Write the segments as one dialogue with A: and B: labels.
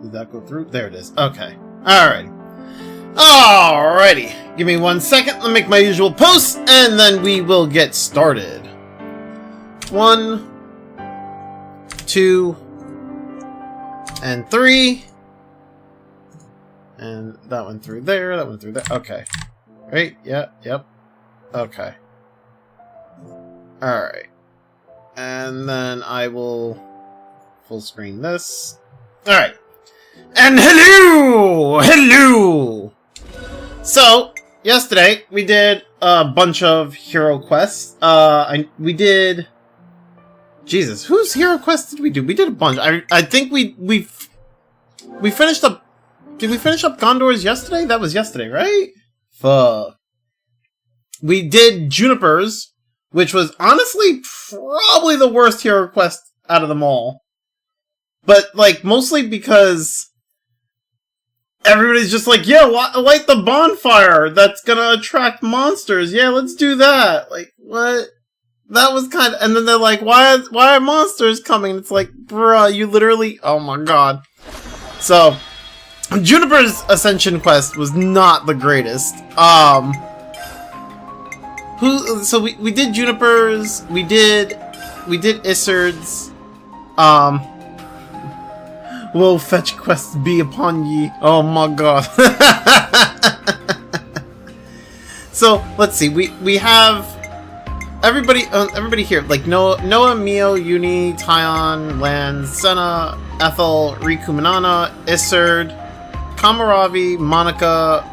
A: Did that go through? There it is. Okay. Alright. Alrighty. Give me 1 second. Let me make my usual posts, and then we will get started. 1, 2, and 3. And that went through there, that went through there. Okay. Right? Yeah, yep. Okay. Alright. And then I will full screen this. Alright. And hello! Hello! So, yesterday we did a bunch of hero quests. We did... Jesus, whose hero quests did we do? We did a bunch. I think we finished up... Did we finish up Gondor's yesterday? That was yesterday, right? Fuck. We did Juniper's, which was honestly probably the worst hero quest out of them all. But, like, mostly because everybody's just like, yeah, light the bonfire that's gonna attract monsters. Yeah, let's do that. Like, what? That was kind of... And then they're like, why are monsters coming? It's like, bruh, you literally... Oh my god. So... Juniper's Ascension quest was not the greatest. So we did Juniper's, we did Isard's. Will fetch quests be upon ye. Oh my god. So let's see. We have everybody here. Like Noah, Mio, Uni, Tyon, Lan, Senna, Ethel, Riku, Manana, Isard, Kamaravi, Monica,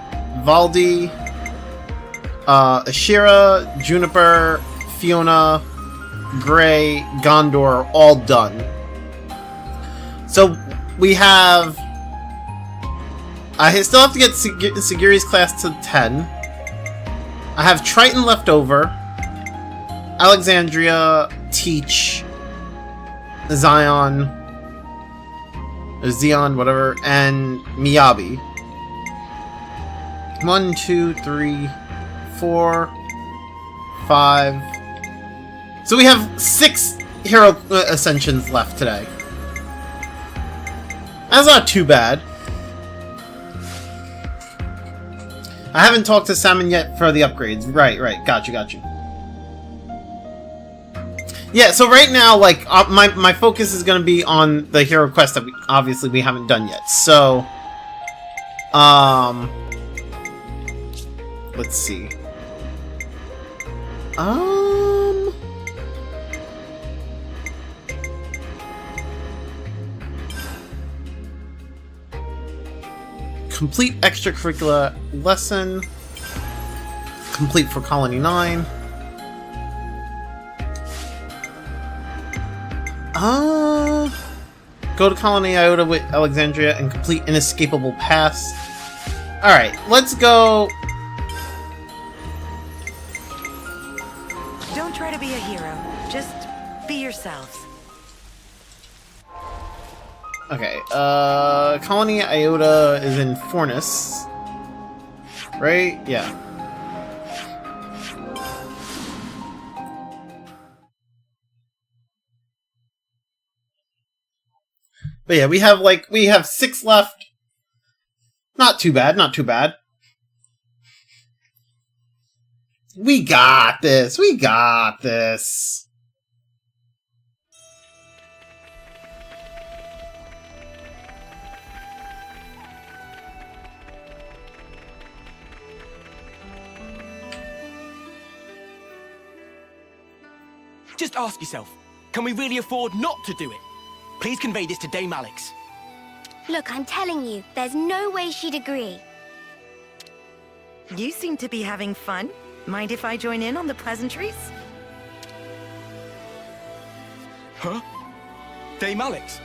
A: Valdi, Ashira, Juniper, Fiona, Gray, Gondor, all done. So we have... I still have to get Sigiri's class to 10. I have Triton left over. Alexandria, Teach, Zion... Xeon, whatever, and Miyabi. 1, 2, 3, 4, 5. So we have 6 hero ascensions left today. That's not too bad. I haven't talked to Salmon yet for the upgrades. Right. Got you. Yeah, so right now, like, my focus is gonna be on the hero quest that we haven't done yet. So, let's see. Complete extracurricular lesson. Complete for Colony 9. Go to Colony Iota with Alexandria and complete Inescapable Pass. Alright, let's go.
B: Don't try to be a hero. Just be yourselves.
A: Okay, Colony Iota is in Fornus. Right? Yeah. But yeah, we have 6 left. Not too bad. We got this.
C: Just ask yourself, can we really afford not to do it? Please convey this to Dame Alex.
D: Look, I'm telling you, there's no way she'd agree.
B: You seem to be having fun. Mind if I join in on the pleasantries?
C: Huh? Dame Alex?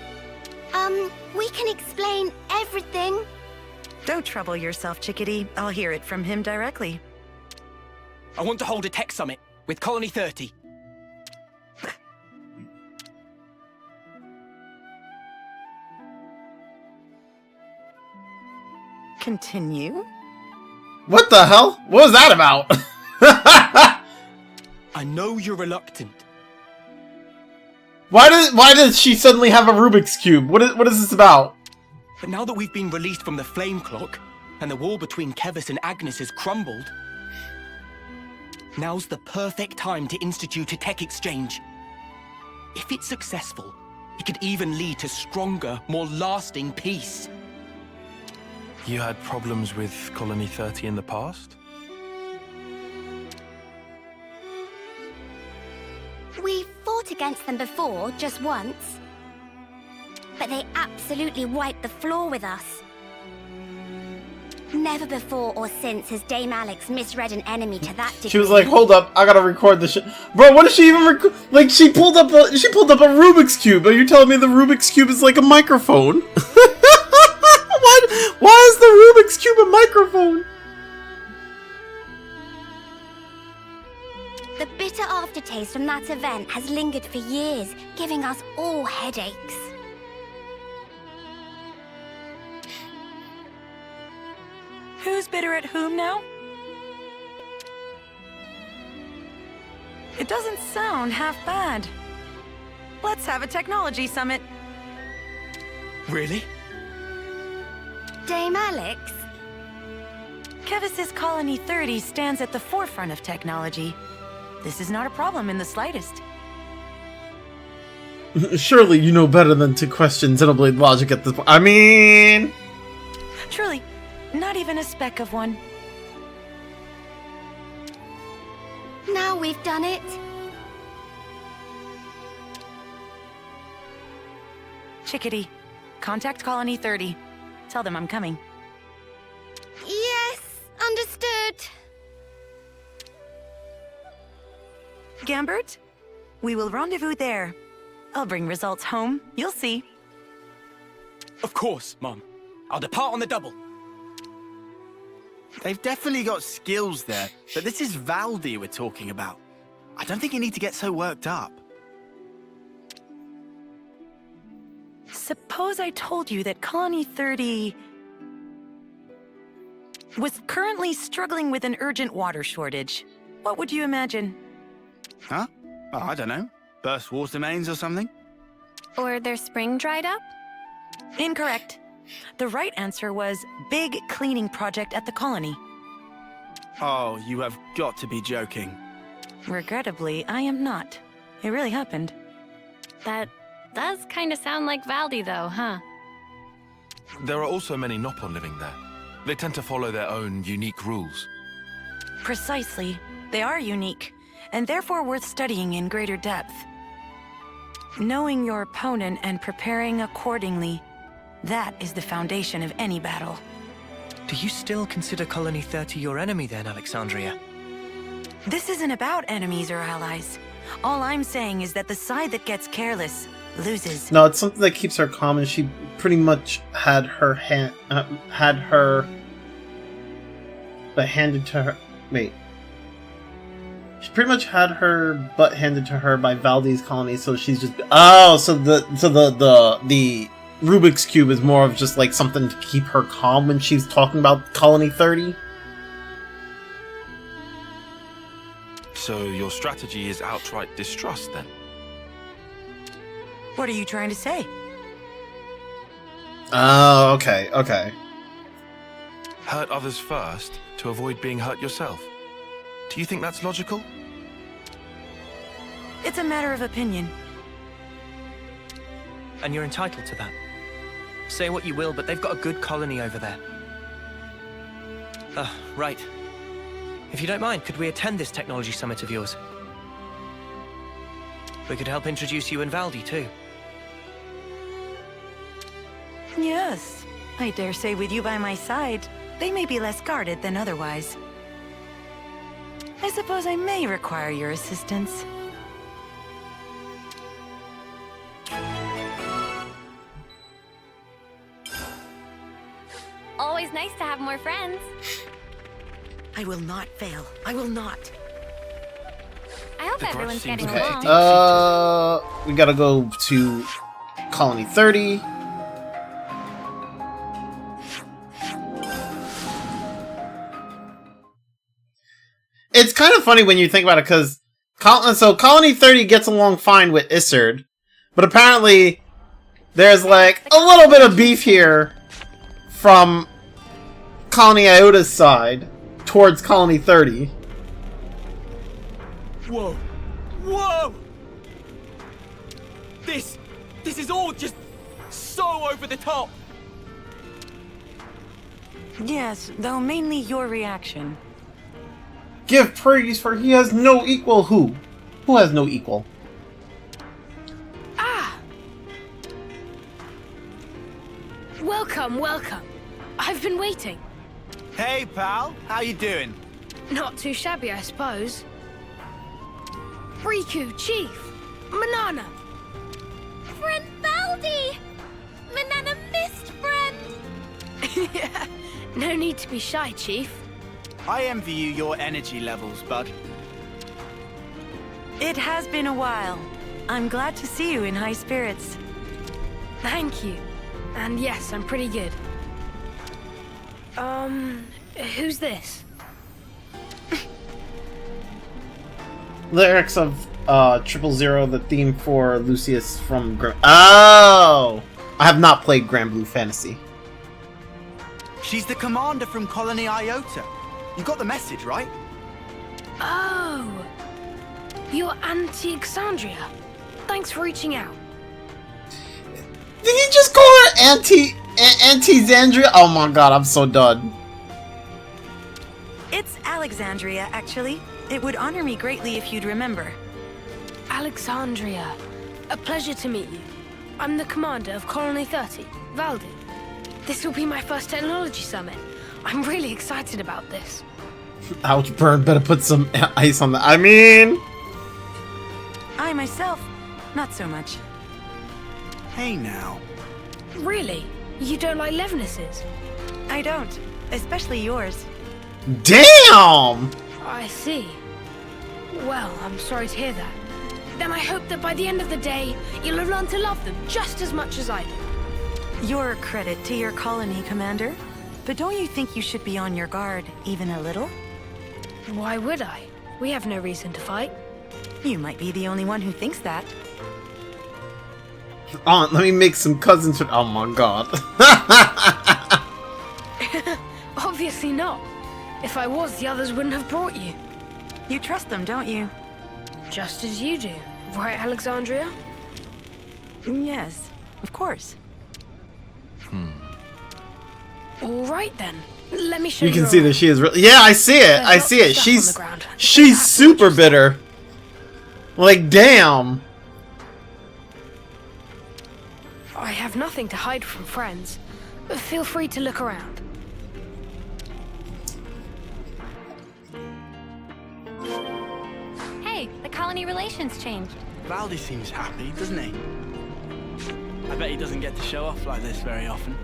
D: We can explain everything.
B: Don't trouble yourself, chickadee. I'll hear it from him directly.
C: I want to hold a tech summit with Colony 30.
B: Continue?
A: What the hell? What was that about?
C: I know you're reluctant.
A: Why does she suddenly have a Rubik's Cube? What is this about?
C: But now that we've been released from the flame clock, and the wall between Kevis and Agnes has crumbled, now's the perfect time to institute a tech exchange. If it's successful, it could even lead to stronger, more lasting peace.
E: You had problems with Colony 30 in the past?
D: We fought against them before, just once. But they absolutely wiped the floor with us. Never before or since has Dame Alex misread an enemy to that degree.
A: She was like, "Hold up, I gotta record this shit." Bro, what is she even like? She pulled up a Rubik's Cube. Are you telling me the Rubik's Cube is like a microphone? Why is the Rubik's Cube a microphone?
D: The bitter aftertaste from that event has lingered for years, giving us all headaches.
B: Who's bitter at whom now? It doesn't sound half bad. Let's have a technology summit.
C: Really?
D: Dame Alex?
B: Kevis's Colony 30 stands at the forefront of technology. This is not a problem in the slightest.
A: Surely you know better than to question Xenoblade logic at this point. I mean...
B: Truly, not even a speck of one.
D: Now we've done it.
B: Chickadee, contact Colony 30. Tell them I'm coming.
D: Yes, understood.
B: Gambert, we will rendezvous there. I'll bring results home, you'll see.
C: Of course, Mom. I'll depart on the double.
F: They've definitely got skills there, but this is Valdi we're talking about. I don't think you need to get so worked up.
B: Suppose I told you that Colony 30 was currently struggling with an urgent water shortage. What would you imagine?
F: Huh? Oh, I don't know. Burst water mains or something?
D: Or their spring dried up?
B: Incorrect. The right answer was big cleaning project at the colony.
F: Oh, you have got to be joking.
B: Regrettably, I am not. It really happened.
G: That does kind of sound like Valdi, though, huh?
E: There are also many Noppon living there. They tend to follow their own unique rules.
B: Precisely. They are unique, and therefore worth studying in greater depth. Knowing your opponent and preparing accordingly, that is the foundation of any battle.
H: Do you still consider Colony 30 your enemy then, Alexandria?
B: This isn't about enemies or allies. All I'm saying is that the side that gets careless loses.
A: No, it's something that keeps her calm, and she pretty much had her butt handed to her. Wait. She pretty much had her butt handed to her by Valdi's colony, so she's just... Oh, so the Rubik's Cube is more of just like something to keep her calm when she's talking about Colony 30?
E: So your strategy is outright distrust, then?
B: What are you trying to say?
A: Oh, okay, okay.
E: Hurt others first to avoid being hurt yourself. Do you think that's logical?
B: It's a matter of opinion.
H: And you're entitled to that. Say what you will, but they've got a good colony over there. Right. If you don't mind, could we attend this technology summit of yours? We could help introduce you and Valdi, too.
B: Yes. I dare say with you by my side, they may be less guarded than otherwise. I suppose I may require your assistance.
G: Always nice to have more friends.
B: I will not fail. I will not.
G: I hope
E: The grudge
G: everyone's
E: seems
G: getting
E: okay.
G: along.
A: We gotta go to Colony 30. It's kind of funny when you think about it, because Colony 30 gets along fine with Isard, But apparently, there's like a little bit of beef here from Colony Iota's side towards Colony 30.
C: Whoa! Whoa! This is all just so over the top!
B: Yes, though mainly your reaction.
A: Give praise for he has no equal. Who? Who has no equal?
I: Welcome, welcome. I've been waiting.
F: Hey, pal. How you doing?
I: Not too shabby, I suppose. Riku, Chief, Manana.
D: Friend Baldi! Manana missed friend!
I: Yeah, no need to be shy, Chief.
F: I envy you your energy levels, bud.
B: It has been a while. I'm glad to see you in high spirits.
I: Thank you. And yes, I'm pretty good. Who's this?
A: Lyrics of 000, the theme for Lucius from Oh! I have not played Grand Blue Fantasy.
F: She's the commander from Colony Iota. You got the message, right?
I: Oh! You're Anti-Exandria. Thanks for reaching out.
A: Did he just call her Anti-Xandria? Oh my god, I'm so done.
B: It's Alexandria, actually. It would honor me greatly if you'd remember.
I: Alexandria. A pleasure to meet you. I'm the commander of Colony 30, Valdi. This will be my first technology summit. I'm really excited about this.
A: Ouch, Burn, better put some ice on that. I mean...
B: I myself, not so much.
F: Hey now.
I: Really? You don't like Levnesses?
B: I don't, especially yours.
A: Damn!
I: I see. Well, I'm sorry to hear that. Then I hope that by the end of the day, you'll have learned to love them just as much as I do.
B: You're a credit to your colony, Commander. But don't you think you should be on your guard, even a little?
I: Why would I? We have no reason to fight.
B: You might be the only one who thinks that.
A: Aunt, let me make some cousins for— oh my god.
I: Obviously not. If I was, the others wouldn't have brought you.
B: You trust them, don't you?
I: Just as you do. Right, Alexandria?
B: Yes, of course.
I: All right then. Let me show you.
A: You can see that she is really— yeah, I see it. I see it. She's super bitter. Like, damn.
I: I have nothing to hide from friends. Feel free to look around.
G: Hey, the colony relations changed.
F: Valdi seems happy, doesn't he? I bet he doesn't get to show off like this very often.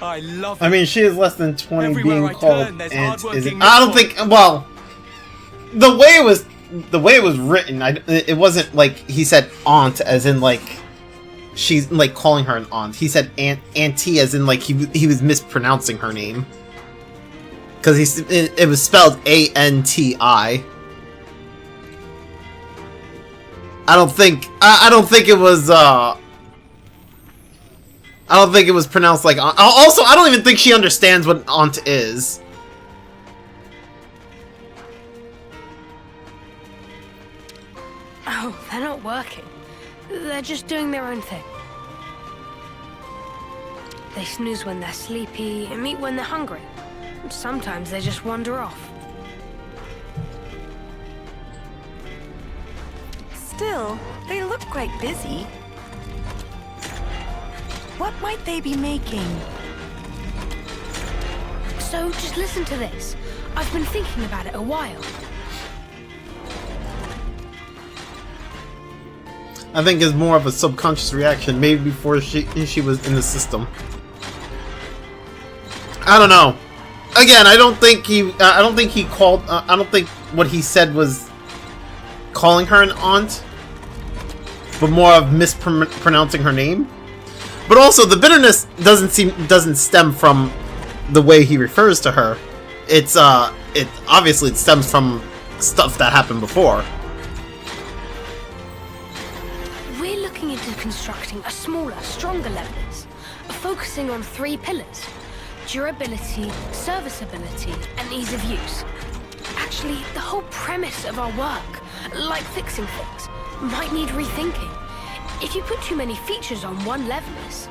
C: I love
A: I mean, she is less than 20
C: Everywhere
A: being
C: I
A: called
C: turn, there's
A: Aunt.
C: hardworking
A: I don't think— well, the way it was written, it wasn't like he said aunt as in like she's like calling her an aunt. He said auntie as in like he was mispronouncing her name because it was spelled ANTI. I don't think it was I don't think it was pronounced like aunt. Also, I don't even think she understands what aunt is.
I: Oh, they're not working. They're just doing their own thing. They snooze when they're sleepy and eat when they're hungry. Sometimes they just wander off.
B: Still, they look quite busy. What might they be making?
I: So just listen to this. I've been thinking about it a while.
A: I think it's more of a subconscious reaction, maybe before she was in the system. I don't know. Again, I don't think he called. I don't think what he said was calling her an aunt, but more of mispronouncing her name. But also, the bitterness doesn't stem from the way he refers to her. It obviously stems from stuff that happened before.
I: We're looking into constructing a smaller, stronger Levelers, focusing on 3 pillars: durability, serviceability, and ease of use. Actually, the whole premise of our work, like fixing things, might need rethinking. If you put too many features on one Levelers,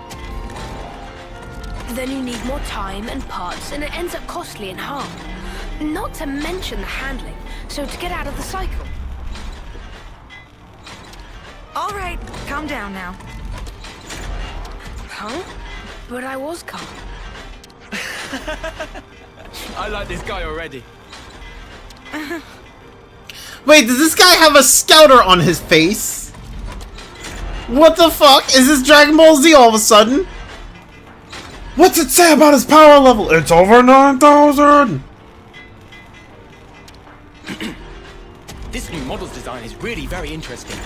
I: then you need more time and parts, and it ends up costly and hard. Not to mention the handling, so to get out of the cycle.
B: All right, calm down now.
I: Huh? But I was calm.
C: I like this guy already.
A: Wait, does this guy have a scouter on his face? What the fuck? Is this Dragon Ball Z all of a sudden? What's it say about his power level? It's over 9,000!
C: This new model's design is really very interesting.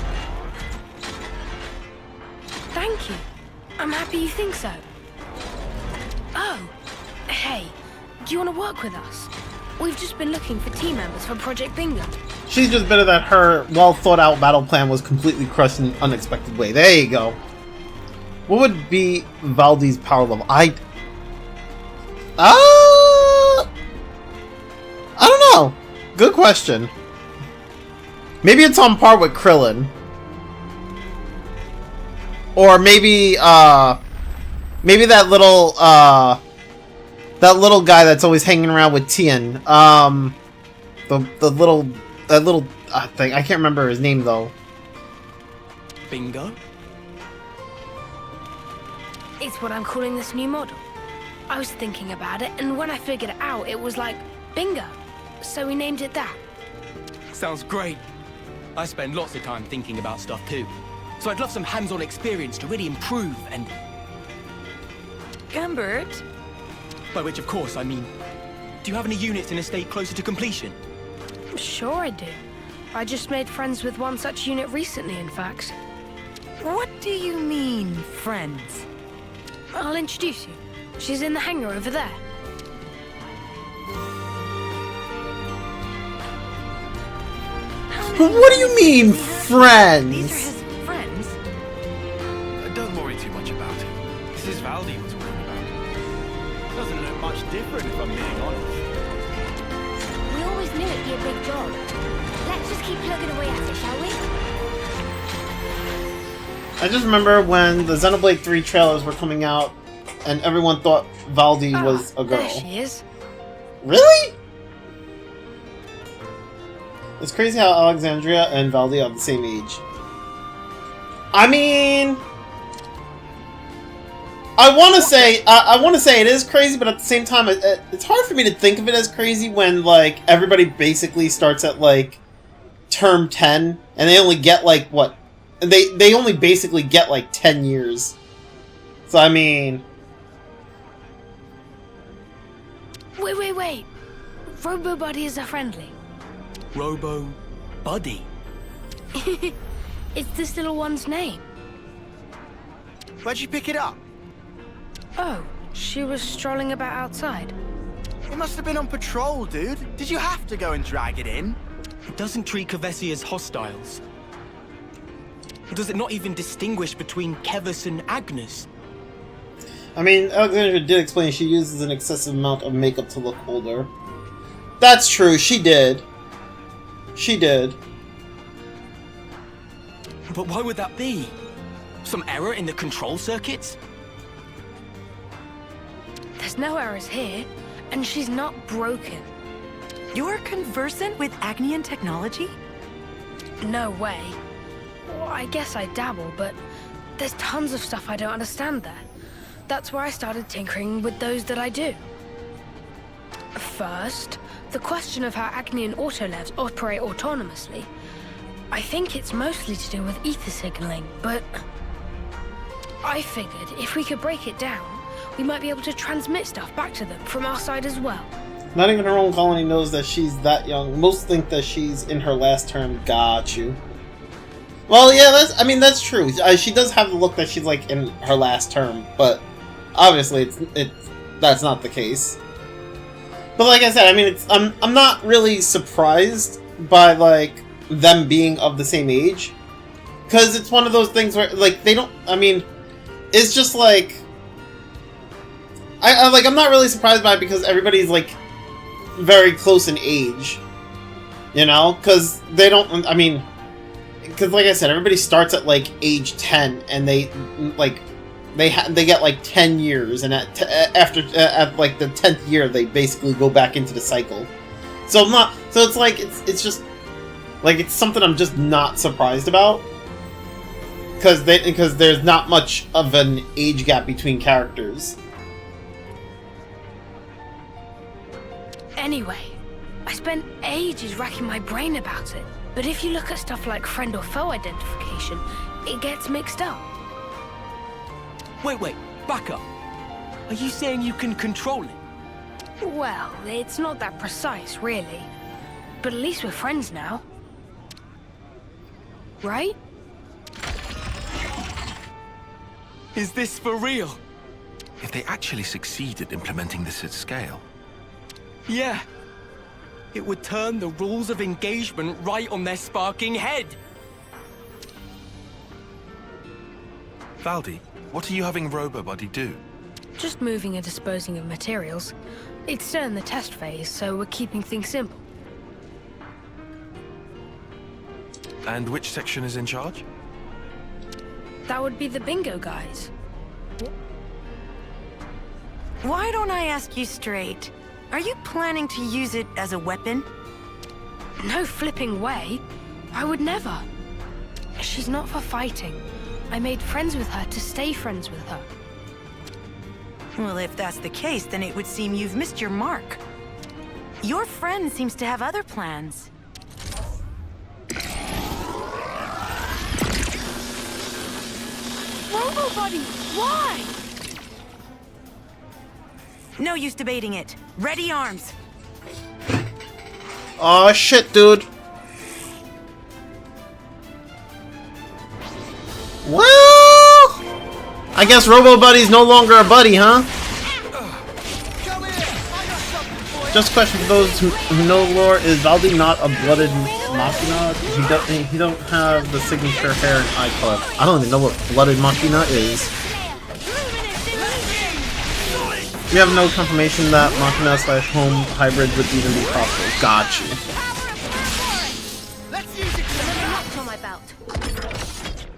I: Thank you. I'm happy you think so. Oh, hey, do you want to work with us? We've just been looking for team members for Project Bingo.
A: She's just bitter that her well-thought-out battle plan was completely crushed in an unexpected way. There you go. What would be Valdi's power level? I don't know. Good question. Maybe it's on par with Krillin. Or maybe, maybe that little guy that's always hanging around with Tien. That little thing. I can't remember his name though.
C: Bingo?
I: It's what I'm calling this new model. I was thinking about it, and when I figured it out, it was like, bingo. So we named it that.
C: Sounds great. I spend lots of time thinking about stuff too. So I'd love some hands-on experience to really improve and...
B: Gumbert?
C: By which, of course, I mean... Do you have any units in a state closer to completion?
I: Sure I do. I just made friends with one such unit recently, in fact.
B: What do you mean, friends?
I: I'll introduce you. She's in the hangar over there.
A: What do you mean, friends?
B: These are his friends.
E: Don't worry too much about it. This is Valdi we're talking about.
F: Doesn't look much different, if I'm being honest.
D: We always knew it'd be a big job. Let's just keep plugging away at it, shall we?
A: I just remember when the Xenoblade 3 trailers were coming out, and everyone thought Valdi was a girl.
I: There she is.
A: Really? It's crazy how Alexandria and Valdi are the same age. I mean, I want to say it is crazy, but at the same time, it's hard for me to think of it as crazy when like everybody basically starts at like term 10, and they only get like what? They only basically get like 10 years. So I mean,
I: Wait. Robo Buddies are friendly.
C: Robo... Buddy?
I: It's this little one's name.
F: Where'd you pick it up?
I: Oh, she was strolling about outside.
F: It must have been on patrol, dude. Did you have to go and drag it in?
C: It doesn't treat Kevesi as hostiles. Does it not even distinguish between Kevis and Agnes?
A: I mean, Alexandria did explain she uses an excessive amount of makeup to look older. That's true, she did. She did.
C: But why would that be? Some error in the control circuits?
I: There's no errors here, and she's not broken.
B: You're conversant with Agnian technology?
I: No way. Well, I guess I dabble, but there's tons of stuff I don't understand there. That's where I started tinkering with those that I do. First, the question of how Agnian autolevs operate autonomously. I think it's mostly to do with ether signaling, but I figured if we could break it down, we might be able to transmit stuff back to them from our side as well.
A: Not even her own colony knows that she's that young. Most think that she's in her last term. Got you. Well, yeah, that's true. She does have the look that she's like in her last term, but obviously that's not the case. But like I said, I mean, I'm not really surprised by like them being of the same age, because it's one of those things where like they don't. I mean, it's just like I'm not really surprised by it because everybody's like very close in age, you know, because they don't. I mean, because like I said, everybody starts at like age 10, and they like they get like 10 years, and after like the 10th year, they basically go back into the cycle. So I'm not. So it's like it's just like it's something I'm just not surprised about, because there's not much of an age gap between characters.
I: Anyway, I spent ages racking my brain about it. But if you look at stuff like friend or foe identification, it gets mixed up.
C: Wait, back up. Are you saying you can control it?
I: Well, it's not that precise, really. But at least we're friends now. Right?
C: Is this for real?
E: If they actually succeed at implementing this at scale.
C: Yeah. It would turn the rules of engagement right on their sparking head.
E: Valdi, what are you having RoboBuddy do?
I: Just moving and disposing of materials. It's still in the test phase, so we're keeping things simple.
E: And which section is in charge?
I: That would be the bingo guys.
B: Why don't I ask you straight? Are you planning to use it as a weapon?
I: No flipping way. I would never. She's not for fighting. I made friends with her to stay friends with her.
B: Well, if that's the case, then it would seem you've missed your mark. Your friend seems to have other plans.
I: RoboBuddy, why?
B: No use debating it. Ready arms.
A: Aw, shit, dude. Well, I guess RoboBuddy's no longer a buddy, huh? Just a question for those who know lore: is Valdi not a blooded machina? He don't have the signature hair and eye color. I don't even know what blooded machina is. We have no confirmation that machina / home hybrid would even be possible. Gotcha.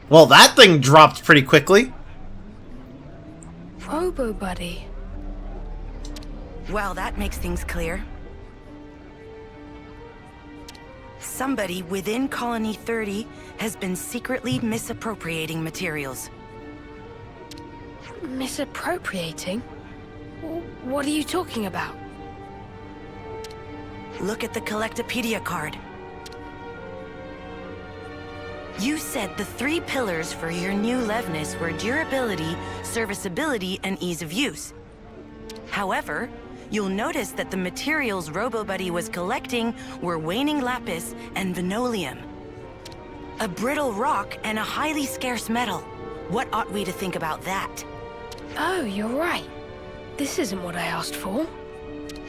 A: Well, that thing dropped pretty quickly.
I: RoboBuddy.
B: Well, that makes things clear. Somebody within Colony 30 has been secretly misappropriating materials.
I: Misappropriating? What are you talking about?
B: Look at the Collectopedia card. You said the 3 pillars for your new Levnis were durability, serviceability, and ease of use. However, you'll notice that the materials RoboBuddy was collecting were waning lapis and vinolium. A brittle rock and a highly scarce metal. What ought we to think about that?
I: Oh, you're right. This isn't what I asked for.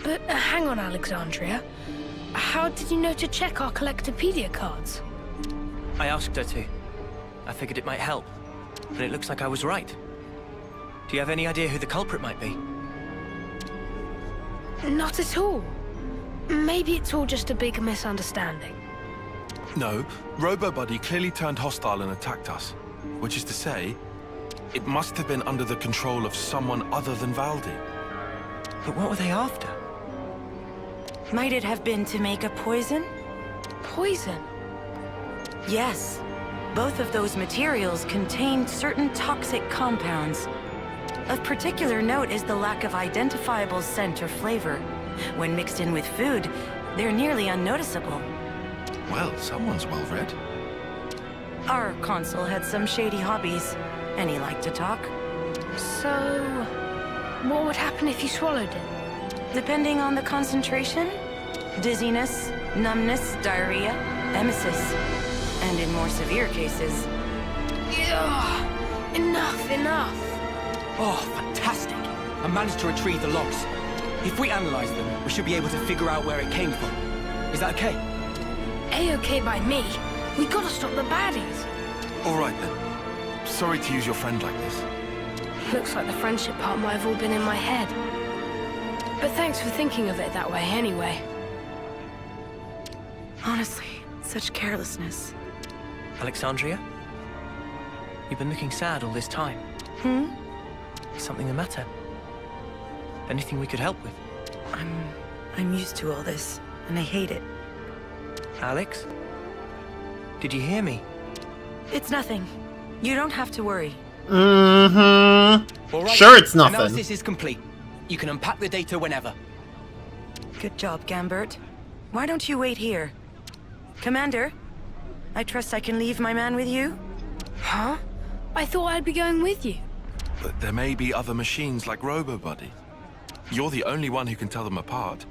I: But hang on, Alexandria. How did you know to check our Collectopedia cards?
H: I asked her to. I figured it might help. But it looks like I was right. Do you have any idea who the culprit might be?
I: Not at all. Maybe it's all just a big misunderstanding.
E: No, RoboBuddy clearly turned hostile and attacked us. Which is to say, it must have been under the control of someone other than Valdi.
H: But what were they after?
B: Might it have been to make a poison?
I: Poison?
B: Yes. Both of those materials contained certain toxic compounds. Of particular note is the lack of identifiable scent or flavor. When mixed in with food, they're nearly unnoticeable.
E: Well, someone's well read.
B: Our consul had some shady hobbies, and he liked to talk.
I: So, what would happen if you swallowed it?
B: Depending on the concentration, dizziness, numbness, diarrhea, emesis, and in more severe cases...
I: Ugh, enough.
C: Oh, fantastic! I managed to retrieve the logs. If we analyze them, we should be able to figure out where it came from. Is that okay?
I: A-okay by me. We gotta stop the baddies.
E: All right then. Sorry to use your friend like this.
I: Looks like the friendship part might have all been in my head. But thanks for thinking of it that way anyway.
B: Honestly, such carelessness.
H: Alexandria? You've been looking sad all this time. Is something the matter? Anything we could help with?
B: I'm used to all this, and I hate it.
H: Alex? Did you hear me?
B: It's nothing. You don't have to worry.
A: Mm-hmm.
H: All right,
A: Sure, it's nothing.
H: Analysis is complete. You can unpack the data whenever.
B: Good job, Gambert. Why don't you wait here? Commander, I trust I can leave my man with you?
I: Huh? I thought I'd be going with you.
E: But there may be other machines like RoboBuddy. You're the only one who can tell them apart.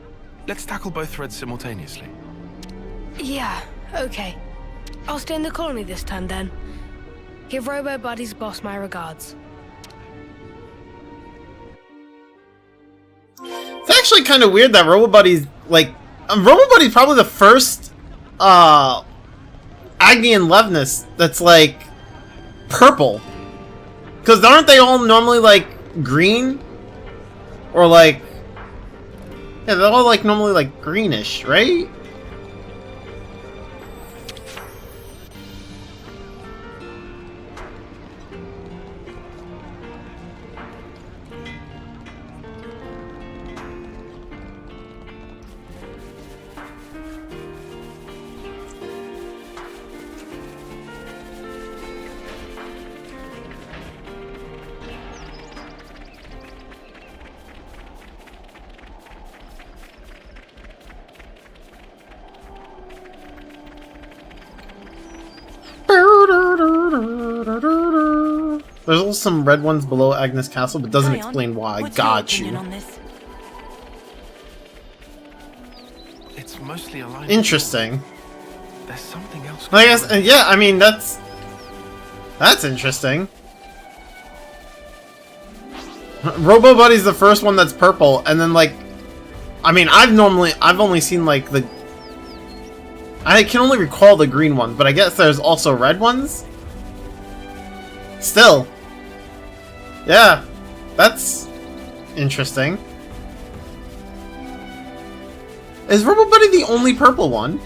E: Let's tackle both threads simultaneously.
I: Yeah, okay. I'll stay in the colony this time then. Give RoboBuddy's boss my regards.
A: It's actually kind of weird that RoboBuddy's like RoboBuddy's probably the first Agni and Levnus that's like purple. Because aren't they all normally like green? Or like, yeah, they're all like normally like greenish, right? There's also some red ones below Agnes Castle, but doesn't
B: Zion,
A: explain why.
B: what's your
A: Got
B: opinion
A: you.
B: on this?
E: It's mostly aligned.
A: Interesting.
E: There's something else.
A: I guess, yeah, I mean, that's interesting. RoboBuddy's the first one that's purple, and then, like, I mean, I've only seen, like, I can only recall the green ones, but I guess there's also red ones? Still. Yeah, that's interesting. Is RoboBuddy the only purple one?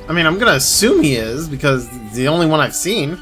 A: I mean, I'm gonna assume he is, because it's the only one I've seen.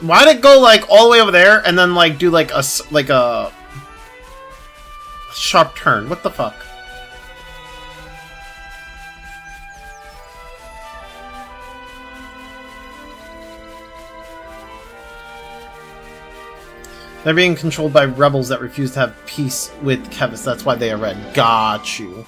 A: Why'd it go like all the way over there and then like do like a sharp turn? What the fuck? They're being controlled by rebels that refuse to have peace with Kevis. That's why they are red. Got you.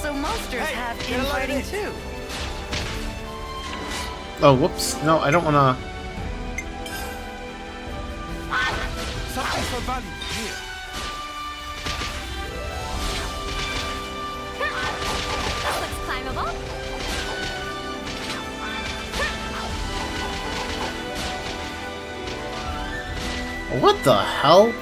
B: So monsters have infighting too.
A: Oh, whoops. No, I don't wanna...
E: Something for value here.
D: That looks climbable.
A: What the hell?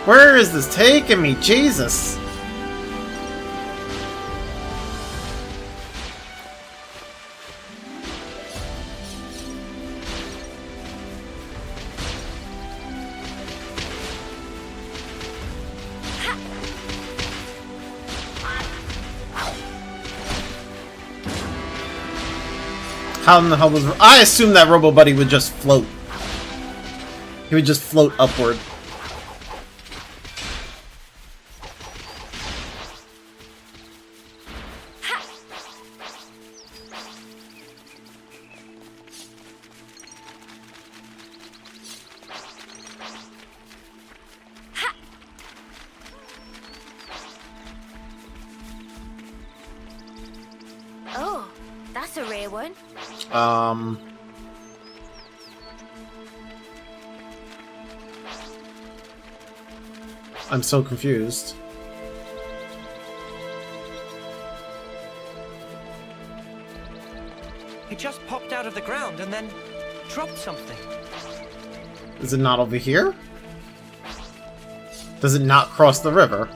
A: Where is this taking me? Jesus! How in the hell was... I assumed that Robo Buddy would just float. He would just float upward.
D: Oh, that's a rare one.
A: I'm so confused.
H: He just popped out of the ground and then dropped something.
A: Is it not over here? Does it not cross the river?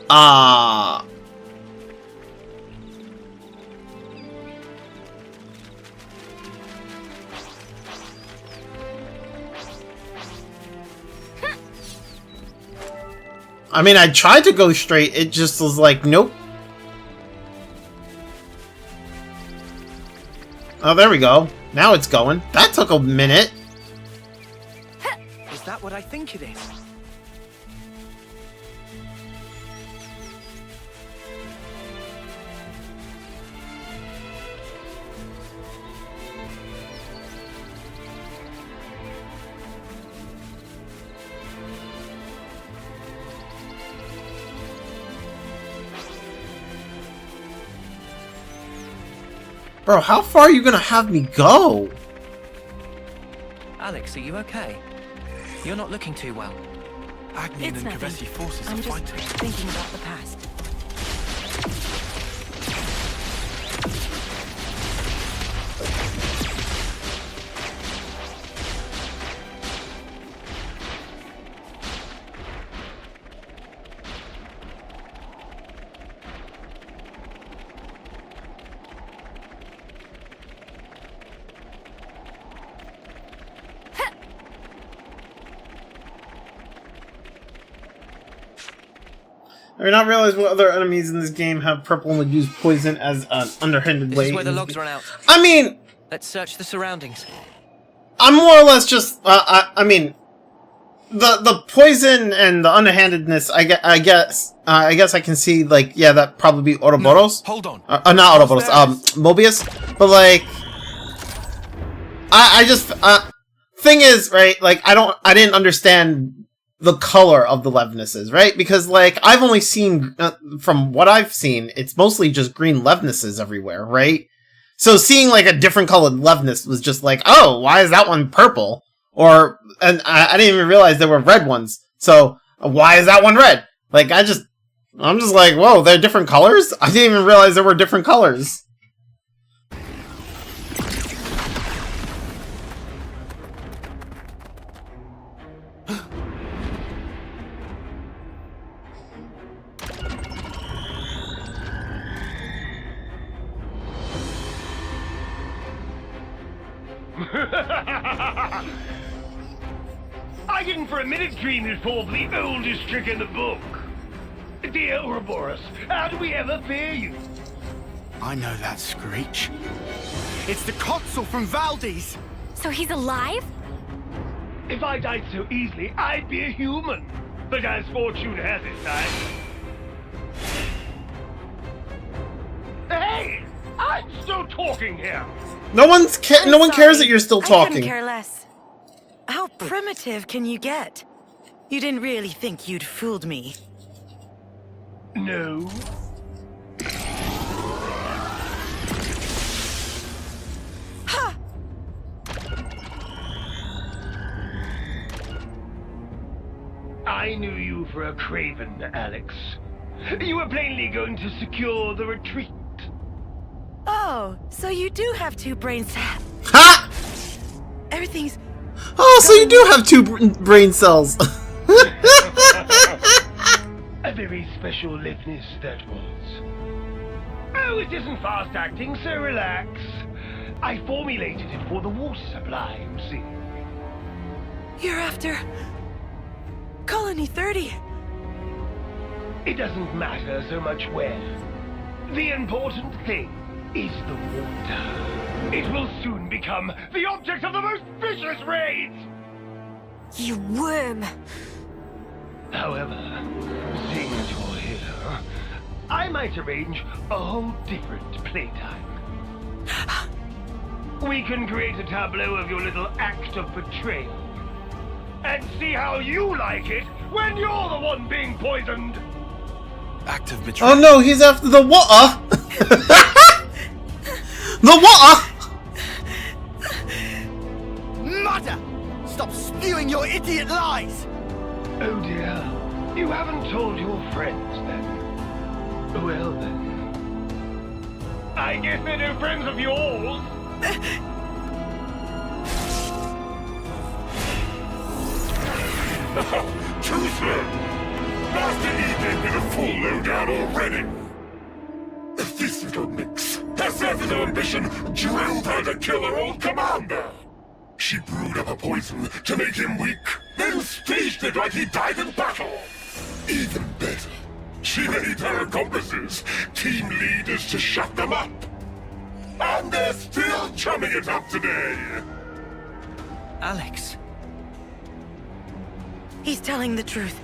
A: Ah. I mean, I tried to go straight, it just was like, nope. Oh, there we go. Now it's going. That took a minute.
H: Is that what I think it is?
A: Bro, how far are you gonna have me go?
H: Alex, are you okay? You're not looking too well.
E: Agnin
B: It's
E: and
B: nothing.
E: Kavesi forces
B: I'm
E: are
B: just
E: fighting.
B: thinking about the past.
A: I did not realize what other enemies in this game have purple and would use poison as an underhanded
H: This
A: way.
H: is where the logs run out.
A: I mean,
H: Let's search the surroundings.
A: I'm more or less just. I mean, the poison and the underhandedness. I guess I can see, like, yeah, that probably be Ouroboros.
E: Hold on.
A: Not Ouroboros. Mobius. But like, I just thing is, right? Like, I didn't understand the color of the Levnesses, right? Because, like, I've only seen, from what I've seen, it's mostly just green Levnesses everywhere, right? So seeing, like, a different colored Levness was just like, oh, why is that one purple? And I didn't even realize there were red ones. So, why is that one red? Like, I'm just like, whoa, they're different colors? I didn't even realize there were different colors.
J: I didn't for a minute dream you'd fall for the oldest trick in the book. Dear Ouroboros, how do we ever fear you?
F: I know that screech. It's the Consul from Valdez!
D: So he's alive?
J: If I died so easily, I'd be a human. But as fortune has it, Hey! I'm still talking here!
A: No one cares that you're still
B: I couldn't
A: talking.
B: care less. How primitive can you get? You didn't really think you'd fooled me.
J: No.
B: Ha!
J: I knew you for a craven, Alex. You were plainly going to secure the retreat.
B: Oh, so you do have two brains.
A: Ha!
B: Everything's...
A: Oh, so you do have two brain cells.
J: A very special likeness that was. Oh, it isn't fast acting, so relax. I formulated it for the water supply, you see.
B: You're after... Colony 30.
J: It doesn't matter so much where. The important thing is the water. It will soon become the object of the most vicious raids!
B: You worm!
J: However, seeing as you're here, I might arrange a whole different playtime. We can create a tableau of your little act of betrayal. And see how you like it when you're the one being poisoned!
E: Act of betrayal.
A: Oh no, he's after the water! The water!
F: Mother! Stop spewing your idiot lies!
J: Oh dear, you haven't told your friends then. Well then. I guess they're no friends of yours.
K: Too slow! Master Eden did a full lowdown already! This little mix has set his ambition, drilled her to kill her old commander! She brewed up a poison to make him weak, then staged it like he died in battle! Even better, she made her accomplices team leaders to shut them up! And they're still chumming it up today!
H: Alex.
B: He's telling the truth.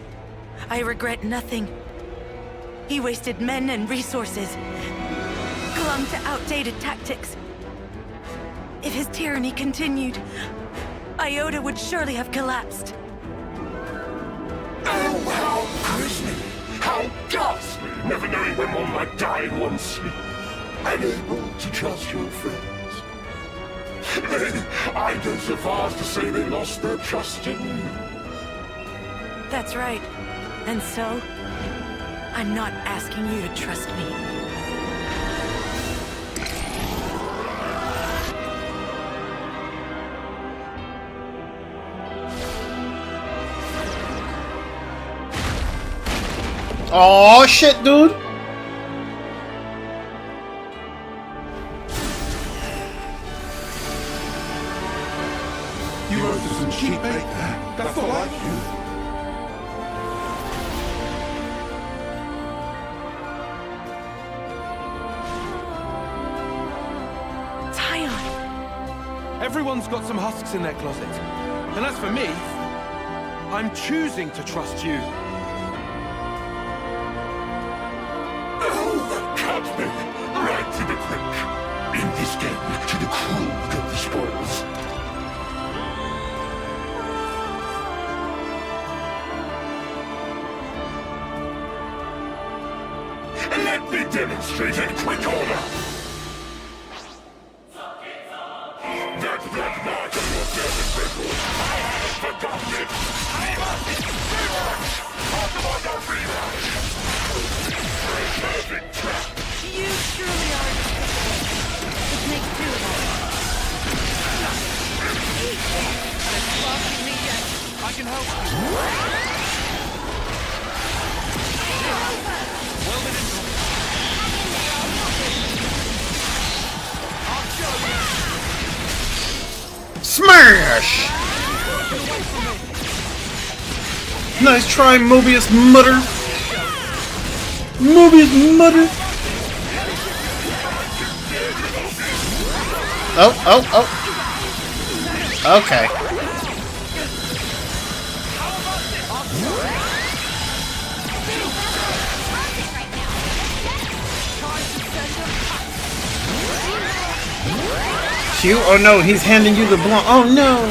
B: I regret nothing. He wasted men and resources, clung to outdated tactics. If his tyranny continued, Iota would surely have collapsed.
K: Oh, how grisly! How ghastly! Never knowing when one might die in one's sleep. Unable to trust your friends. I'd go so far as to say they lost their trust in you.
B: That's right. And so, I'm not asking you to trust me.
A: Oh shit, dude!
K: You wrote us some cheap bait there. That's not like you.
E: Everyone's got some husks in their closet. And as for me, I'm choosing to trust you.
K: Oh, cut me! Right to the quick. In this game, to the cruel get the spoils. Let me demonstrate in quick order! That mark on your service record, I haven't forgotten it! I must be rematch! Possible no rematch! Perfect trap!
B: You truly are despicable. It makes two of us.
E: I can help you. Well, then I'll show you.
A: Smash! Nice try, Mobius Mutter. Mobius Mutter. Oh. Okay. Q? Oh no, he's handing you the blunt. Oh no!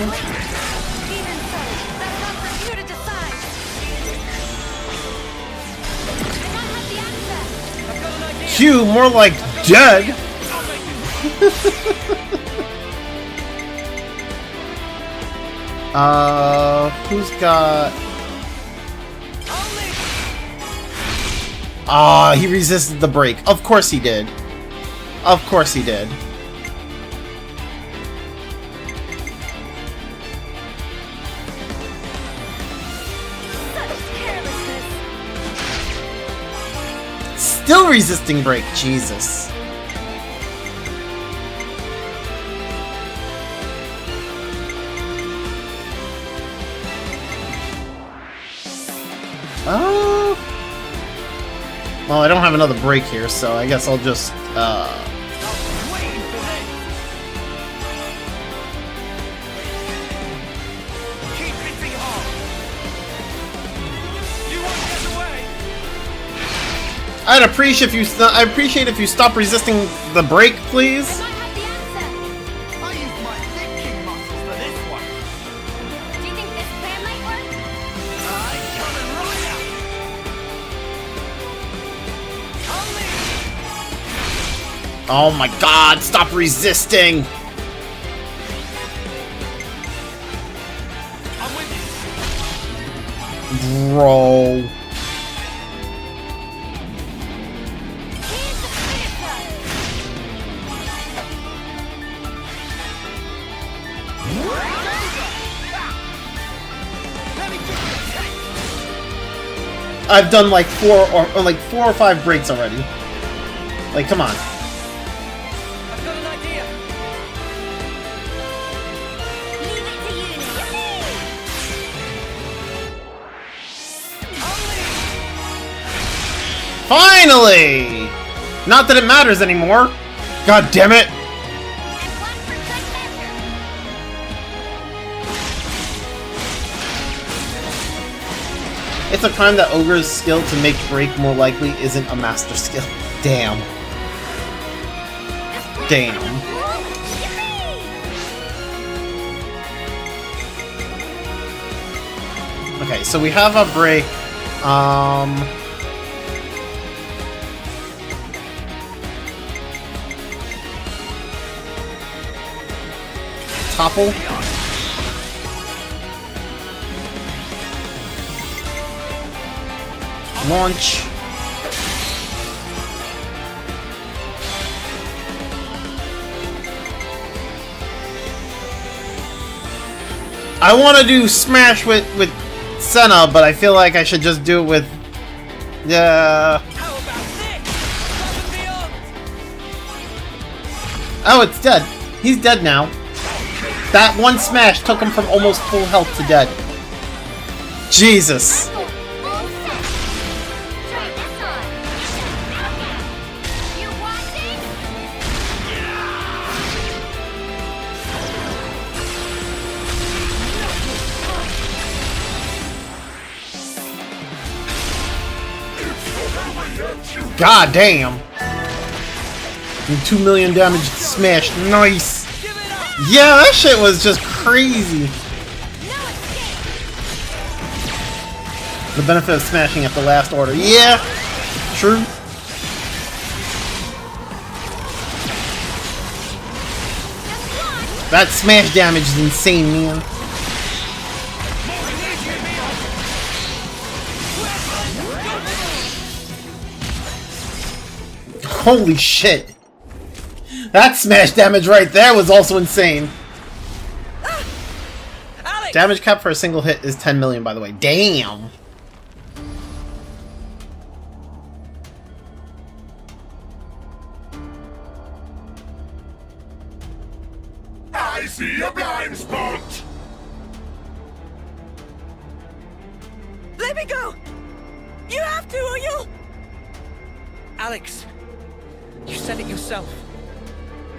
A: Q, more like dead. Who's got... Ah, he resisted the break. Of course he did. Of course he did. still resisting break. Jesus. Oh. Well, I don't have another break here, so I guess I'll just, I'd appreciate if you stop resisting the break, please.
D: I might have the answer.
F: I used my thinking muscles for this one.
D: Do you think this plan might work?
F: I'm coming right out.
A: Oh my god, stop resisting!
F: I'm with you.
A: Bro. I've done like four or five breaks already. Like, come on.
C: I've got an idea.
D: Leave it to you.
A: Finally! Not that it matters anymore. God damn it!
D: And one for good measure.
A: It's a crime that Ogre's skill to make break more likely isn't a master skill. Damn. Damn. Okay, so we have a break. Topple. Launch. I want to do Smash with Senna, but I feel like I should just do it with... Oh, it's dead. He's dead now. That one smash took him from almost full health to dead. Jesus. God damn. 2 million damage smash. Nice. Yeah, that shit was just crazy. The benefit of smashing at the last order. Yeah, true. That smash damage is insane, man. Holy shit. That smash damage right there was also insane.
C: Alex!
A: Damage cap for a single hit is 10 million, by the way. Damn.
K: I see a blind spot!
C: Let me go! You have to, or you'll... Alex, you said it yourself.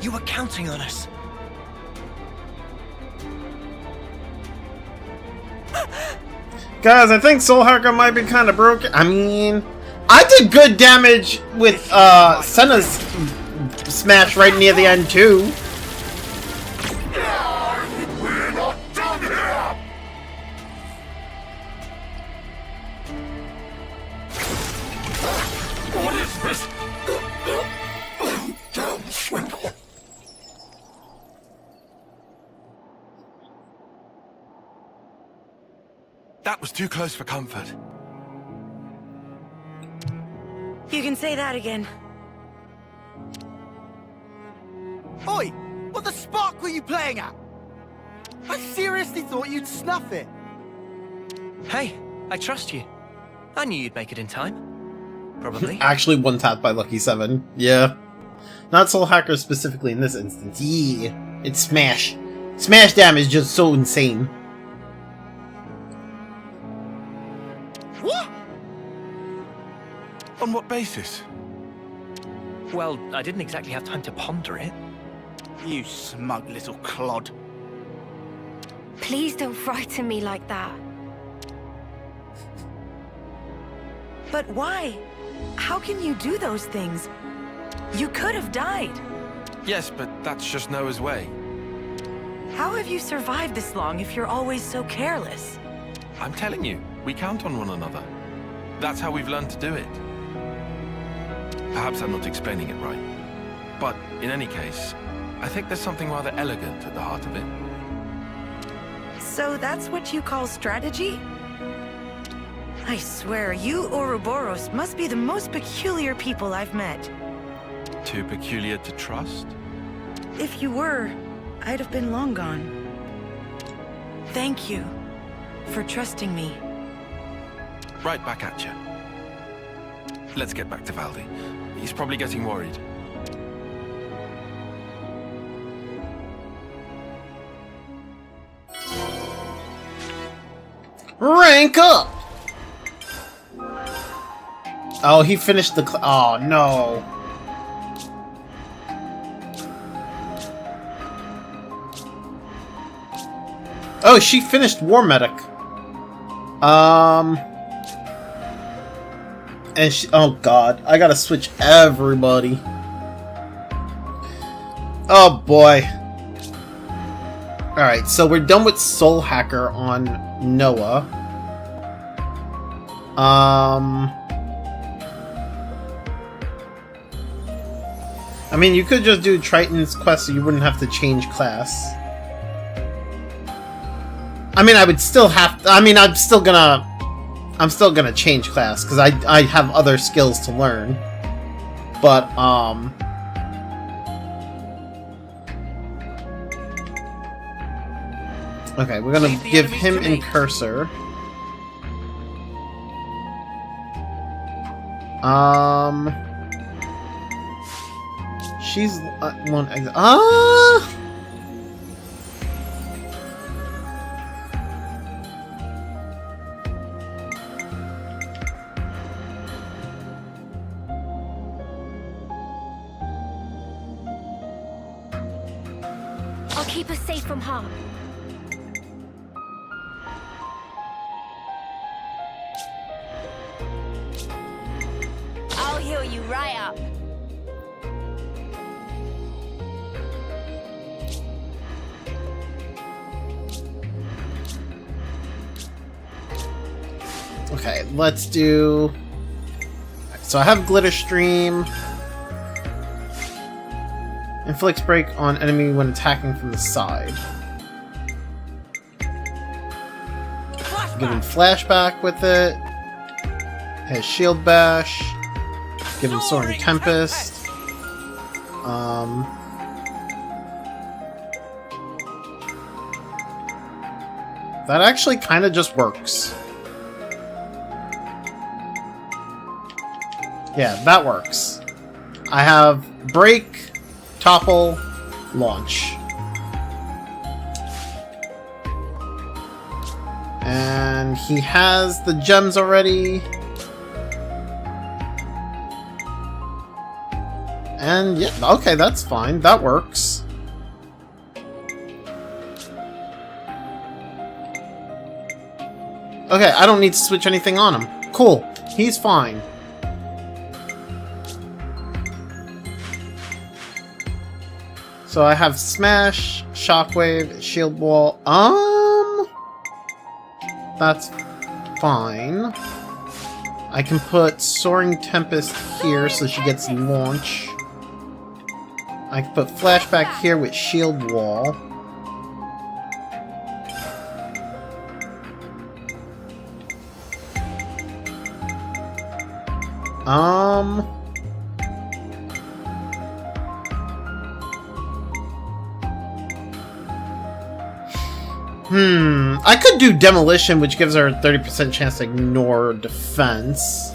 C: You were counting on us.
A: Guys, I think Soul Hacker might be kind of broken. I mean, I did good damage with Senna's smash right near the end, too.
K: We're not done here! What is this? Damn swindle!
E: That was too close for comfort.
B: You can say that again.
F: Oi! What the spark were you playing at? I seriously thought you'd snuff it.
H: Hey, I trust you. I knew you'd make it in time. probably.
A: Actually one tapped by Lucky 7. Yeah. Not Soul Hacker specifically in this instance. Yeah. It's Smash. Smash damage is just so insane.
E: What? On what basis?
H: Well, I didn't exactly have time to ponder it.
F: You smug little clod.
I: Please don't frighten me like that.
B: But why? How can you do those things? You could have died.
E: Yes, but that's just Noah's way.
B: How have you survived this long if you're always so careless?
E: I'm telling you, we count on one another. That's how we've learned to do it. Perhaps I'm not explaining it right. But in any case, I think there's something rather elegant at the heart of it.
B: So that's what you call strategy? I swear, you Ouroboros must be the most peculiar people I've met.
E: Too peculiar to trust?
B: If you were, I'd have been long gone. Thank you for trusting me.
E: Right back at you. Let's get back to Valdi. He's probably getting worried.
A: Rank up! Oh, he finished the oh, no. Oh, she finished War Medic. And she... Oh, God. I gotta switch everybody. Oh, boy. Alright, so we're done with Soul Hacker on Noah. I mean, you could just do Triton's quest so you wouldn't have to change class. I mean, I would still have to, I mean, I'm still gonna change class, because I have other skills to learn. But, okay, we're gonna give him Incursor. She's one.
I: I'll keep us safe from harm.
D: I'll heal you right up.
A: Okay, let's do... So I have Glitter Stream. Inflicts break on enemy when attacking from the side. Give him Flashback with it. Has Shield Bash. Give him Soaring Tempest. That actually kind of just works. Yeah, that works. I have Break, Topple, Launch. And he has the gems already. And yeah, okay, that's fine. That works. Okay, I don't need to switch anything on him. Cool. He's fine. So I have Smash, Shockwave, Shield Wall. That's fine. I can put Soaring Tempest here so she gets Launch. I can put Flashback here with Shield Wall. I could do Demolition, which gives her a 30% chance to ignore defense.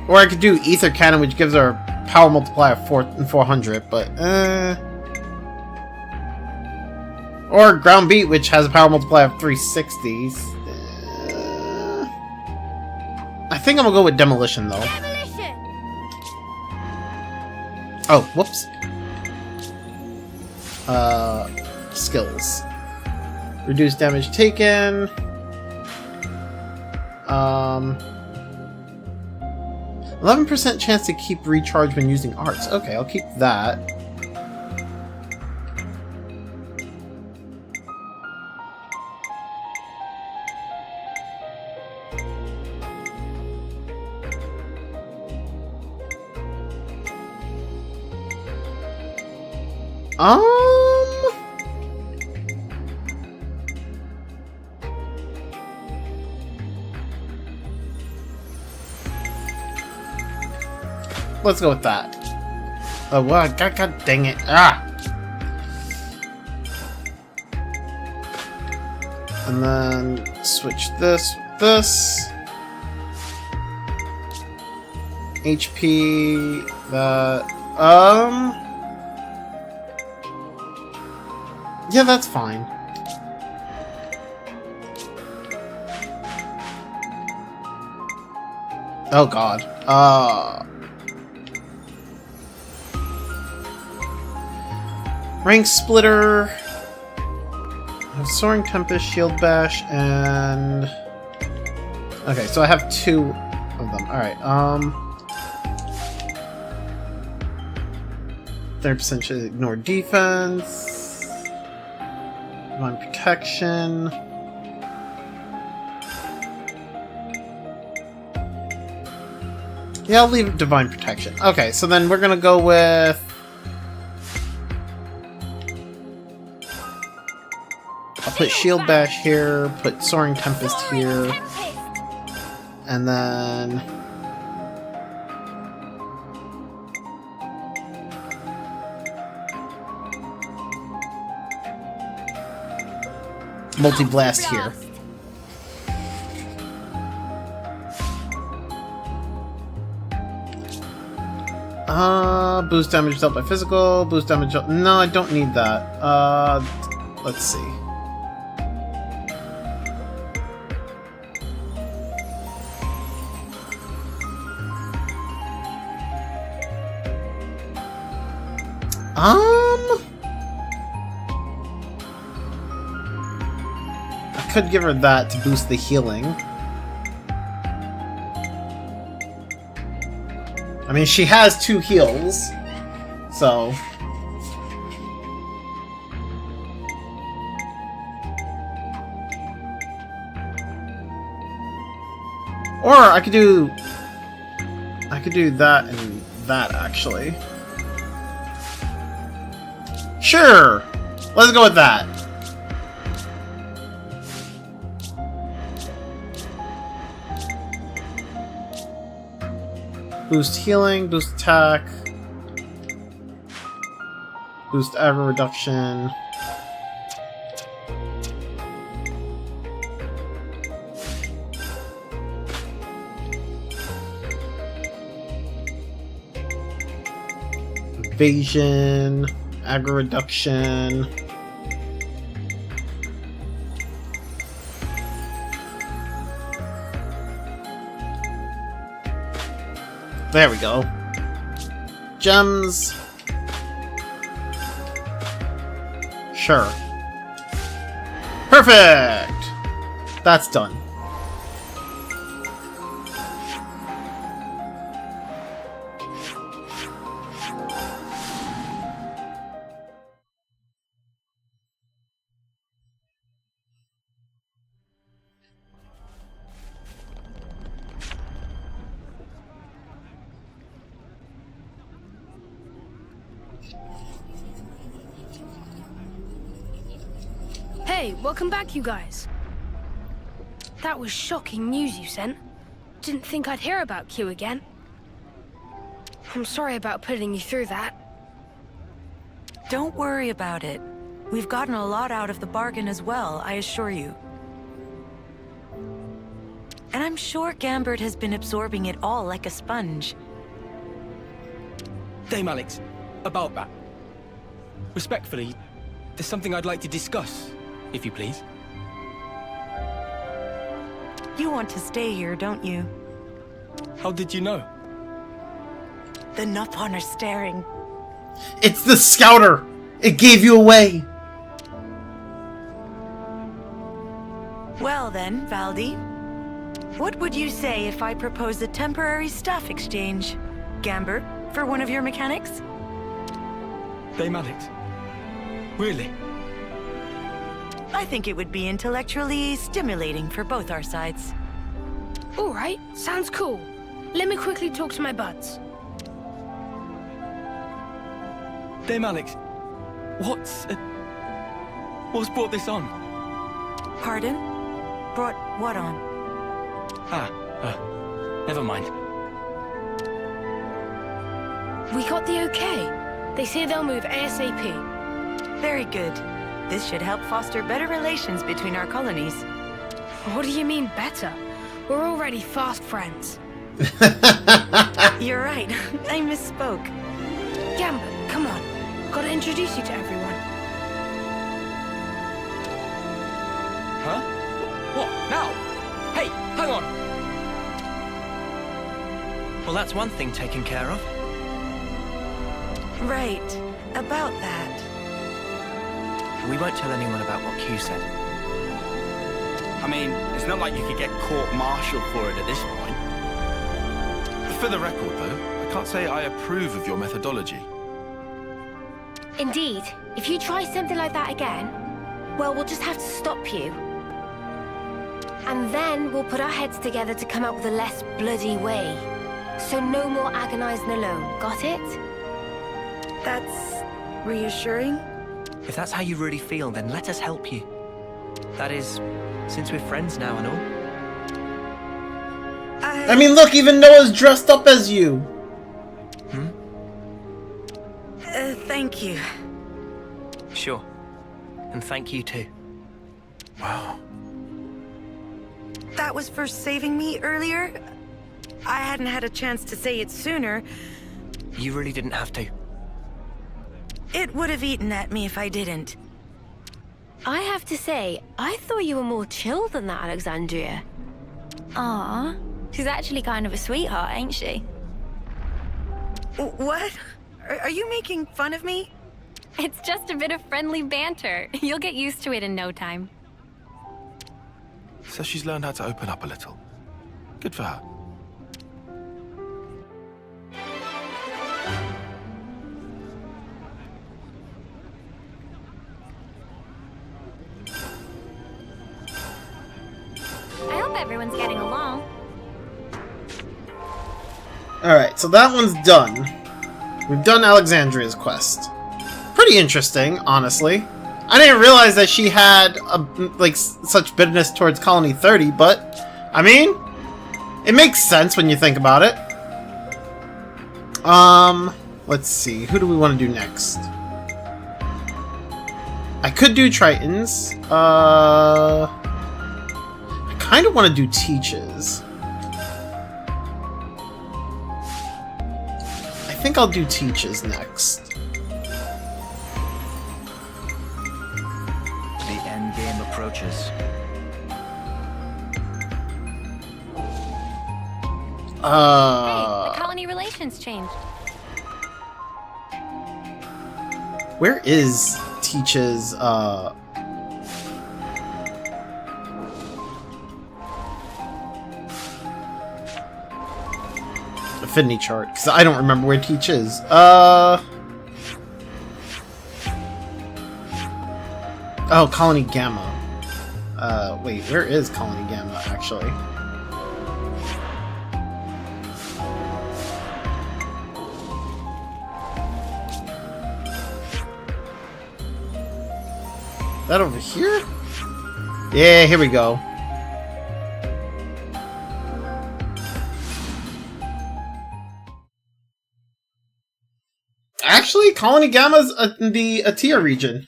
A: Or I could do Ether Cannon, which gives her a power multiplier of 400, but or Ground Beat, which has a power multiplier of 360. I think I'm gonna go with Demolition, though.
D: Demolition!
A: Oh, whoops. Skills. Reduce damage taken. 11% chance to keep recharge when using arts. Okay, I'll keep that. Let's go with that. Oh, well, God dang it. Ah! And then switch this with this. HP, that. Yeah, that's fine. Oh, God. Rank Splitter, I have Soaring Tempest, Shield Bash, and... Okay, so I have 2 of them. Alright, 30% should ignore defense. Divine Protection. Yeah, I'll leave Divine Protection. Okay, so then we're gonna go with... I'll put Shield Bash here, put Soaring Tempest here, and then... Multi-Blast here. Boost damage dealt by physical, boost damage... No, I don't need that. Let's see. I could give her that to boost the healing. I mean, she has 2 heals, so... Or I could do that and that, actually. Sure! Let's go with that. Boost healing, boost attack, boost aggro reduction. Evasion, aggro reduction. There we go. Gems. Sure. Perfect! That's done.
I: Hey, welcome back, you guys. That was shocking news you sent. Didn't think I'd hear about Q again. I'm sorry about putting you through that.
B: Don't worry about it. We've gotten a lot out of the bargain as well, I assure you. And I'm sure Gambert has been absorbing it all like a sponge.
L: Dame Alex, about that. Respectfully, there's something I'd like to discuss, if you please.
B: You want to stay here, don't you?
L: How did you know?
B: The Nopon are staring.
A: It's the Scouter! It gave you away!
B: Well then, Valdi. What would you say if I propose a temporary staff exchange? Gambert, for one of your mechanics?
L: Dame Alex? Really?
B: I think it would be intellectually stimulating for both our sides.
I: All right, sounds cool. Let me quickly talk to my buds.
L: Dame Alex, what's brought this on?
B: Pardon? Brought what on?
L: Never mind.
I: We got the okay. They say they'll move ASAP.
B: Very good. This should help foster better relations between our colonies.
I: What do you mean better? We're already fast friends.
B: You're right. I misspoke.
I: Gambit, come on. Gotta introduce you to everyone.
L: Huh? What? Now? Hey, hang on!
H: Well, that's one thing taken care of.
B: Right. About that.
H: We won't tell anyone about what Q said.
F: I mean, it's not like you could get court-martialed for it at this point.
E: For the record, though, I can't say I approve of your methodology.
D: Indeed. If you try something like that again, well, we'll just have to stop you. And then we'll put our heads together to come up with a less bloody way. So no more agonizing alone. Got it?
B: That's reassuring.
H: If that's how you really feel, then let us help you. That is, since we're friends now and all.
A: I mean, look, even Noah's dressed up as you!
B: Thank you.
H: Sure. And thank you too.
E: Wow.
B: That was for saving me earlier? I hadn't had a chance to say it sooner.
H: You really didn't have to.
B: It would have eaten at me if I didn't.
D: I have to say, I thought you were more chill than that, Alexandria.
G: Aw, she's actually kind of a sweetheart, ain't she?
B: What? Are you making fun of me?
G: It's just a bit of friendly banter. You'll get used to it in no time.
E: So she's learned how to open up a little. Good for her.
G: I hope everyone's getting along.
A: Alright, so that one's done. We've done Alexandria's quest. Pretty interesting, honestly. I didn't realize that she had, such bitterness towards Colony 30, but, I mean, it makes sense when you think about it. Let's see, who do we want to do next? I could do Tritons. I kind of want to do Teaches. I think I'll do Teaches next.
C: The end game approaches.
G: Hey, the colony relations changed.
A: Where is Teaches, affinity chart? Because I don't remember where Teach is. Oh, Colony Gamma. Wait, where is Colony Gamma, actually? That over here? Yeah, here we go. actually, Colony Gamma's in the Atia region.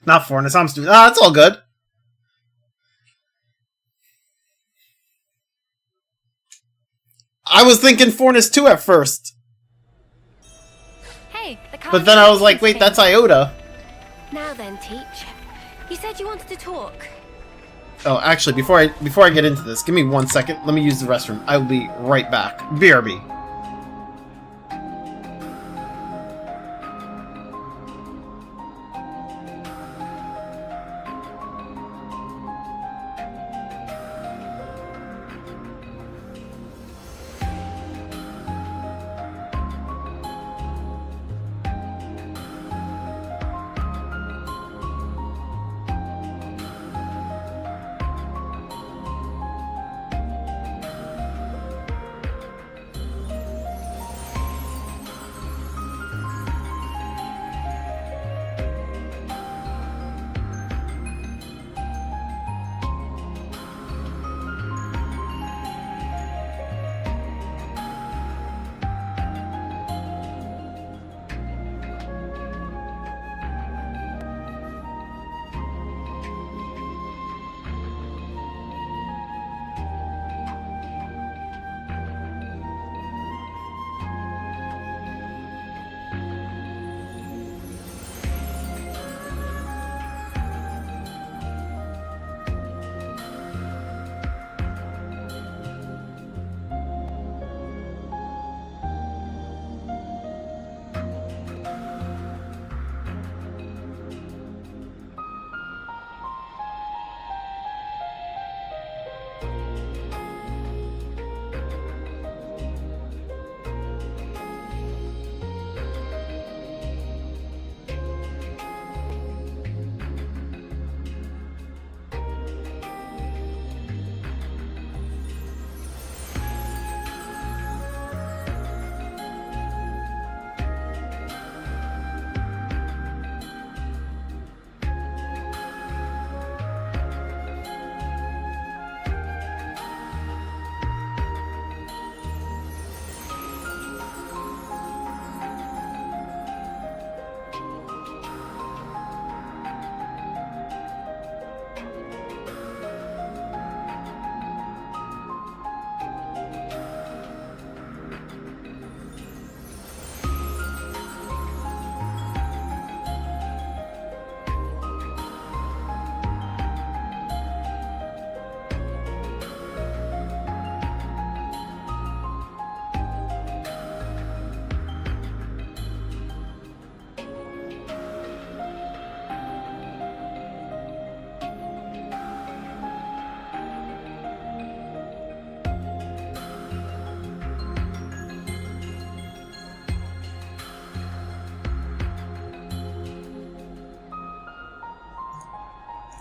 A: Not Fornus, I'm stupid. Ah, it's all good. I was thinking Fornus 2 at first.
D: Hey,
A: but then I was like, wait, that's Iota.
D: Now then, Teach. You said you wanted to talk.
A: Oh, actually, before I get into this, give me 1 second. Let me use the restroom. I will be right back. BRB.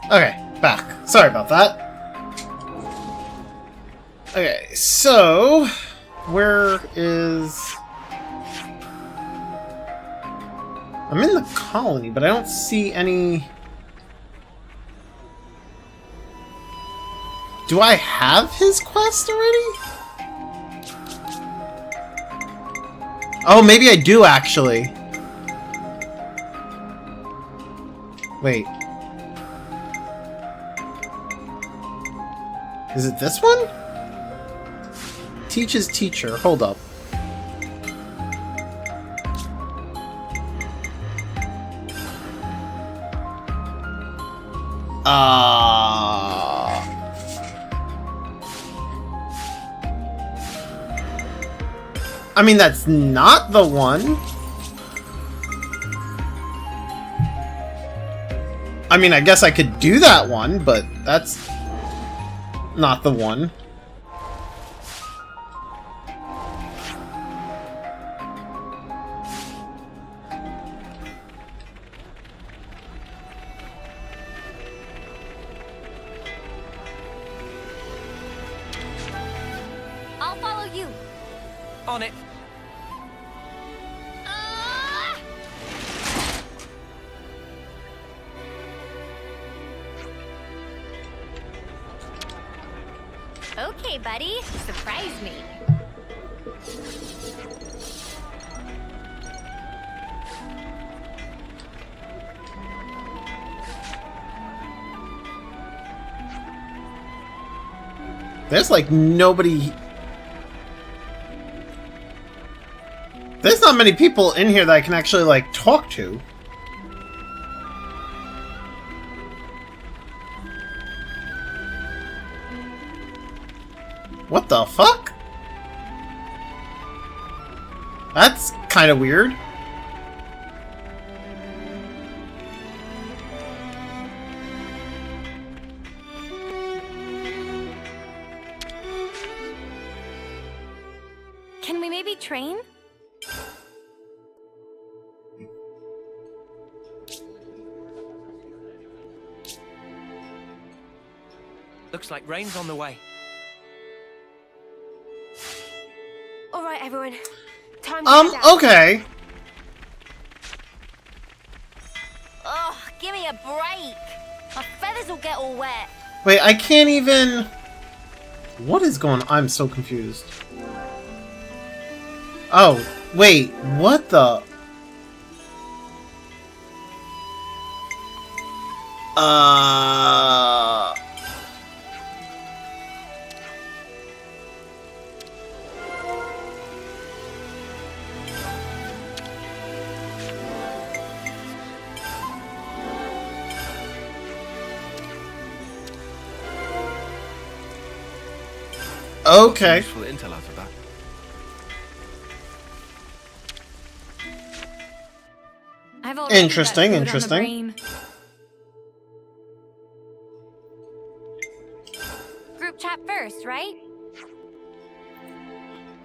A: Okay, back. Sorry about that. Okay, so... where is... I'm in the colony, but I don't see any... Do I have his quest already? Oh, maybe I do, actually. Wait. Is it this one? Teaches teacher. Hold up. I mean, that's not the one. I mean, I guess I could do that one, but that's not the one.
D: I'll follow you.
C: On it.
D: Okay, buddy. Surprise me.
A: There's like nobody... There's not many people in here that I can actually like talk to. What the fuck? That's kind of weird.
G: Can we maybe train?
H: Looks like rain's on the way.
D: All right, everyone. Time to head out.
A: Okay.
D: Oh, give me a break. My feathers will get all wet.
A: Wait, I can't even... What is going on? I'm so confused. Oh, wait, what the... Okay.
E: Useful intel out of that.
G: I've already
A: Interesting,
G: got food on the
A: interesting.
G: brain.
D: Group chat first, right?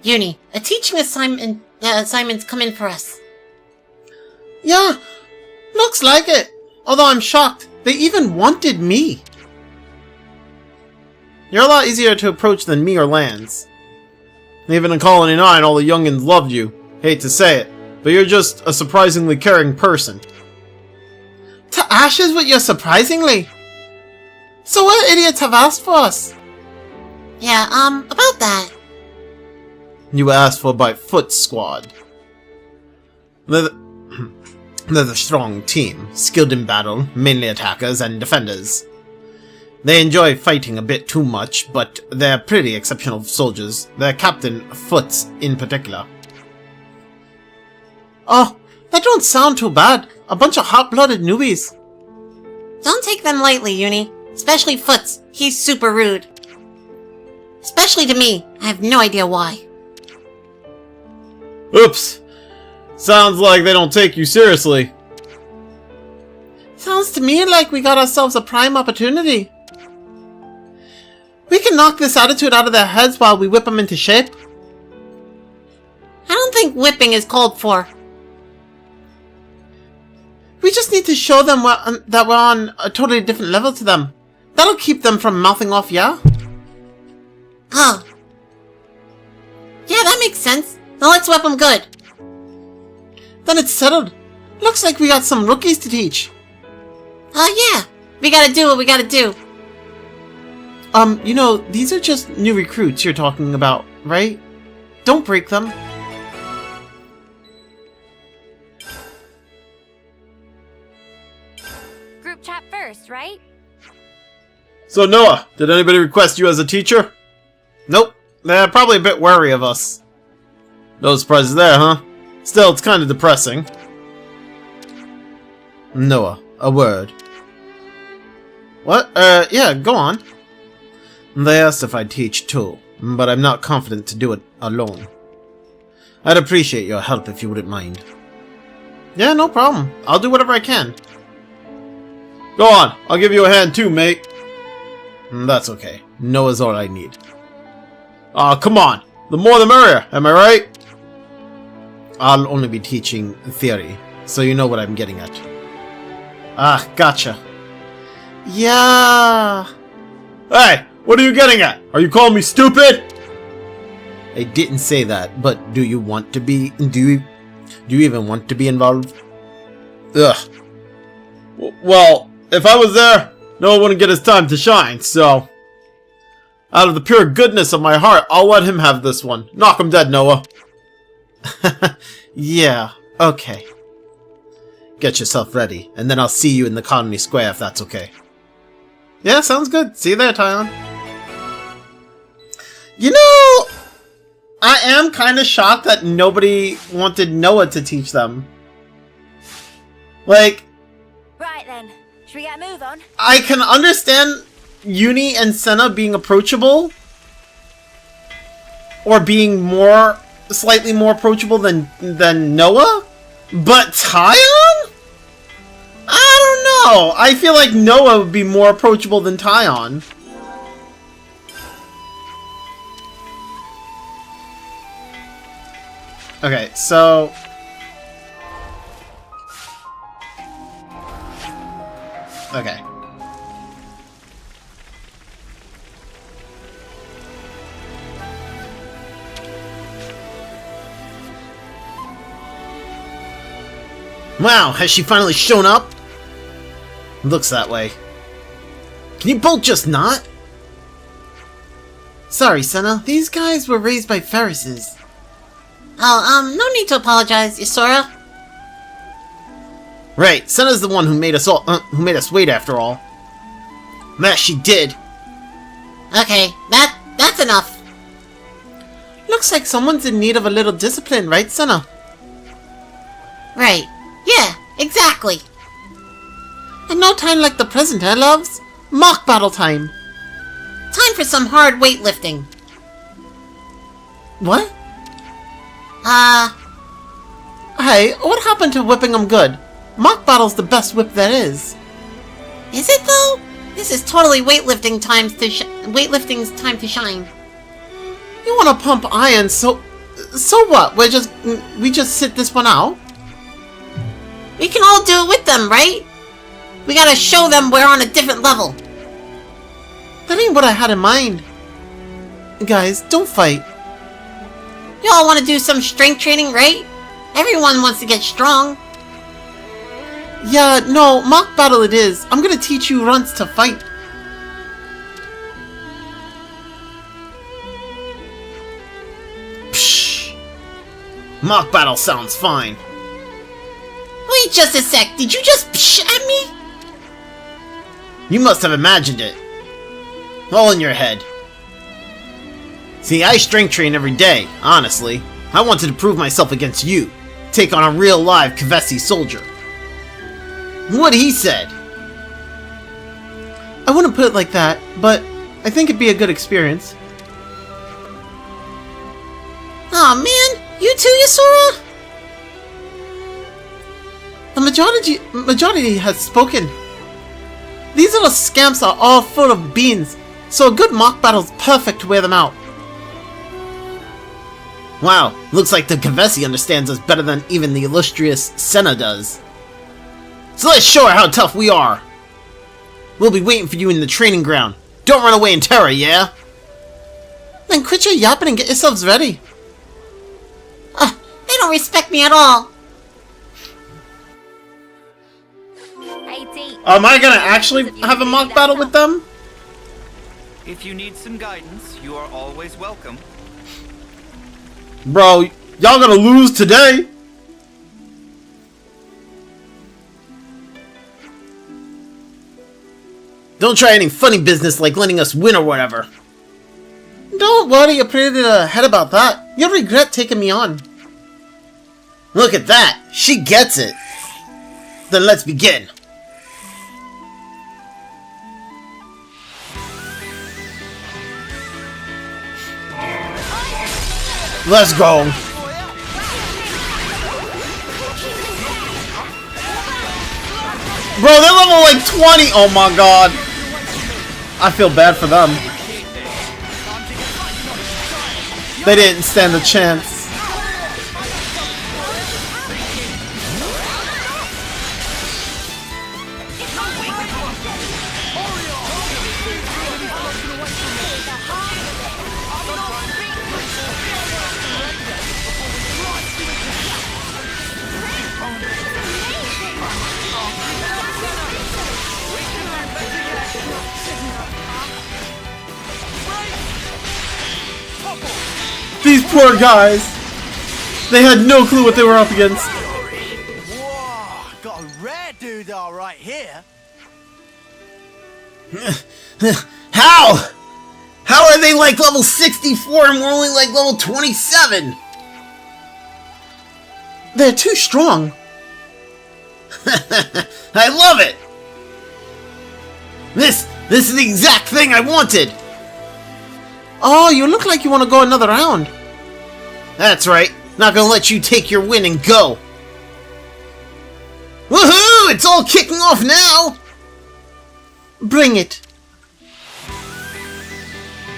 M: Uni, a teaching assignment's come in for us.
A: Yeah, looks like it. Although I'm shocked. They even wanted me. You're a lot easier to approach than me or Lance. Even in Colony 9, all the youngins loved you. Hate to say it, but you're just a surprisingly caring person. To ashes with your surprisingly? So what idiots have asked for us?
M: Yeah, about that.
A: You were asked for by Foot Squad. They're the strong team, skilled in battle, mainly attackers and defenders. They enjoy fighting a bit too much, but they're pretty exceptional soldiers. Their captain, Foots, in particular. Oh, that don't sound too bad. A bunch of hot-blooded newbies.
M: Don't take them lightly, Uni. Especially Foots. He's super rude. Especially to me. I have no idea why.
A: Oops. Sounds like they don't take you seriously. Sounds to me like we got ourselves a prime opportunity. We can knock this attitude out of their heads while we whip them into shape.
M: I don't think whipping is called for.
A: We just need to show them that we're on a totally different level to them. That'll keep them from mouthing off, yeah?
M: Oh. Yeah, that makes sense. Now let's whip them good.
A: Then it's settled. Looks like we got some rookies to teach.
M: Yeah. We gotta do what we gotta do.
A: You know, these are just new recruits you're talking about, right? Don't break them.
D: Group chat first, right?
A: So Noah, did anybody request you as a teacher? Nope. They're probably a bit wary of us. No surprises there, huh? Still, it's kind of depressing. Noah, a word. What? Yeah, go on. They asked if I'd teach too, but I'm not confident to do it alone. I'd appreciate your help if you wouldn't mind. Yeah, no problem. I'll do whatever I can. Go on, I'll give you a hand too, mate. That's okay. Noah's all I need. Aw, come on. The more the merrier, am I right? I'll only be teaching theory, so you know what I'm getting at. Ah, gotcha. Yeah. Hey, what are you getting at? Are you calling me stupid? I didn't say that, but do you want to be... Do you even want to be involved? Ugh. Well, if I was there, Noah wouldn't get his time to shine, so... Out of the pure goodness of my heart, I'll let him have this one. Knock him dead, Noah. Yeah, okay. Get yourself ready, and then I'll see you in the Colony Square if that's okay. Yeah, sounds good. See you there, Tyon. You know, I am kind of shocked that nobody wanted Noah to teach them. Like,
D: Right then, should we get a move on?
A: I can understand Uni and Senna being approachable, or being slightly more approachable than Noah, but Tyon? I don't know. I feel like Noah would be more approachable than Tyon. Okay, so okay. Wow, has she finally shown up? Looks that way. Can you both just not? Sorry, Senna. These guys were raised by Ferrises.
M: Oh, no need to apologize, Yasura.
A: Right, Senna's the one who made us wait after all. That she did.
M: Okay, that's enough.
A: Looks like someone's in need of a little discipline, right, Senna?
M: Right. Yeah, exactly.
A: And no time like the present, eh, loves? Mock battle time.
M: Time for some hard weightlifting.
A: What? Hey, what happened to whipping them good? Mock battle's the best whip that is.
M: Is it though? This is totally weightlifting's time to shine.
A: You want to pump iron, so what? We just sit this one out?
M: We can all do it with them, right? We gotta show them we're on a different level.
A: That ain't what I had in mind. Guys, don't fight.
M: You all want to do some strength training, right? Everyone wants to get strong.
A: Yeah, no, mock battle it is. I'm gonna teach you runts to fight. Psh! Mock battle sounds fine.
M: Wait just a sec, did you just psh at me?
A: You must have imagined it. All in your head. See, I strength train every day, honestly. I wanted to prove myself against you. Take on a real live Kavesi soldier. What he said. I wouldn't put it like that, but I think it'd be a good experience.
M: Aw, man, you too, Yasura?
A: The majority has spoken. These little scamps are all full of beans, so a good mock battle's perfect to wear them out. Wow, looks like the Kavesi understands us better than even the illustrious Senna does. So let's show her how tough we are. We'll be waiting for you in the training ground. Don't run away in terror, yeah? Then quit your yapping and get yourselves ready.
M: They don't respect me at all.
A: Am I gonna actually have a mock battle with them?
N: If you need some guidance, you are always welcome.
A: Bro, y'all gonna lose today. Don't try any funny business like letting us win or whatever. Don't worry your pretty little head about that. You'll regret taking me on. Look at that. She gets it. Then let's begin. Let's go. Bro, they're level like 20. Oh my god. I feel bad for them. They didn't stand a chance. These poor guys. They had no clue what they were up against.
F: Whoa, got a rare doodah right here.
A: How? How are they like level 64 and we're only like level 27? They're too strong. I love it! This is the exact thing I wanted! Oh, you look like you want to go another round. That's right. Not gonna let you take your win and go. Woohoo! It's all kicking off now! Bring it.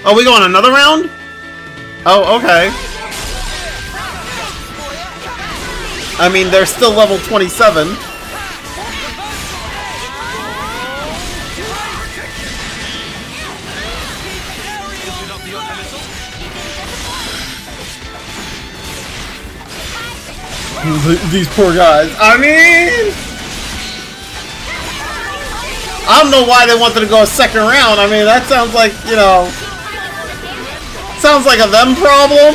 A: Oh, we going another round? Oh, okay. I mean, they're still level 27. These poor guys. I mean, I don't know why they wanted to go a second round. I mean, that sounds like, you know, sounds like a them problem.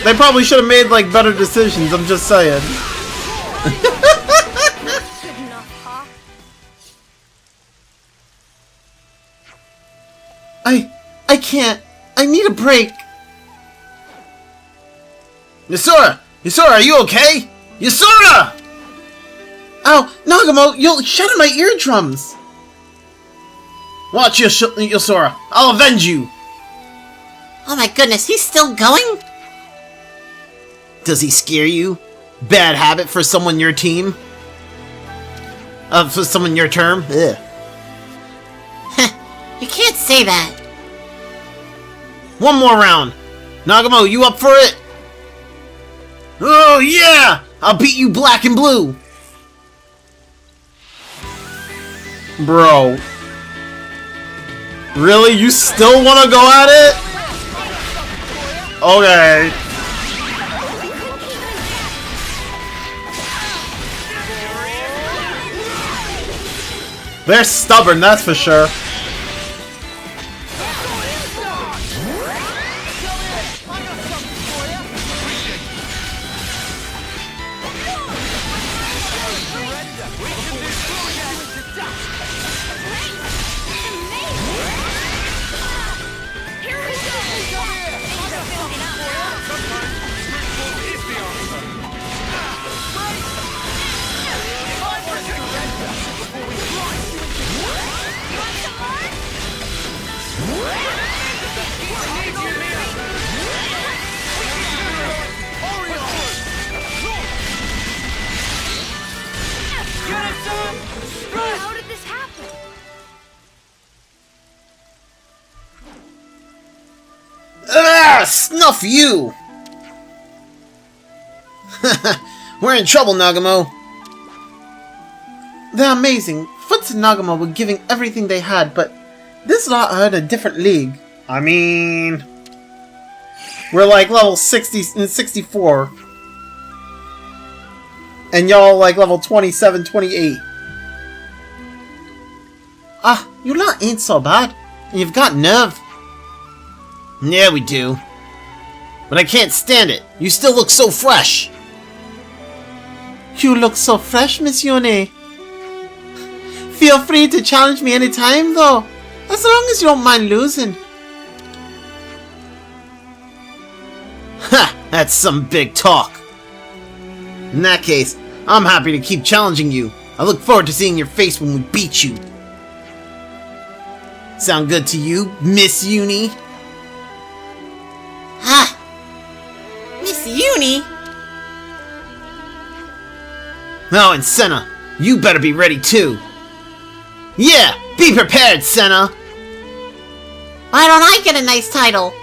A: They probably should have made like better decisions. I'm just saying. I can't. I need a break. Yasura! Yasura, are you okay? Yasura! Ow, Nagamo, you'll shatter my eardrums! Watch Yasura. I'll avenge you!
M: Oh my goodness, he's still going?
A: Does he scare you? Bad habit for someone your team? For someone your term? Ugh.
M: You can't say that.
A: One more round. Nagamo, you up for it? Oh yeah! I'll beat you black and blue! Bro. Really? You still want to go at it? Okay. They're stubborn, that's for sure.
I: How did this happen?
A: Snuff you! We're in trouble, Nagamo. They're amazing. Foots and Nagamo were giving everything they had, but this lot are in a different league. I mean, we're like level 60 and 64. And y'all like level 27, 28. Ah, you lot ain't so bad. And you've got nerve. Yeah, we do. But I can't stand it. You still look so fresh. You look so fresh, Miss Yone. Feel free to challenge me anytime, though. As long as you don't mind losing. Ha! That's some big talk. In that case, I'm happy to keep challenging you. I look forward to seeing your face when we beat you. Sound good to you, Miss Uni?
M: Ah! Miss Uni?
A: Oh, and Senna, you better be ready too. Yeah, be prepared, Senna.
M: Why don't I get a nice title?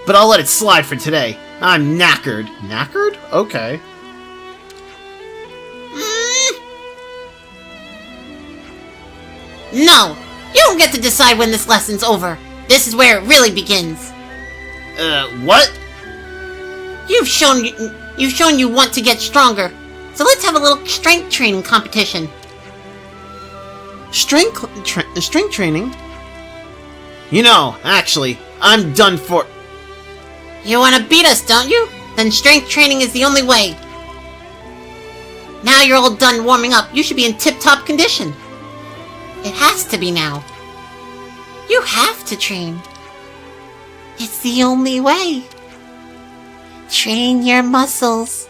A: But I'll let it slide for today. I'm knackered. Knackered? Okay.
M: No! You don't get to decide when this lesson's over. This is where it really begins.
A: What?
M: You've shown you want to get stronger. So let's have a little strength training competition.
A: Strength training? You know, actually, I'm done for...
M: You want to beat us, don't you? Then strength training is the only way. Now you're all done warming up. You should be in tip-top condition. It has to be now. You have to train. It's the only way. Train your muscles.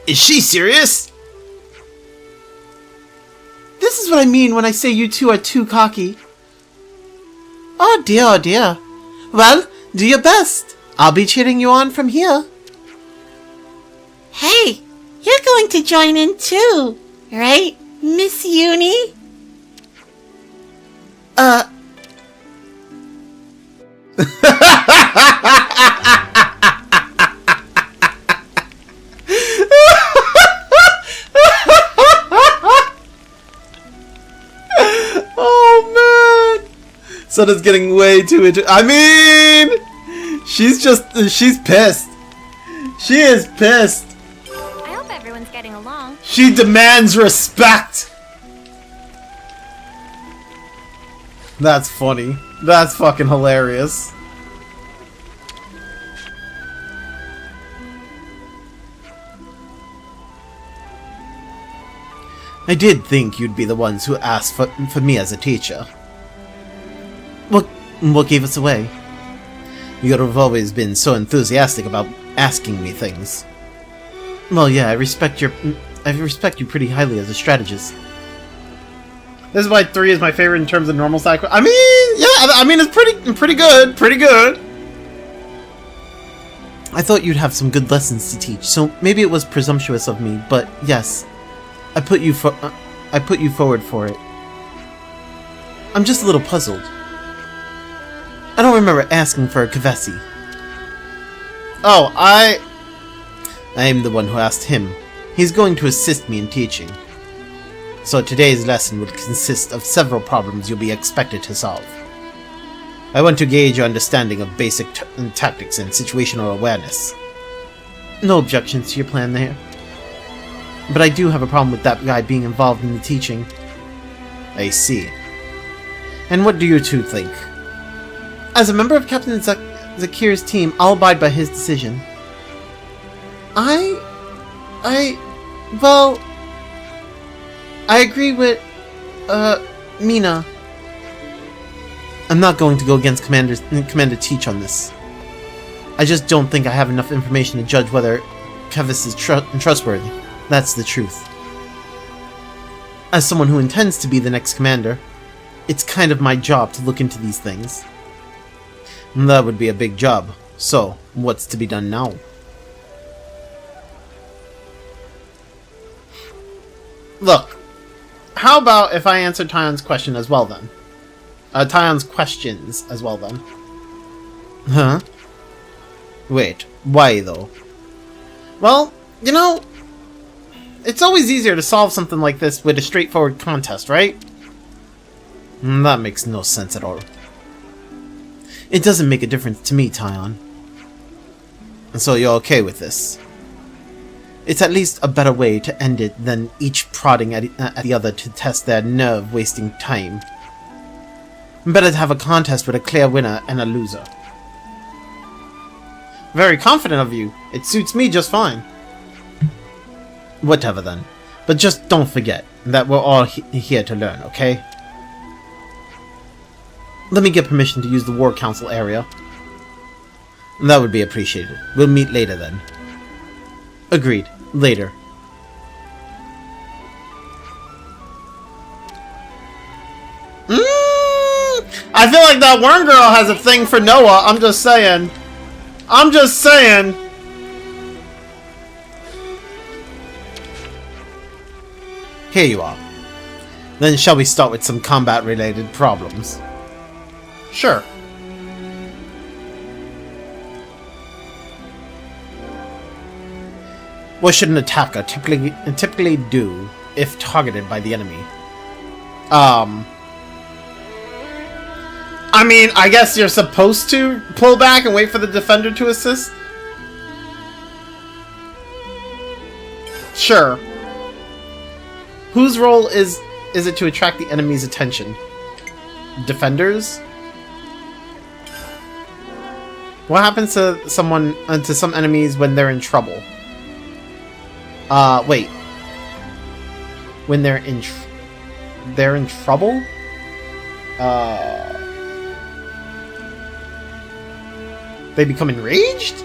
A: Is she serious?
O: This is what I mean when I say you two are too cocky. Oh dear, oh dear. Well, do your best. I'll be cheering you on from here.
M: Hey, you're going to join in too, right, Miss Uni?
A: Oh man! Sona's getting way too into. I mean, she's pissed. She is pissed.
G: I hope everyone's getting along.
A: She demands respect. That's funny. That's fucking hilarious. I did think you'd be the ones who asked for me as a teacher. What gave us away? You've always been so enthusiastic about asking me things. Well, yeah, I respect you pretty highly as a strategist. This is why 3 is my favorite in terms of normal side. I mean, yeah, I mean it's pretty good, pretty good. I thought you'd have some good lessons to teach, so maybe it was presumptuous of me, but yes, I put you forward for it. I'm just a little puzzled. I don't remember asking for a Kavesi. Oh, I am the one who asked him. He's going to assist me in teaching. So today's lesson will consist of several problems you'll be expected to solve. I want to gauge your understanding of basic tactics and situational awareness. No objections to your plan there. But I do have a problem with that guy being involved in the teaching. I see. And what do you two think? As a member of Captain Zakir's team, I'll abide by his decision. Well, I agree with, Mina. I'm not going to go against Commander Teach on this. I just don't think I have enough information to judge whether Kevis is trustworthy. That's the truth. As someone who intends to be the next commander, it's kind of my job to look into these things. And that would be a big job. So, what's to be done now? Look, how about if I answer Tyon's question as well then? Tyon's questions as well then. Huh? Wait, why though? Well, you know, it's always easier to solve something like this with a straightforward contest, right? That makes no sense at all. It doesn't make a difference to me, Tyon. And so you're okay with this? It's at least a better way to end it than each prodding at the other to test their nerve, wasting time. Better to have a contest with a clear winner and a loser. Very confident of you. It suits me just fine. Whatever then. But just don't forget that we're all here to learn, okay? Let me get permission to use the War Council area. That would be appreciated. We'll meet later then. Agreed. Later. I feel like that worm girl has a thing for Noah. I'm just saying. I'm just saying. Here you are. Then shall we start with some combat-related problems? Sure. What should an attacker typically do if targeted by the enemy? I mean, I guess you're supposed to pull back and wait for the defender to assist? Sure. Whose role is it to attract the enemy's attention? Defenders? What happens to some enemies when they're in trouble? Wait. When they're in trouble? They become enraged?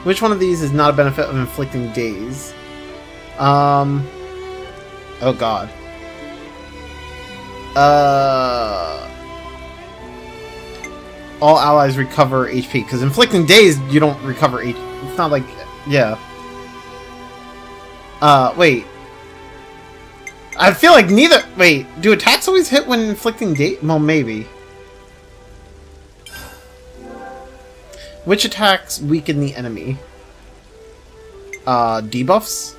A: Which one of these is not a benefit of inflicting daze? Oh god. All allies recover HP, because inflicting daze, you don't recover HP. It's not like... yeah. Wait. I feel like neither... wait, do attacks always hit when inflicting daze? Well, maybe. Which attacks weaken the enemy? Debuffs?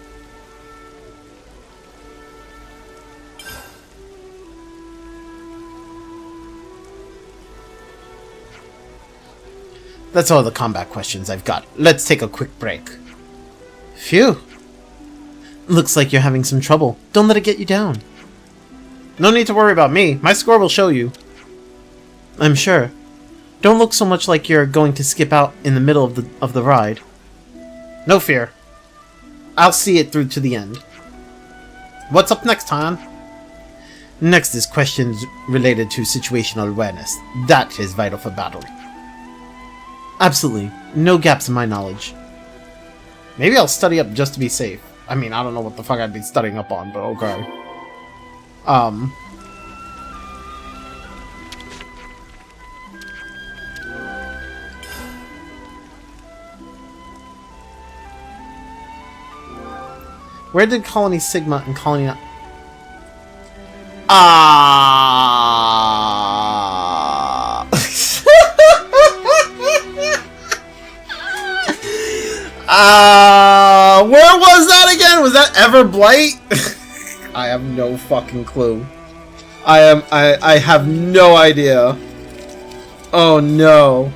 A: That's all the combat questions I've got. Let's take a quick break. Phew. Looks like you're having some trouble. Don't let it get you down. No need to worry about me. My score will show you. I'm sure. Don't look so much like you're going to skip out in the middle of the ride. No fear. I'll see it through to the end. What's up next, Han? Next is questions related to situational awareness. That is vital for battle. Absolutely. No gaps in my knowledge. Maybe I'll study up just to be safe. I mean, I don't know what the fuck I'd be studying up on, but okay. Where did Colony Sigma and Colony... where was that again? Was that Everblight? I have no fucking clue. I have no idea. Oh no.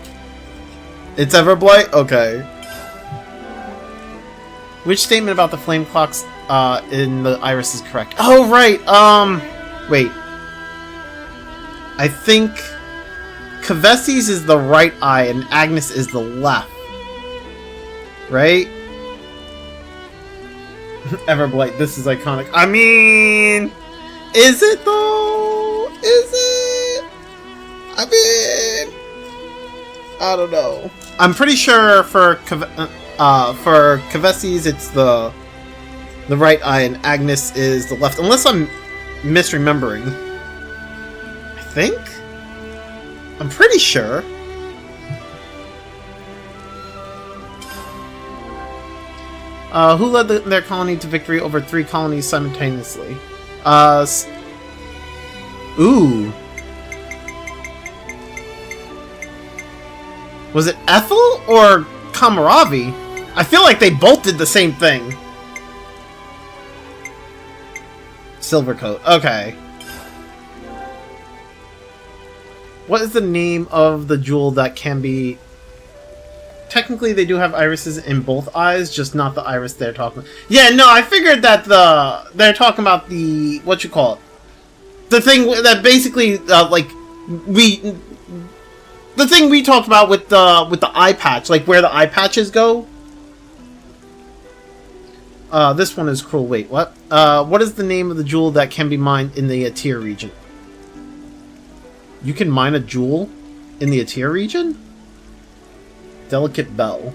A: It's Everblight? Okay. Which statement about the flame clocks in the iris is correct? Oh, right! Wait. I think Kavesi's is the right eye and Agnes is the left. Right? Everblight, this is iconic. I mean... is it though? Is it? I mean... I don't know. I'm pretty sure for Kavesi's it's the right eye and Agnes is the left. Unless I'm misremembering. I think? I'm pretty sure. Who led their colony to victory over 3 colonies simultaneously? Ooh. Was it Ethel or Kamaravi? I feel like they both did the same thing. Silvercoat. Okay. What is the name of the jewel that can be... technically they do have irises in both eyes, just not the iris they're talking about. Yeah, no, I figured that they're talking about the... what you call it? The thing that basically, like, the thing we talked about with the eye patch, like where the eye patches go. This one is cruel. Wait, what? What is the name of the jewel that can be mined in the Atir region? You can mine a jewel in the Atir region? Delicate Bell.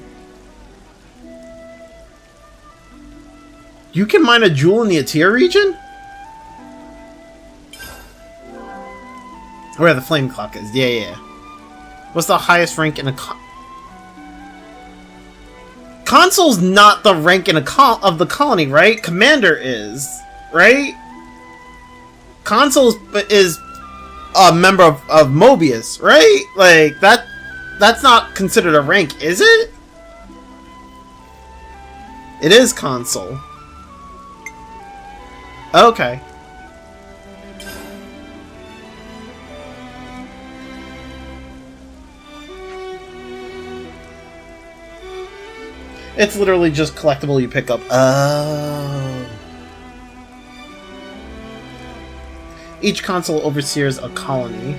A: You can mine a jewel in the Atir region? Where the flame clock is. Yeah, yeah. What's the highest rank in a Consul's not the rank in of the colony, right? Commander is, right? Consul is a member of Mobius, right? Like, that's not considered a rank, is it? It is Consul. Okay. It's literally just collectible you pick up. Oh. Each consul oversees a colony.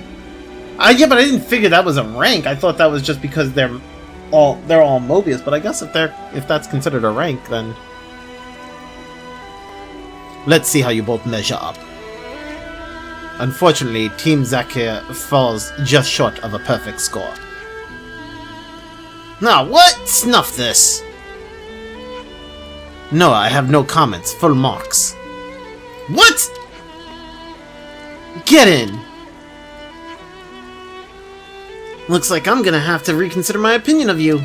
A: Yeah, but I didn't figure that was a rank. I thought that was just because they're all Mobius. But I guess if that's considered a rank, then let's see how you both measure up. Unfortunately, Team Zakir falls just short of a perfect score. Now, what? Snuff this! No, I have no comments. Full marks. What? Get in! Looks like I'm gonna have to reconsider my opinion of you.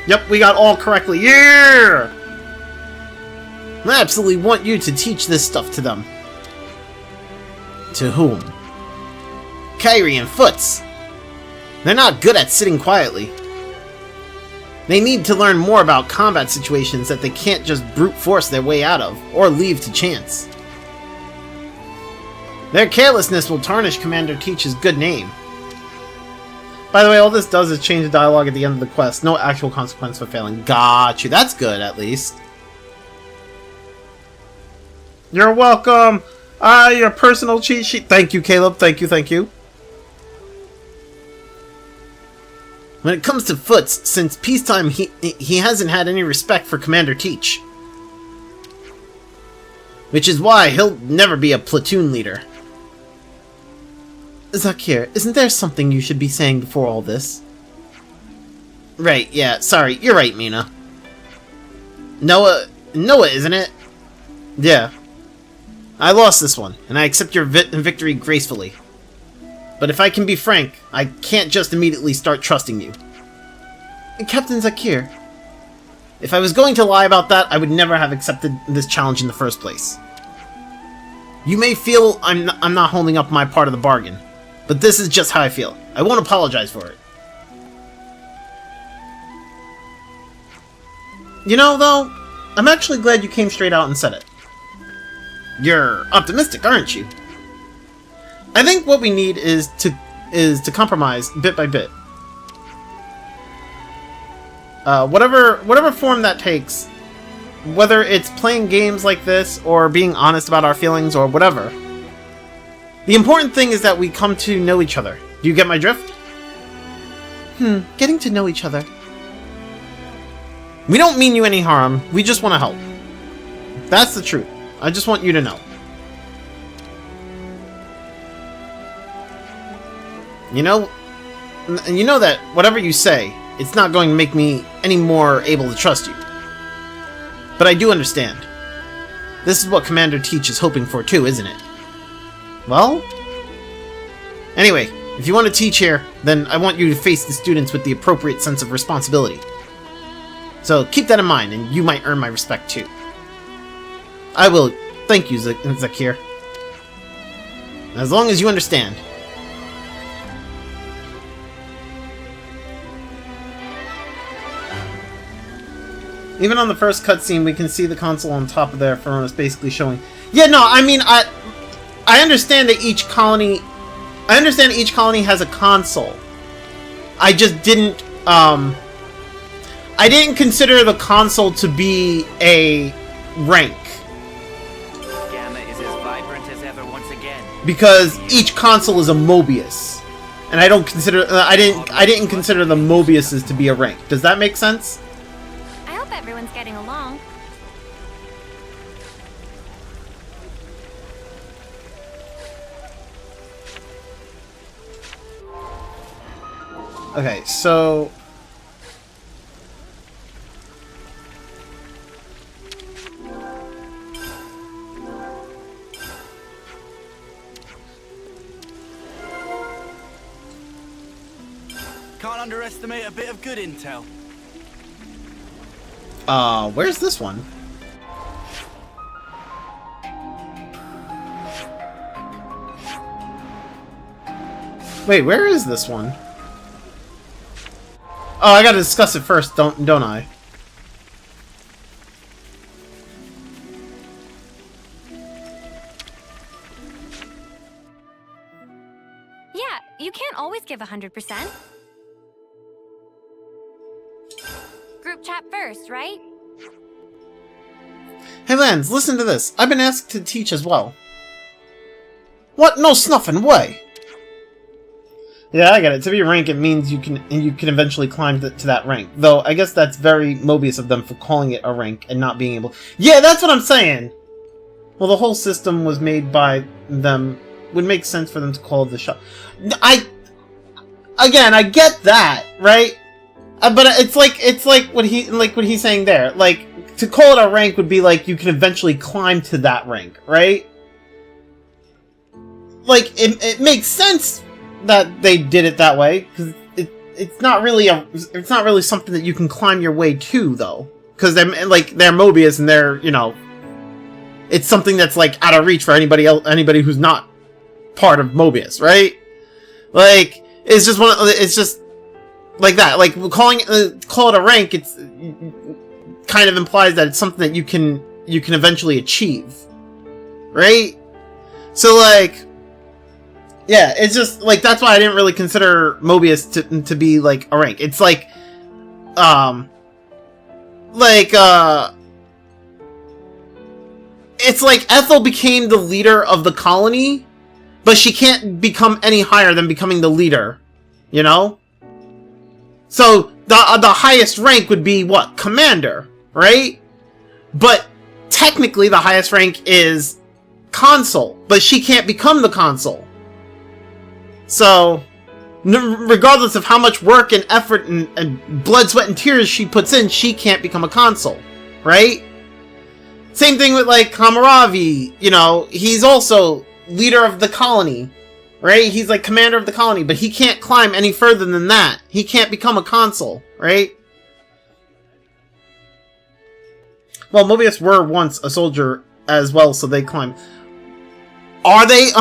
A: Yep, we got all correctly. Yeah! I absolutely want you to teach this stuff to them. To whom? Kairi and Foots. They're not good at sitting quietly. They need to learn more about combat situations that they can't just brute force their way out of, or leave to chance. Their carelessness will tarnish Commander Teach's good name. By the way, all this does is change the dialogue at the end of the quest. No actual consequence for failing. Got you. That's good, at least. You're welcome! Your personal cheat sheet. Thank you, Caleb. Thank you, thank you. When it comes to Foots, since peacetime, he hasn't had any respect for Commander Teach. Which is why he'll never be a platoon leader. Zakir, isn't there something you should be saying before all this? Right, yeah, sorry, you're right, Mina. Noah, isn't it? Yeah. I lost this one, and I accept your victory gracefully. But if I can be frank, I can't just immediately start trusting you. Captain Zakir, if I was going to lie about that, I would never have accepted this challenge in the first place. You may feel I'm not holding up my part of the bargain, but this is just how I feel. I won't apologize for it. You know, though, I'm actually glad you came straight out and said it. You're optimistic, aren't you? I think what we need is to compromise bit by bit. Whatever form that takes, whether it's playing games like this or being honest about our feelings or whatever. The important thing is that we come to know each other. Do you get my drift? Getting to know each other. We don't mean you any harm. We just want to help. That's the truth. I just want you to know. You know that whatever you say, it's not going to make me any more able to trust you. But I do understand. This is what Commander Teach is hoping for too, isn't it? Well? Anyway, if you want to teach here, then I want you to face the students with the appropriate sense of responsibility. So keep that in mind, and you might earn my respect too. I will. Thank you, Zakir. As long as you understand. Even on the first cutscene, we can see the console on top of there, Ferona's basically showing. Yeah, no, I mean, I understand that each colony. I understand each colony has a console. I just didn't. I didn't consider the console to be a rank.
N: Gamma is as vibrant as ever once again.
A: Because each console is a Mobius, and I don't consider. I didn't consider the Mobiuses to be a rank. Does that make sense?
G: I hope everyone's getting along.
A: Okay, so
F: Can't underestimate a bit of good intel.
A: where's this one? Wait, where is this one? Oh, I gotta discuss it first, don't I?
G: Yeah, you can't always give 100%. Group chat first, right?
A: Hey Lance, listen to this. I've been asked to teach as well. What? No snuffing way! Yeah, I get it. To be a rank, it means you can eventually climb to that rank. Though, I guess that's very Mobius of them for calling it a rank and not being able... Yeah, that's what I'm saying! Well, the whole system was made by them. Would make sense for them to call the shop. Again, I get that, right? But it's like what he's saying there. Like, to call it a rank would be like you can eventually climb to that rank, right? Like, it makes sense that they did it that way, because it's not really something that you can climb your way to, though. Because they're Mobius and they're, you know, it's something that's like out of reach for anybody who's not part of Mobius, right? Like, it's just like that. Like, call it a rank, it's kind of implies that it's something that you can eventually achieve, right? So, like, yeah, it's just like, that's why I didn't really consider Mobius to be like a rank. It's like it's like Ethel became the leader of the colony, but she can't become any higher than becoming the leader, you know? So the highest rank would be what? Commander, right? But technically the highest rank is consul, but she can't become the consul. So, regardless of how much work and effort and blood, sweat, and tears she puts in, she can't become a consul, right? Same thing with, like, Hammurabi, you know, he's also leader of the colony, right? He's, like, commander of the colony, but he can't climb any further than that. He can't become a consul, right? Well, Mobius were once a soldier as well, so they climb. Are they,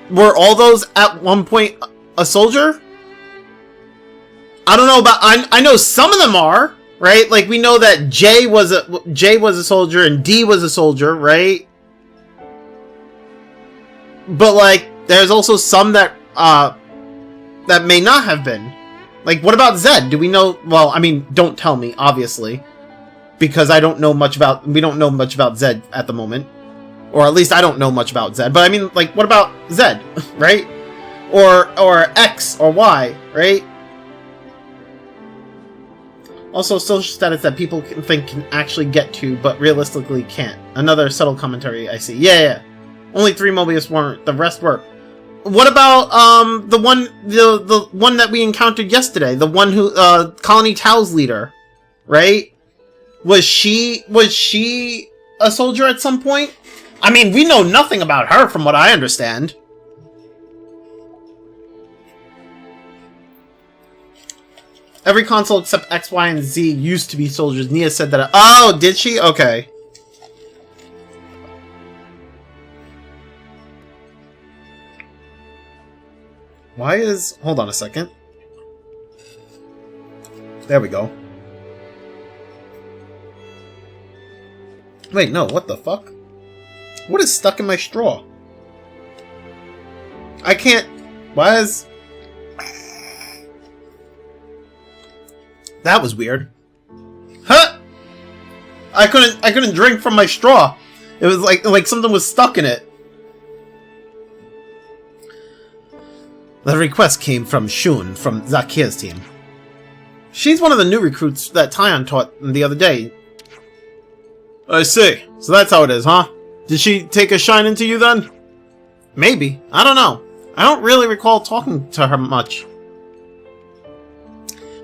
A: were all those at one point a soldier? I don't know about, I know some of them are, right? Like, we know that J was a soldier and D was a soldier, right? But, like, there's also some that may not have been. Like, what about Zed? Do we know, well, I mean, don't tell me, obviously. Because we don't know much about Zed at the moment. Or at least I don't know much about Zed. But I mean, like, what about Zed, right? Or X or Y, right? Also, social status that people can actually get to, but realistically can't. Another subtle commentary I see. Yeah. Only 3 Mobius weren't. The rest were. What about the one that we encountered yesterday? The one who Colony Tao's leader, right? Was she a soldier at some point? I mean, we know nothing about her from what I understand. Every console except X, Y, and Z used to be soldiers. Nia said that. Oh, did she? Okay. Why is... Hold on a second. There we go. Wait, no, what the fuck? What is stuck in my straw? I can't... Why is... That was weird. Huh? I couldn't drink from my straw. It was like something was stuck in it. The request came from Shun, from Zakia's team. She's one of the new recruits that Tyon taught the other day. I see. So that's how it is, huh? Did she take a shine into you then? Maybe. I don't know. I don't really recall talking to her much.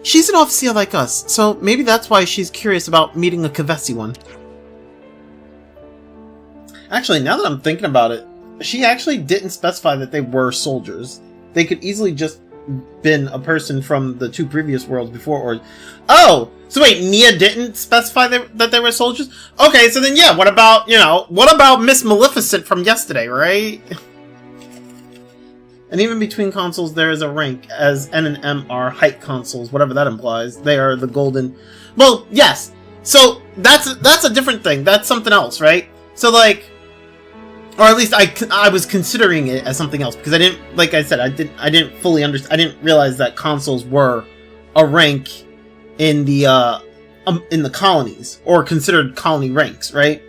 A: She's an officer like us, so maybe that's why she's curious about meeting a Kavesi one. Actually, now that I'm thinking about it, she actually didn't specify that they were soldiers. They could easily just been a person from the 2 previous worlds before, or... Oh! So wait, Nia didn't specify that they were soldiers? Okay, so then yeah, what about, you know, what about Miss Maleficent from yesterday, right? And even between consoles, there is a rank, as N and M are height consoles, whatever that implies. They are the golden... Well, yes. So, that's a different thing. That's something else, right? So, like... Or at least I was considering it as something else, because I didn't... Like I said, I didn't fully understand... I didn't realize that consoles were a rank in the... in the colonies, or considered colony ranks, right?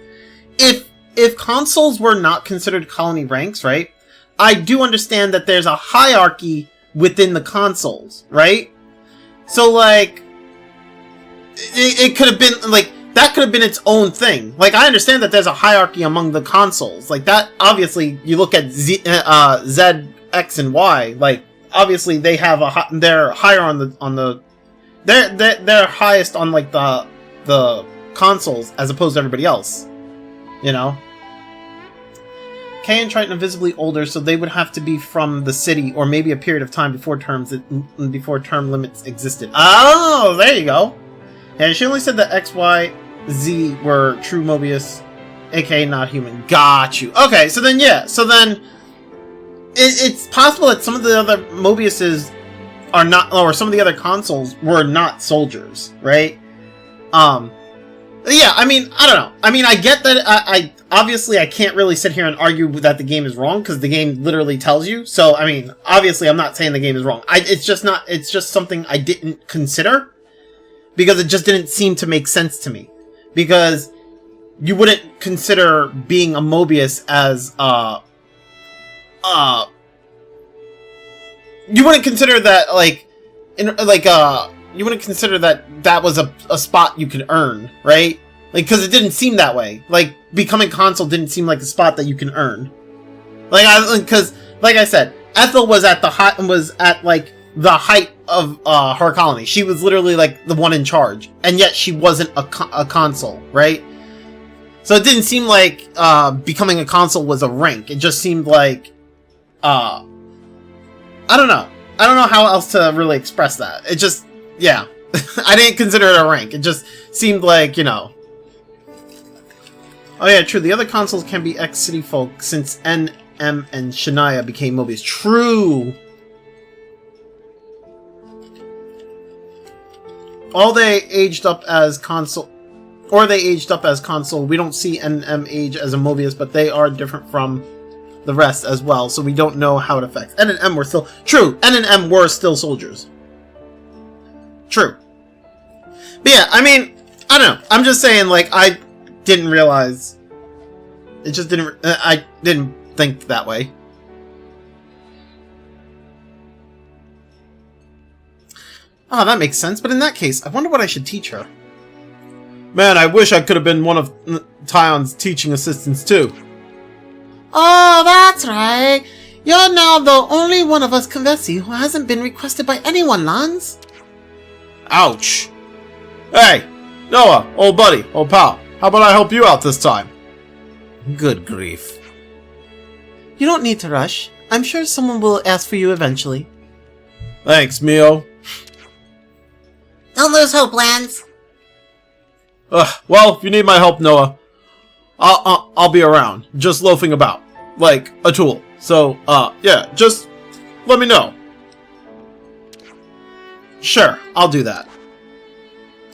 A: If consuls were not considered colony ranks, right? I do understand that there's a hierarchy within the consuls, right? So, like, it could have been, like, that could have been its own thing. Like, I understand that there's a hierarchy among the consuls. Like, that, obviously, you look at Z, X, and Y, like, obviously they have they're higher they're highest on, like, the consuls as opposed to everybody else. You know? Kay and Triton are visibly older, so they would have to be from the city, or maybe a period of time before term limits existed. Oh, there you go. And she only said that X, Y, Z were true Mobius, aka not human. Got you. Okay, so then yeah, it's possible that some of the other Mobiuses are not, or some of the other consuls were not soldiers, right? Yeah, I mean, I don't know. I mean, I get that. I obviously I can't really sit here and argue that the game is wrong because the game literally tells you. So, I mean, obviously I'm not saying the game is wrong. It's just something I didn't consider because it just didn't seem to make sense to me. Because you wouldn't consider being a Mobius as you wouldn't consider that you wouldn't consider that was a spot you could earn, right? Like, because it didn't seem that way. Like, becoming consul didn't seem like a spot that you can earn. Like, because, like I said, Ethel was at the height of her colony. She was literally like the one in charge, and yet she wasn't a consul, right? So it didn't seem like becoming a consul was a rank. It just seemed like I don't know. I don't know how else to really express that. It just, yeah. I didn't consider it a rank. It just seemed like, you know. Oh yeah, true. The other consuls can be ex-city folk since N, M, and Shania became Mobius. True! They aged up as consul. We don't see N and M age as a Mobius, but they are different from the rest as well, so we don't know how it affects. N and M were still... True! N and M were still soldiers. True. But yeah, I mean, I don't know. I'm just saying, like, I didn't realize... It just didn't... I didn't think that way. Oh, that makes sense, but in that case, I wonder what I should teach her. Man, I wish I could have been one of Tyon's teaching assistants, too.
O: Oh, that's right. You're now the only one of us Convesi who hasn't been requested by anyone, Lance.
A: Ouch. Hey, Noah, old buddy, old pal, how about I help you out this time?
O: Good grief. You don't need to rush. I'm sure someone will ask for you eventually.
A: Thanks, Mio.
M: Don't lose hope, Lance.
A: Well, if you need my help, Noah, I'll be around, just loafing about, like a tool. So, yeah, just let me know. Sure, I'll do that.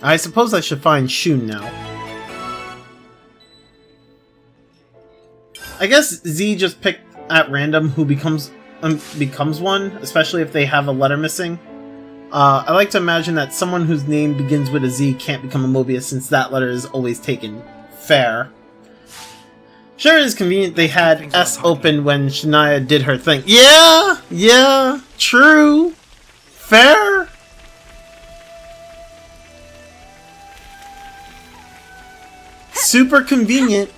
A: I suppose I should find Shun now. I guess Z just picked at random who becomes one, especially if they have a letter missing. I like to imagine that someone whose name begins with a Z can't become a Mobius since that letter is always taken. Fair. Sure, it is convenient they had S open when Shania did her thing. Yeah, true. Fair. Super convenient.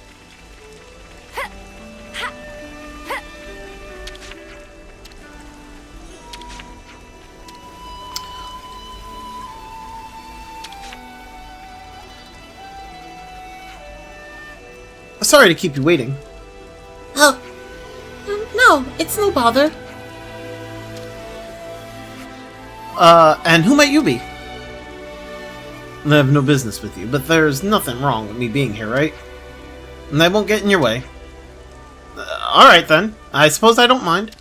A: Sorry to keep you waiting.
M: Oh, no, it's no bother.
A: And who might you be? I have no business with you, but there's nothing wrong with me being here, right? And I won't get in your way. Alright then, I suppose I don't mind.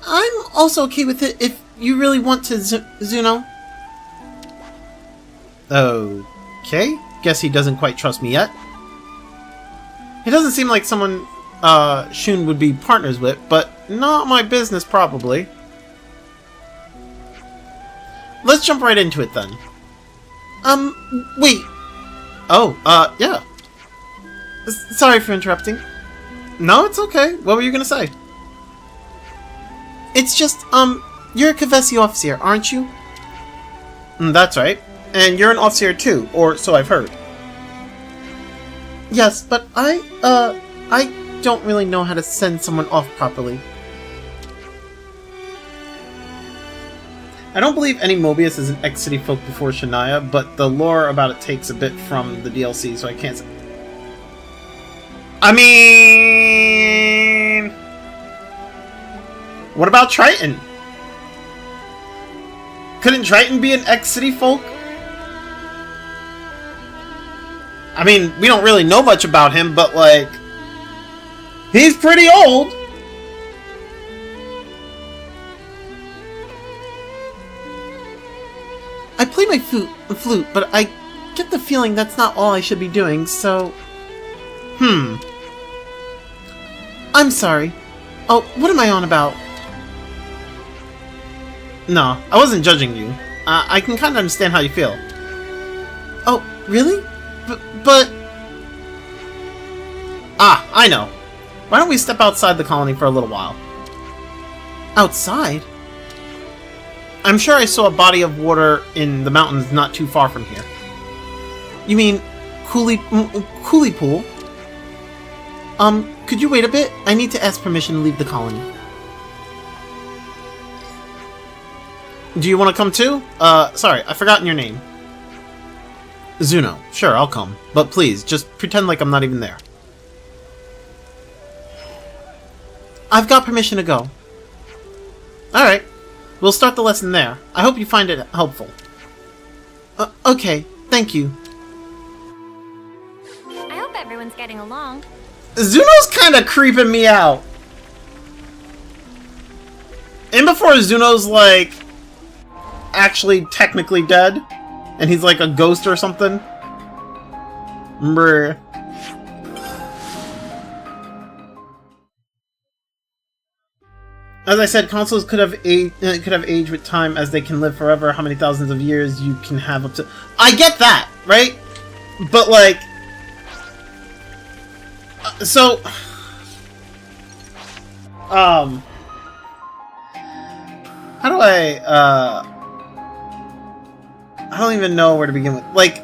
O: I'm also okay with it if you really want to, Zuno.
A: Okay, guess he doesn't quite trust me yet. He doesn't seem like someone Shun would be partners with, but not my business probably. Let's jump right into it then.
O: Wait. Oh, yeah. Sorry for interrupting.
A: No, it's okay. What were you gonna say?
O: It's just, you're a Kavesi officer, aren't you?
A: That's right. And you're an officer too, or so I've heard.
O: Yes, but I don't really know how to send someone off properly.
A: I don't believe any Mobius is an ex-city folk before Shania, but the lore about it takes a bit from the DLC, so I can't say. I mean... What about Triton? Couldn't Triton be an ex-city folk? I mean, we don't really know much about him, but, like... He's pretty old!
O: I play my flute, but I get the feeling that's not all I should be doing, so... I'm sorry. Oh, what am I on about?
A: No, I wasn't judging you. I can kind of understand how you feel.
O: Oh, really? But...
A: Ah, I know. Why don't we step outside the colony for a little while?
O: Outside?
A: I'm sure I saw a body of water in the mountains not too far from here.
O: You mean Coolie Pool? Could you wait a bit? I need to ask permission to leave the colony.
A: Do you want to come too? Sorry, I've forgotten your name. Zuno. Sure, I'll come. But please, just pretend like I'm not even there.
O: I've got permission to go.
A: Alright. We'll start the lesson there. I hope you find it helpful.
O: Okay. Thank you.
G: I hope everyone's getting along.
A: Zuno's kind of creeping me out. And before Zuno's, like, actually technically dead, and he's like a ghost or something. Brr. As I said, consoles could have aged with time, as they can live forever. How many thousands of years you can have up to... I get that, right? But, like... so... How do I, I don't even know where to begin with. Like,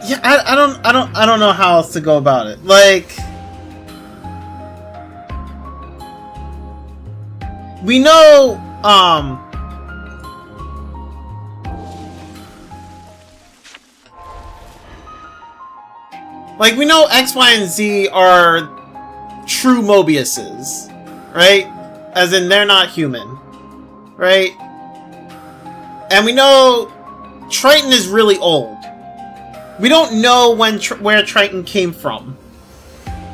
A: yeah, I don't know how else to go about it. Like, we know, like, we know X, Y, and Z are true Mobiuses, right? As in, they're not human, right? And we know Triton is really old. We don't know where Triton came from.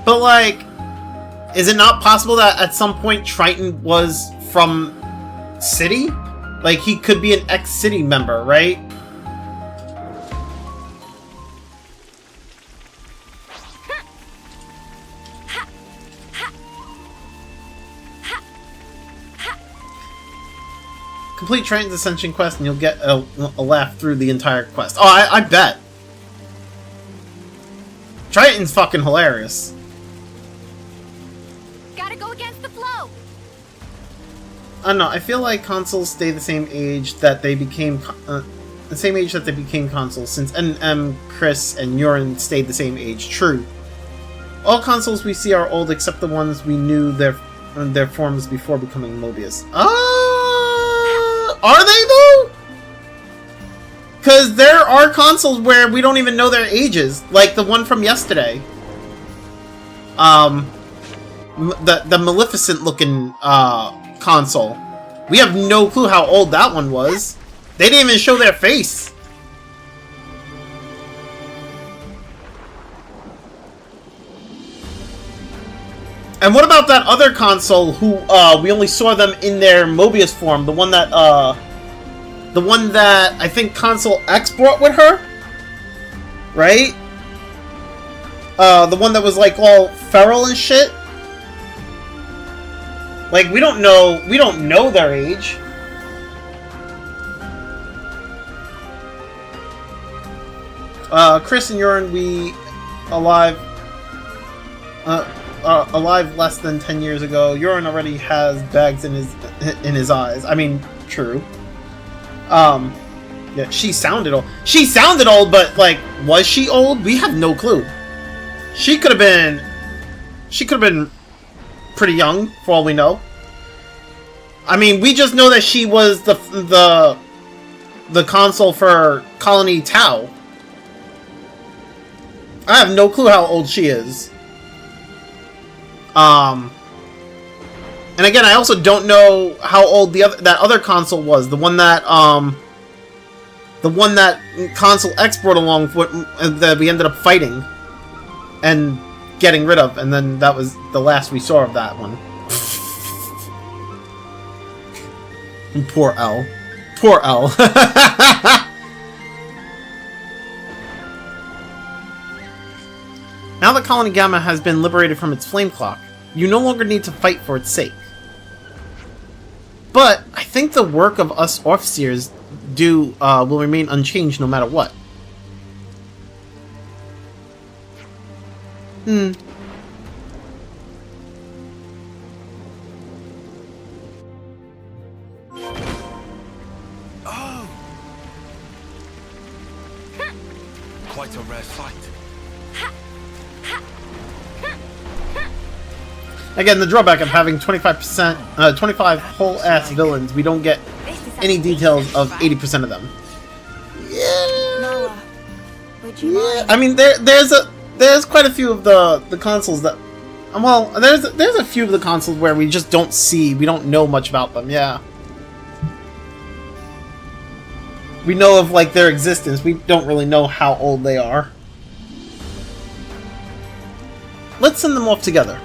A: But, like, is it not possible that at some point Triton was from City? Like, he could be an ex-City member, right? Complete Triton's Ascension quest and you'll get a laugh through the entire quest. Oh, I bet. Triton's fucking hilarious.
G: Gotta go against the flow.
A: I don't know. I feel like consoles stay the same age that they became consoles, since NM, Chris, and Urine stayed the same age. True. All consoles we see are old except the ones we knew their forms before becoming Mobius. Are they though? Because there are consoles where we don't even know their ages, like the one from yesterday. The Maleficent-looking console. We have no clue how old that one was. They didn't even show their face. And what about that other console who we only saw them in their Mobius form, the one that I think Console X brought with her? Right? The one that was like all feral and shit? Like, we don't know their age. Chris and Urine, we alive less than 10 years ago. Urine already has bags in his eyes. I mean, true. Yeah, she sounded old. She sounded old, but, like, was she old? We have no clue. She could have been pretty young, for all we know. I mean, we just know that she was the consul for Colony Tau. I have no clue how old she is. And again, I also don't know how old that other consul was. The one that Consul X brought along that we ended up fighting and getting rid of, and then that was the last we saw of that one. Poor L. Poor L. Now that Colony Gamma has been liberated from its flame clock, you no longer need to fight for its sake. But I think the work of us Overseers will remain unchanged no matter what.
E: Oh! Quite a rare sight.
A: Again, the drawback of having 25%, 25 whole-ass villains, we don't get any details of 80% of them. Yeah. I mean, there's quite a few of the consoles that, well, there's a few of the consoles where we just we don't know much about them. Yeah. We know of, like, their existence. We don't really know how old they are. Let's send them off together.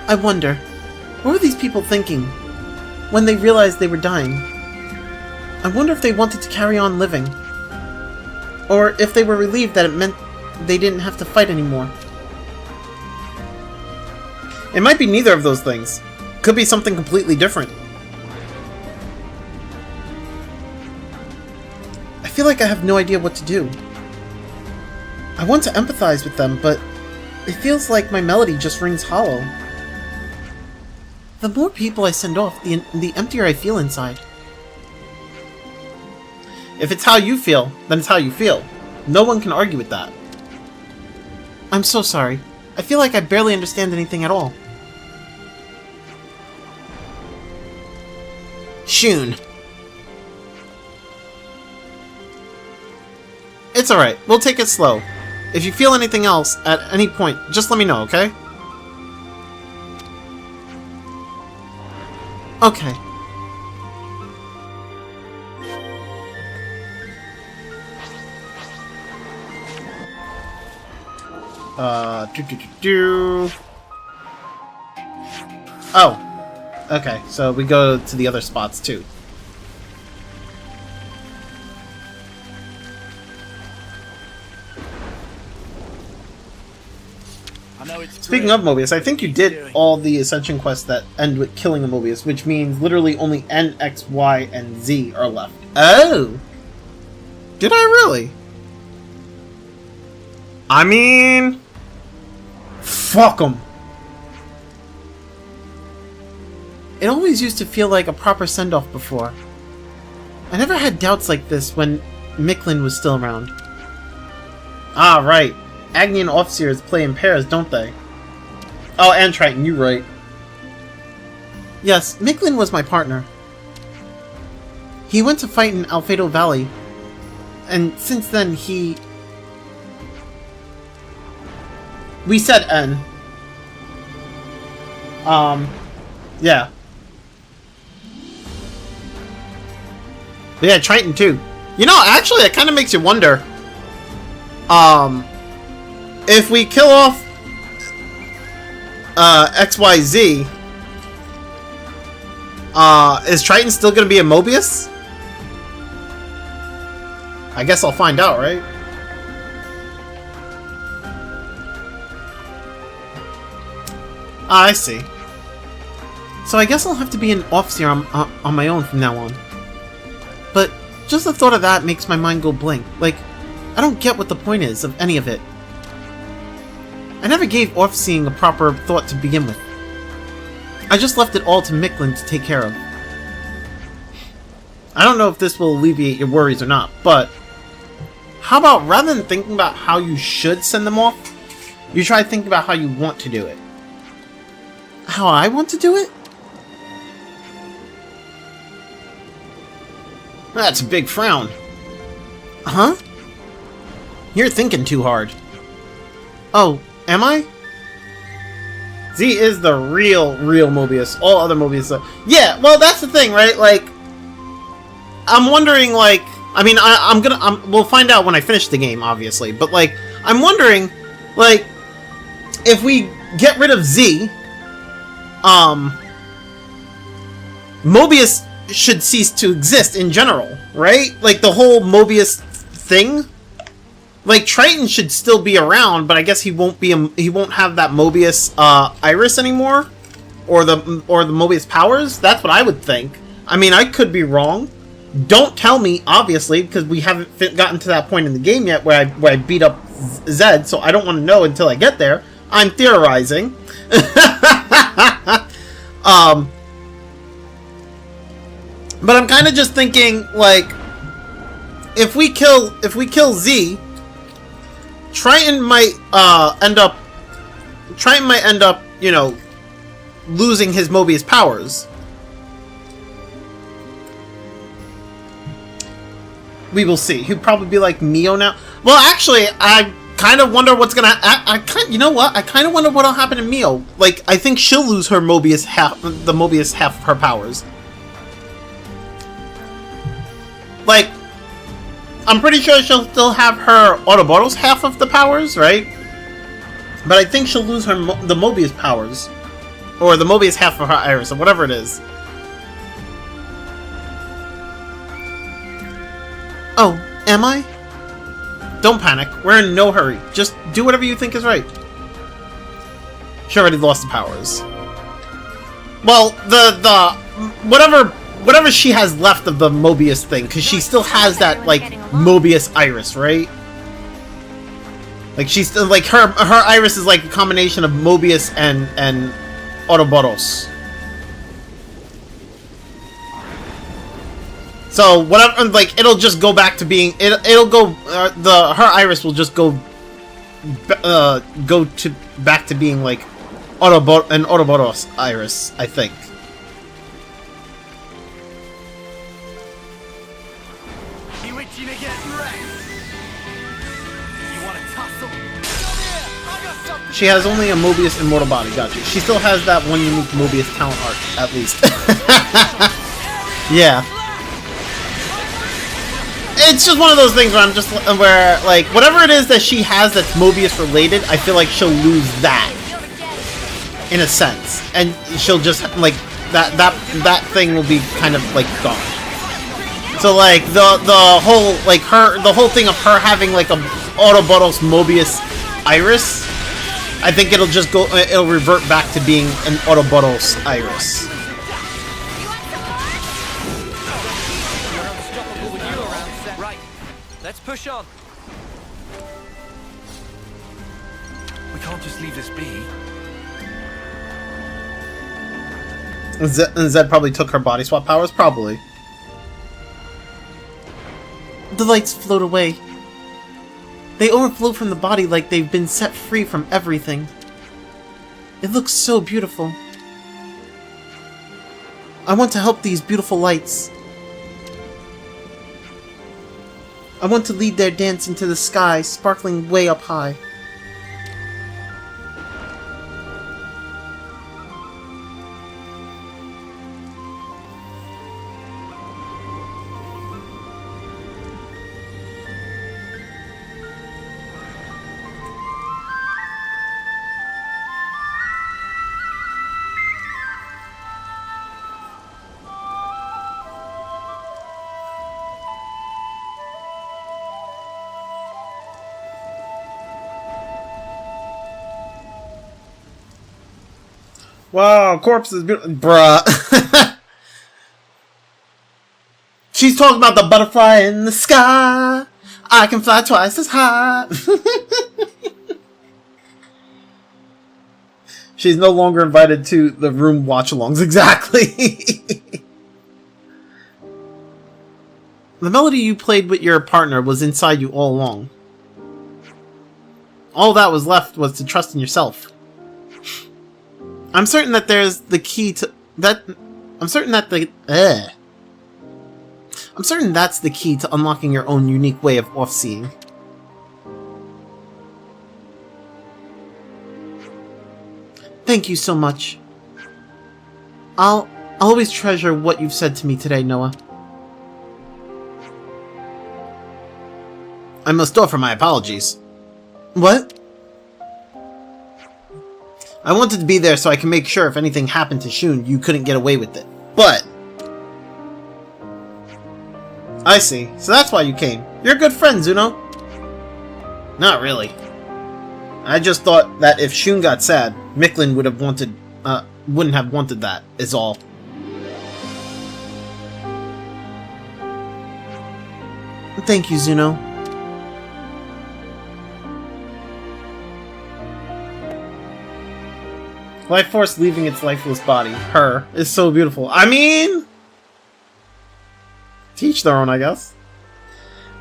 A: I wonder, what were these people thinking when they realized they were dying? I wonder if they wanted to carry on living, or if they were relieved that it meant they didn't have to fight anymore. It might be neither of those things. Could be something completely different. I feel like I have no idea what to do. I want to empathize with them, but it feels like my melody just rings hollow. The more people I send off, the emptier I feel inside. If it's how you feel, then it's how you feel. No one can argue with that. I'm so sorry. I feel like I barely understand anything at all. Shun. It's alright. We'll take it slow. If you feel anything else at any point, just let me know, okay? Okay. Oh. Okay, so we go to the other spots too. Speaking of Mobius, I think you did all the Ascension quests that end with killing a Mobius, which means literally only N, X, Y, and Z are left. Oh! Did I really? I mean... fuck 'em. It always used to feel like a proper send-off before. I never had doubts like this when Micklin was still around. Ah, right. Agni and Overseers play in pairs, don't they? Oh, and Triton, you're right. Yes, Micklin was my partner. He went to fight in Alfredo Valley, and since then we said N. Yeah. But yeah, Triton too. You know, actually, it kind of makes you wonder. If we kill off XYZ, is Triton still gonna be a Mobius? I guess I'll find out, right? Ah, I see. So I guess I'll have to be an officer on my own from now on. But just the thought of that makes my mind go blank. Like, I don't get what the point is of any of it. I never gave officering a proper thought to begin with. I just left it all to Micklin to take care of. I don't know if this will alleviate your worries or not, but how about rather than thinking about how you should send them off, you try thinking about how you want to do it. How I want to do it? That's a big frown. Huh? You're thinking too hard. Oh, am I? Z is the real Mobius. All other Mobius... Yeah, well, that's the thing, right? Like, I'm wondering, like... I mean, we'll find out when I finish the game, obviously. But, like, I'm wondering, like, if we get rid of Z... Mobius should cease to exist in general, right? Like, the whole Mobius thing... Like, Triton should still be around, but I guess he won't have that Mobius iris anymore, or the Mobius powers. That's what I would think. I mean, I could be wrong. Don't tell me, obviously, because we haven't gotten to that point in the game yet where I beat up Zed, so I don't want to know until I get there. I'm theorizing. But I'm kind of just thinking, like, if we kill Z. Triton might end up, you know, losing his Mobius powers. We will see. He'll probably be like Neo now. Well, actually, I kind of wonder what's gonna. You know what? I kind of wonder what'll happen to Mio. Like, I think she'll lose her Mobius half of her powers. Like, I'm pretty sure she'll still have her Autoboros half of the powers, right? But I think she'll lose the Mobius powers. Or the Mobius half of her iris, or whatever it is. Oh, am I? Don't panic. We're in no hurry. Just do whatever you think is right. She already lost the powers. Well, whatever she has left of the Mobius thing, because she still has that, like, Mobius iris, right? Like, she's still, like, her iris is like a combination of Mobius and Autoboros. So whatever, like, it'll just go back to being it'll go her iris will just go back to being like an Autoboros iris, I think. She has only a Mobius immortal body, gotcha. She still has that one unique Mobius talent arc, at least. Yeah. It's just one of those things where like, whatever it is that she has that's Mobius related, I feel like she'll lose that. In a sense. And she'll just, like, that thing will be kind of, like, gone. So, like, the whole thing of her having, like, a Autoboros Mobius iris, I think it'll revert back to being an Autoboros iris.
C: Right, let's push on.
E: We can't just leave this be.
A: Zed probably took her body swap powers? Probably. The lights float away. They overflow from the body like they've been set free from everything. It looks so beautiful. I want to help these beautiful lights. I want to lead their dance into the sky, sparkling way up high. Wow, corpse is beautiful. Bruh. She's talking about the butterfly in the sky. I can fly twice as high. She's no longer invited to the room watch-alongs. Exactly. The melody you played with your partner was inside you all along. All that was left was to trust in yourself. I'm certain that there's the key to that. I'm certain that's the key to unlocking your own unique way of off-seeing. Thank you so much. I'll always treasure what you've said to me today, Noah. I must offer my apologies. What? I wanted to be there so I can make sure if anything happened to Shun, you couldn't get away with it. But... I see. So that's why you came. You're a good friend, Zuno. Not really. I just thought that if Shun got sad, Micklin would have wanted, wouldn't have wanted that, is all. Thank you, Zuno. Life Force leaving its lifeless body, her, is so beautiful. I mean... Teach their own, I guess.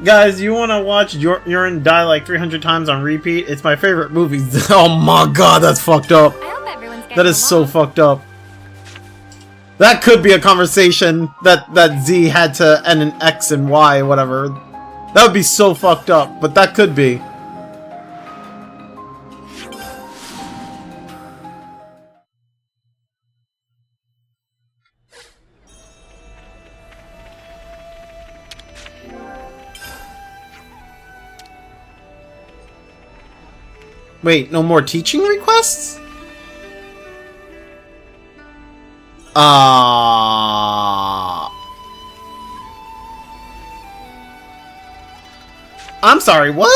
A: Guys, you want to watch Urine die like 300 times on repeat? It's my favorite movie. Oh my god, that's fucked up. That is so fucked up. That could be a conversation that Z had to end in X and Y, whatever. That would be so fucked up, but that could be. Wait, no more teaching requests? I'm sorry, what?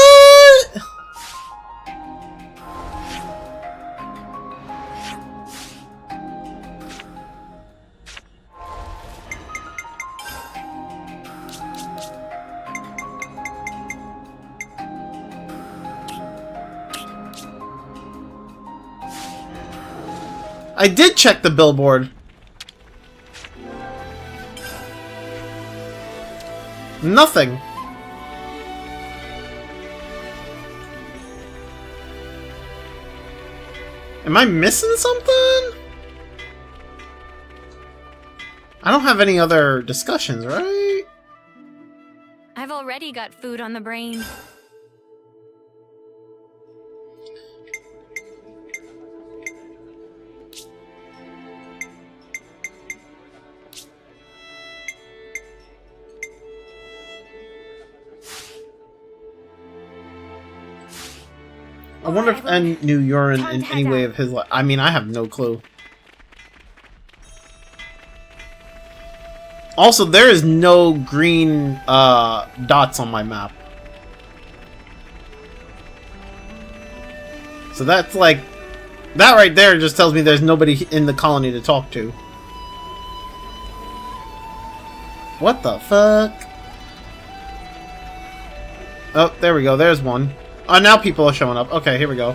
A: I did check the billboard. Nothing. Am I missing something? I don't have any other discussions, right?
G: I've already got food on the brain.
A: I wonder if N knew Urine in any way of his life. I mean, I have no clue. Also, there is no green dots on my map. So that's like... That right there just tells me there's nobody in the colony to talk to. What the fuck? Oh, there we go. There's one. Oh, now people are showing up. Okay, here we go.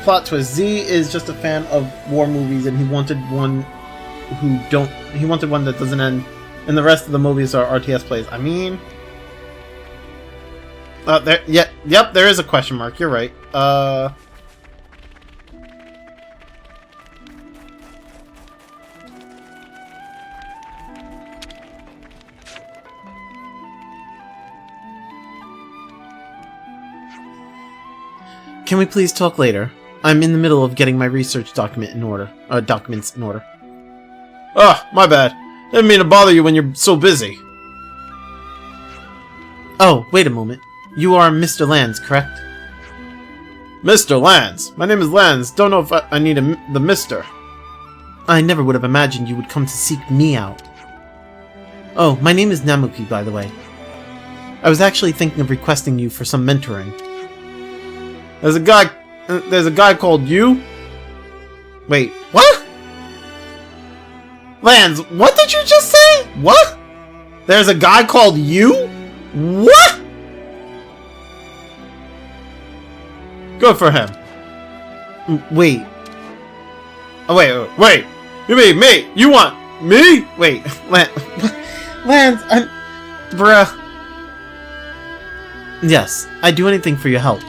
A: Plot twist. Z is just a fan of war movies, and he wanted one he wanted one that doesn't end, and the rest of the movies are RTS plays. I mean... there... Yeah, yep, there is a question mark. You're right. Can we please talk later? I'm in the middle of getting my research documents in order. Ah, my bad. Didn't mean to bother you when you're so busy. Oh, wait a moment. You are Mr. Lands, correct? Mr. Lands? My name is Lands. Don't know if I need the Mr. I never would have imagined you would come to seek me out. Oh, my name is Namuki, by the way. I was actually thinking of requesting you for some mentoring. There's a guy called you? Wait, what? Lance, what did you just say? What? There's a guy called you? What? Good for him. Wait. Oh, wait. You mean me? You want me? Wait, Lance, bruh. Yes, I'd do anything for your help.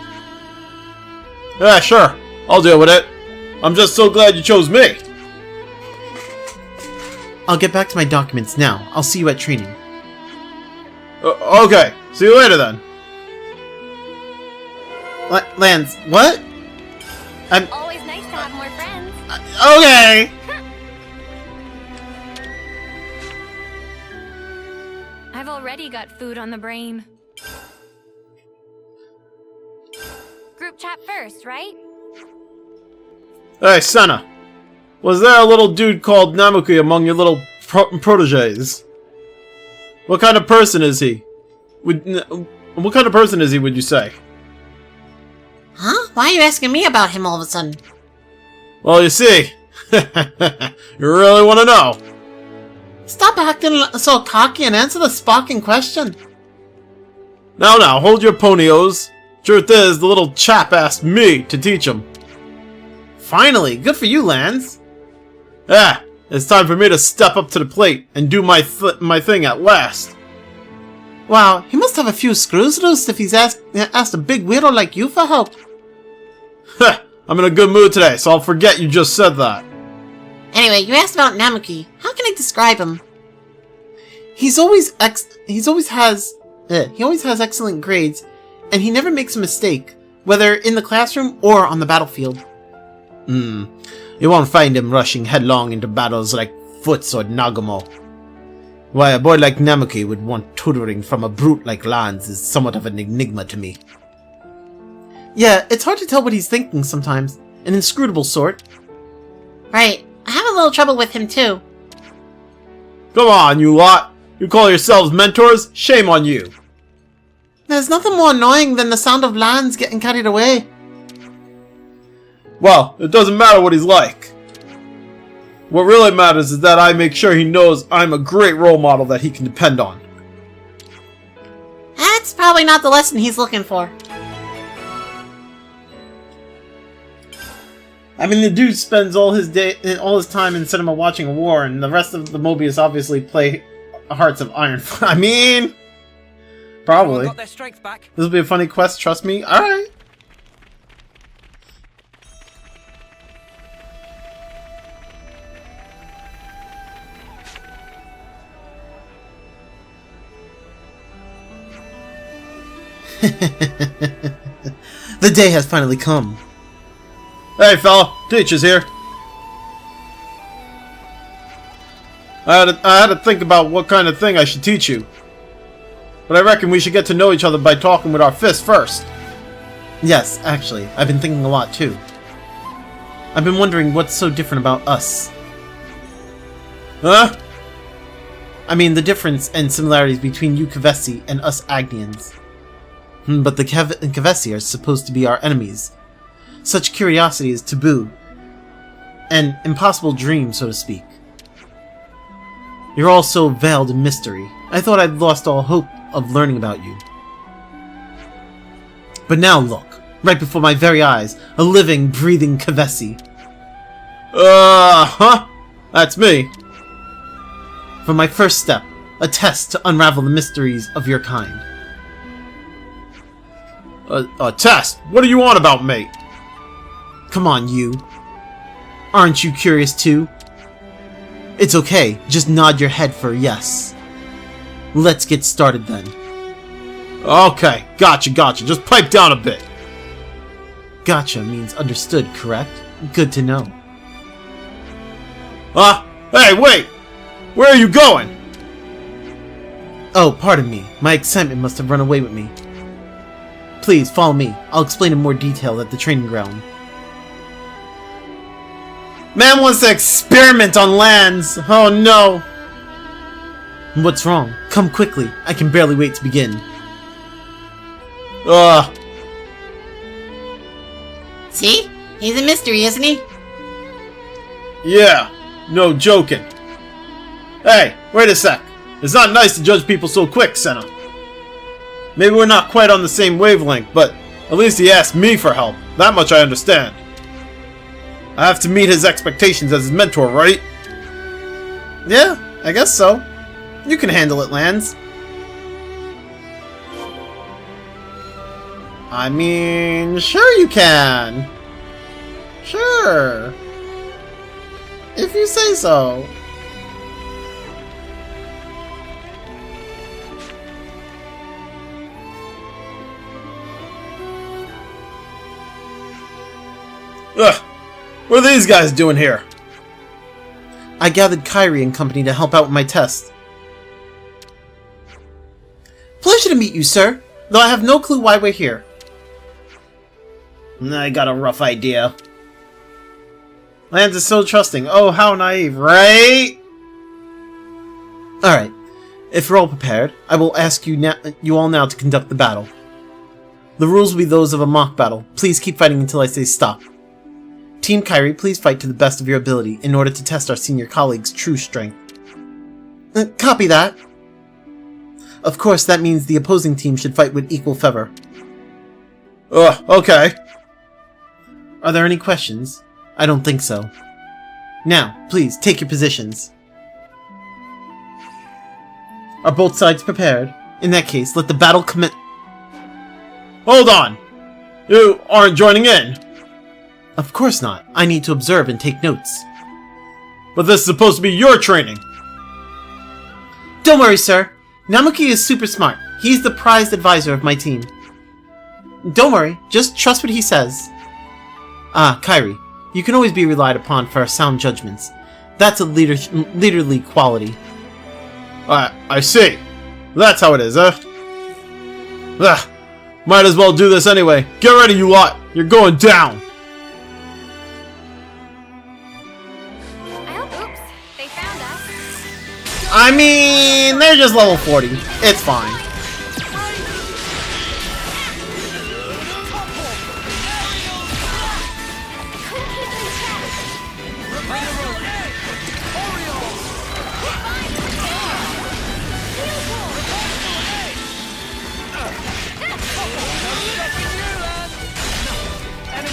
A: Yeah, sure. I'll deal with it. I'm just so glad you chose me. I'll get back to my documents now. I'll see you at training. Okay. See you later then. Lance, what?
G: Always nice to have more friends.
A: Okay.
G: I've already got food on the brain. Group chat first, right?
A: Hey, Senna. Was there a little dude called Namuki among your little proteges? What kind of person is he? What kind of person is he, would you say?
M: Huh? Why are you asking me about him all of a sudden?
A: Well, you see. You really want to know.
O: Stop acting so cocky and answer the sparking question.
A: Now, hold your ponios. Truth is, the little chap asked me to teach him. Finally, good for you, Lance. Yeah, it's time for me to step up to the plate and do my thing at last.
O: Wow, he must have a few screws loose if he's asked a big weirdo like you for help.
A: I'm in a good mood today, so I'll forget you just said that.
M: Anyway, you asked about Namuki. How can I describe him?
O: He always has excellent grades, and he never makes a mistake, whether in the classroom or on the battlefield.
A: You won't find him rushing headlong into battles like Foots or Nagumo. Why a boy like Namuki would want tutoring from a brute like Lance is somewhat of an enigma to me.
O: Yeah, it's hard to tell what he's thinking sometimes. An inscrutable sort.
M: Right. I have a little trouble with him too.
A: Come on, you lot! You call yourselves mentors? Shame on you!
O: There's nothing more annoying than the sound of Lance getting carried away.
A: Well, it doesn't matter what he's like. What really matters is that I make sure he knows I'm a great role model that he can depend on.
M: That's probably not the lesson he's looking for.
A: I mean, the dude spends all his time in cinema watching a war, and the rest of the Mobius obviously play Hearts of Iron. I mean, probably.
C: Got their strength back.
A: This will be a funny quest, trust me. Alright.
O: The day has finally come.
A: Hey fella, teacher's here. I had to think about what kind of thing I should teach you. But I reckon we should get to know each other by talking with our fists first.
O: Yes, actually, I've been thinking a lot too. I've been wondering what's so different about us.
A: Huh?
O: I mean, the difference and similarities between you Kevesi and us Agnians. But the Kevesi are supposed to be our enemies. Such curiosity is taboo. An impossible dream, so to speak. You're all so veiled in mystery. I thought I'd lost all hope of learning about you. But now look, right before my very eyes, a living, breathing Kevesi.
A: Huh? That's me.
O: For my first step, a test to unravel the mysteries of your kind.
A: A test? What do you want about me?
O: Come on, you. Aren't you curious too? It's okay, just nod your head for yes. Let's get started then.
A: Okay, gotcha. Just pipe down a bit.
O: Gotcha means understood, correct? Good to know.
A: Hey, wait! Where are you going?
O: Oh, pardon me. My excitement must have run away with me. Please, follow me. I'll explain in more detail at the training ground.
A: Man wants to experiment on Lance! Oh no!
O: What's wrong? Come quickly. I can barely wait to begin.
M: See? He's a mystery, isn't he?
A: Yeah, no joking. Hey, wait a sec. It's not nice to judge people so quick, Senna. Maybe we're not quite on the same wavelength, but at least he asked me for help. That much I understand. I have to meet his expectations as his mentor, right? Yeah, I guess so. You can handle it, Lance. I mean, sure you can. Sure. If you say so. Ugh! What are these guys doing here? I gathered Kyrie and company to help out with my test. Pleasure to meet you, sir. Though I have no clue why we're here. I got a rough idea. Lance is so trusting. Oh, how naive, right? Alright. If you're all prepared, I will ask you all now to conduct the battle. The rules will be those of a mock battle. Please keep fighting until I say stop. Team Kyrie, please fight to the best of your ability in order to test our senior colleague's true strength. Copy that. Of course, that means the opposing team should fight with equal fervor. Okay. Are there any questions? I don't think so. Now, please, take your positions. Are both sides prepared? In that case, let the battle commence. Hold on! You aren't joining in! Of course not. I need to observe and take notes. But this is supposed to be your training! Don't worry, sir. Namuki is super smart. He's the prized advisor of my team. Don't worry, just trust what he says. Ah, Kyrie, you can always be relied upon for sound judgments. That's a leaderly quality. I see. That's how it is, huh? Ugh. Might as well do this anyway. Get ready, you lot! You're going down!
G: Oops, they found us.
A: I mean, they're just level 40. It's fine.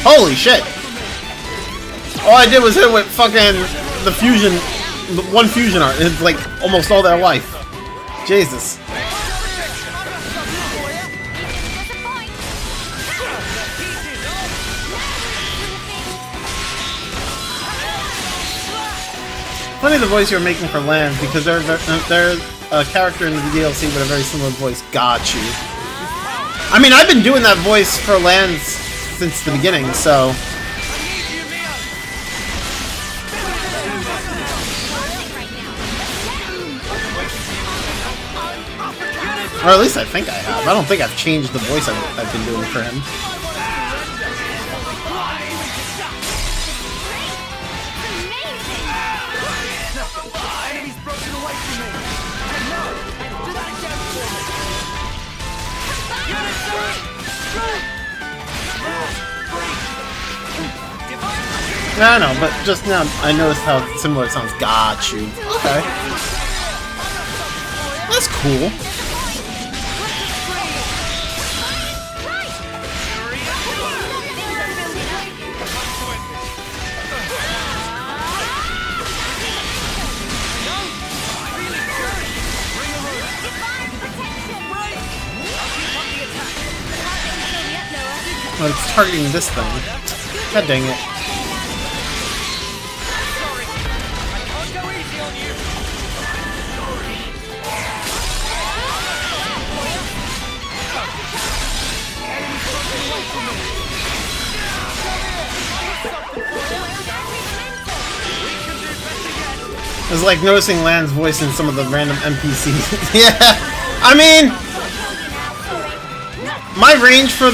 A: Holy shit! All I did was hit with fucking the fusion, one fusion art, and it's like almost all their life. Jesus. Funny the voice you're making for Lance, because they're a character in the DLC with a very similar voice. Got you. I mean, I've been doing that voice for Lance since the beginning, so... Or at least I think I have. I don't think I've changed the voice I've been doing for him. No, no, but just now I noticed how similar it sounds. Got you. Okay. That's cool. Oh, it's targeting this thing. God dang it. It's like noticing Lan's voice in some of the random NPCs. Yeah, I mean, my range for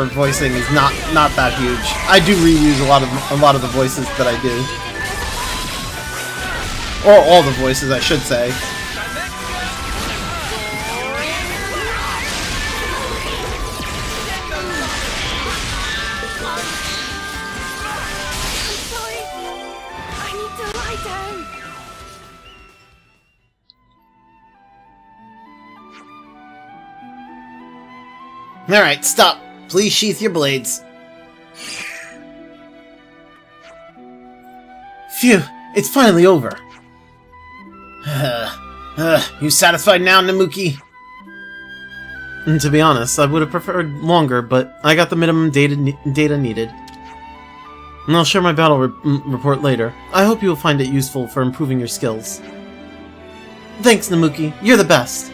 A: voicing is not that huge. I do reuse a lot of the voices that I do, or all the voices, I should say.
I: down.
A: Alright, stop. Please sheath your blades. Phew, it's finally over. You satisfied now, Namuki?
O: And to be honest, I would have preferred longer, but I got the minimum data needed. And I'll share my battle report later. I hope you will find it useful for improving your skills. Thanks, Namuki. You're the best.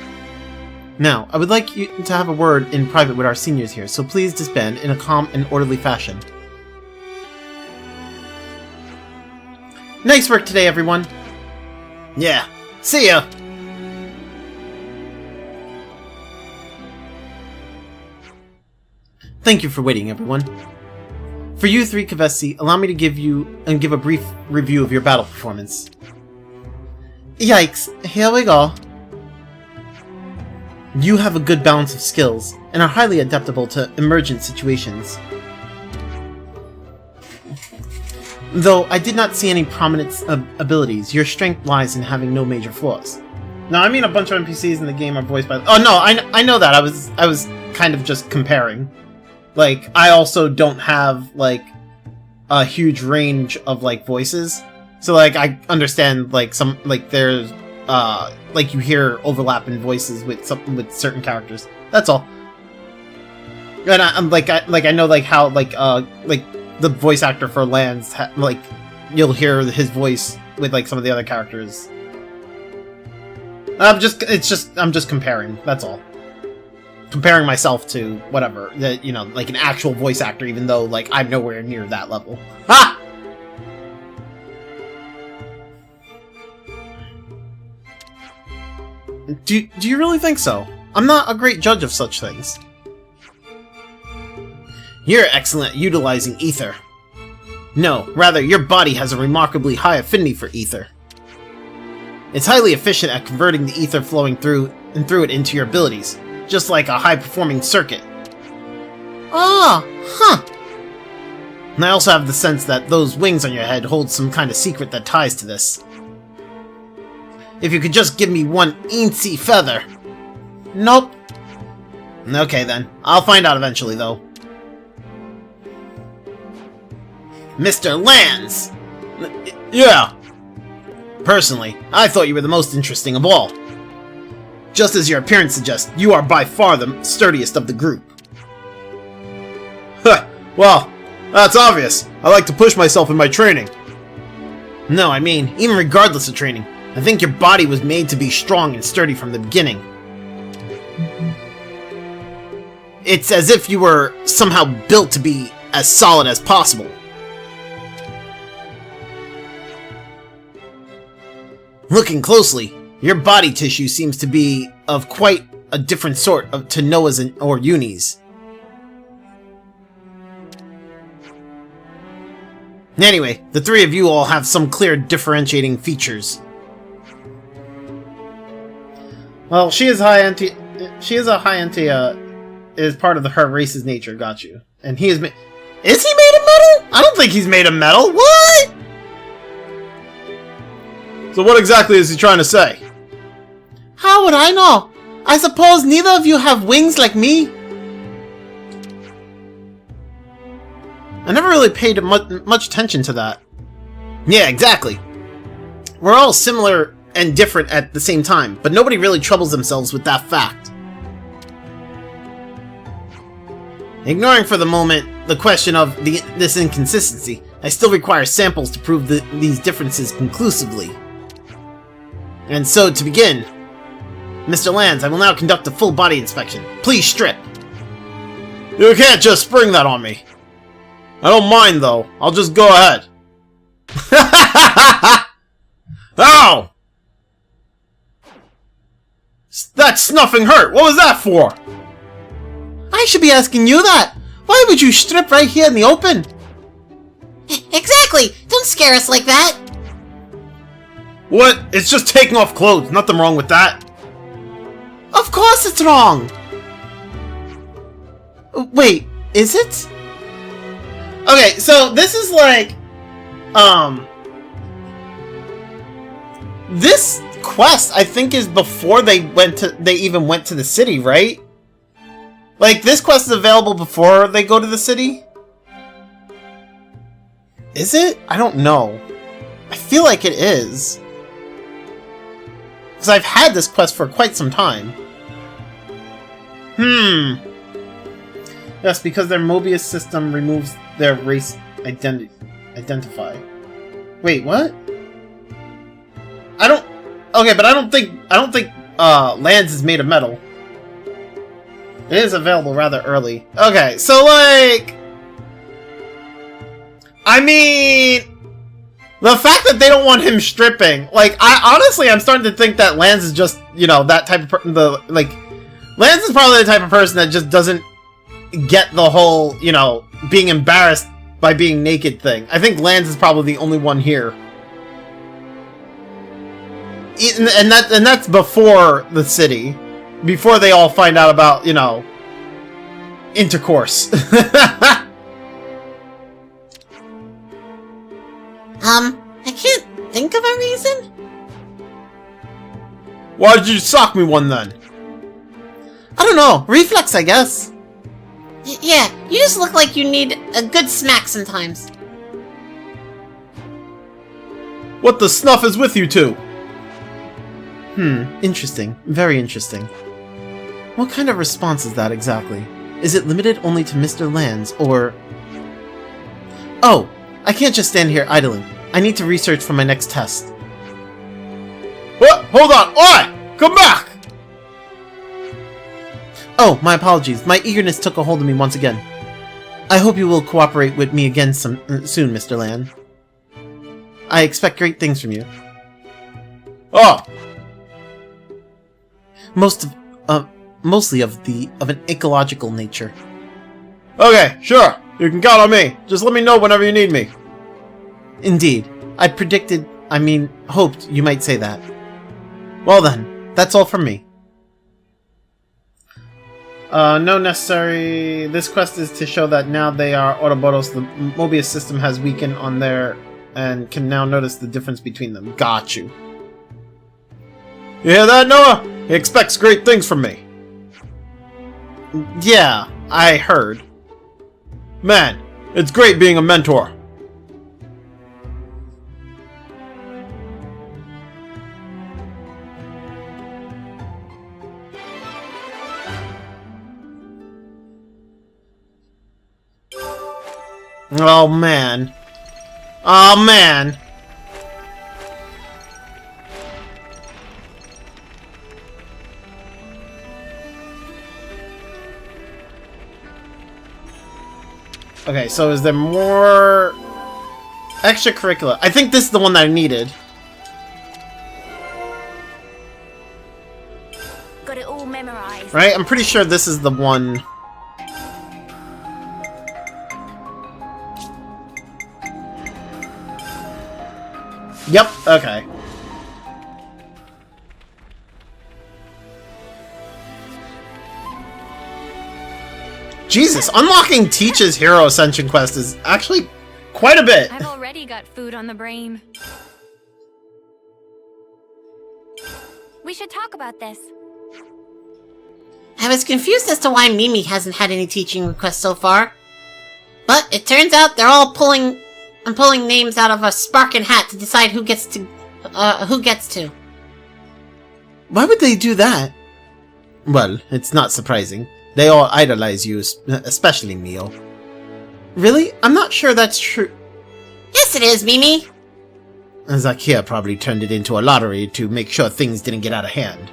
O: Now, I would like you to have a word in private with our seniors here, so please disband in a calm and orderly fashion. Nice work today, everyone.
A: Yeah. See ya.
O: Thank you for waiting, everyone. For you three, Kavesi, allow me to give a brief review of your battle performance. Yikes, here we go. You have a good balance of skills, and are highly adaptable to emergent situations. Though I did not see any prominent abilities, your strength lies in having no major flaws.
A: No, I mean a bunch of NPCs in the game are voiced by... Oh no, I know that. I was kind of just comparing. Like, I also don't have, like, a huge range of, like, voices. So, like, I understand, like, some, like, there's, like, you hear overlap in voices with certain characters. That's all. And I'm, I know, like, how, like, the voice actor for Lance, like, you'll hear his voice with, like, some of the other characters. I'm just comparing, that's all. Comparing myself to whatever, you know, like an actual voice actor, even though, like, I'm nowhere near that level. Ha!
O: Do you really think so? I'm not a great judge of such things.
A: You're excellent at utilizing ether. No, rather, your body has a remarkably high affinity for ether. It's highly efficient at converting the ether flowing through it into your abilities. Just like a high-performing circuit.
M: Oh, huh.
A: And I also have the sense that those wings on your head hold some kind of secret that ties to this. If you could just give me one eensy feather.
M: Nope.
A: Okay then, I'll find out eventually though. Mr. Lands! Yeah! Personally, I thought you were the most interesting of all. Just as your appearance suggests, you are by far the sturdiest of the group.
P: Huh, well, that's obvious. I like to push myself in my training.
A: No, I mean, even regardless of training, I think your body was made to be strong and sturdy from the beginning. It's as if you were somehow built to be as solid as possible. Looking closely, your body tissue seems to be of quite a different sort to Noah's or Uni's. Anyway, the three of you all have some clear differentiating features.
O: Well, she is a high ente, is part of her race's nature, got you. And he is Is he made of metal? I don't think he's made of metal. What?
P: So what exactly is he trying to say?
M: How would I know? I suppose neither of you have wings like me?
O: I never really paid much attention to that.
A: Yeah, exactly. We're all similar and different at the same time, but nobody really troubles themselves with that fact. Ignoring for the moment the question of this inconsistency, I still require samples to prove these differences conclusively. And so, to begin, Mr. Lands, I will now conduct a full body inspection. Please strip.
P: You can't just spring that on me. I don't mind, though. I'll just go ahead. Ow! That snuffing hurt! What was that for?
M: I should be asking you that! Why would you strip right here in the open?
Q: Exactly! Don't scare us like that!
P: What? It's just taking off clothes. Nothing wrong with that.
M: Of course it's wrong! Wait, is it?
O: Okay, so this is like,
A: this quest, I think, is before they even went to the city, right? Like, this quest is available before they go to the city? Is it? I don't know. I feel like it is. Because I've had this quest for quite some time. Yes, because their Mobius system removes their race identify. Wait, what? Okay, but I don't think Lands is made of metal. It is available rather early. Okay, so like, I mean, the fact that they don't want him stripping, like, I'm starting to think that Lands is just, you know, that type of Lands is probably the type of person that just doesn't get the whole, you know, being embarrassed by being naked thing. I think Lands is probably the only one here. And that's before the city. Before they all find out about, you know, intercourse.
M: I can't think of a reason.
A: Why did you sock me one then?
M: I don't know. Reflex, I guess. Yeah, you just look like you need a good smack sometimes.
A: What the snuff is with you two?
O: Interesting. Very interesting. What kind of response is that exactly? Is it limited only to Mr. Lands, or... Oh! I can't just stand here idling. I need to research for my next test.
A: What? Hold on! Oi! Come back!
O: Oh, my apologies. My eagerness took a hold of me once again. I hope you will cooperate with me again soon, Mr. Land. I expect great things from you.
A: Oh!
O: Mostly of an ecological nature.
A: Okay, sure. You can count on me. Just let me know whenever you need me.
O: Indeed. Hoped you might say that. Well then, that's all from me.
A: No necessary. This quest is to show that now they are Autobots. The Mobius system has weakened on there and can now notice the difference between them. Got you. You hear that, Noah? He expects great things from me.
O: Yeah, I heard.
A: Man, it's great being a mentor. Oh man. Oh man. Okay, so is there more extracurricular? I think this is the one that I needed.
D: Got it all memorized.
A: Right? I'm pretty sure this is the one. Yep, okay. Jesus, unlocking Teach's Hero Ascension quest is actually quite a bit.
G: I've already got food on the brain.
D: We should talk about this.
M: I was confused as to why Mimi hasn't had any teaching requests so far. But it turns out they're all pulling names out of a sparking hat to decide who gets to.
O: Why would they do that? Well, it's not surprising. They all idolize you, especially Mio. Really? I'm not sure that's true.
M: Yes, it is, Mimi.
O: Zakia probably turned it into a lottery to make sure things didn't get out of hand.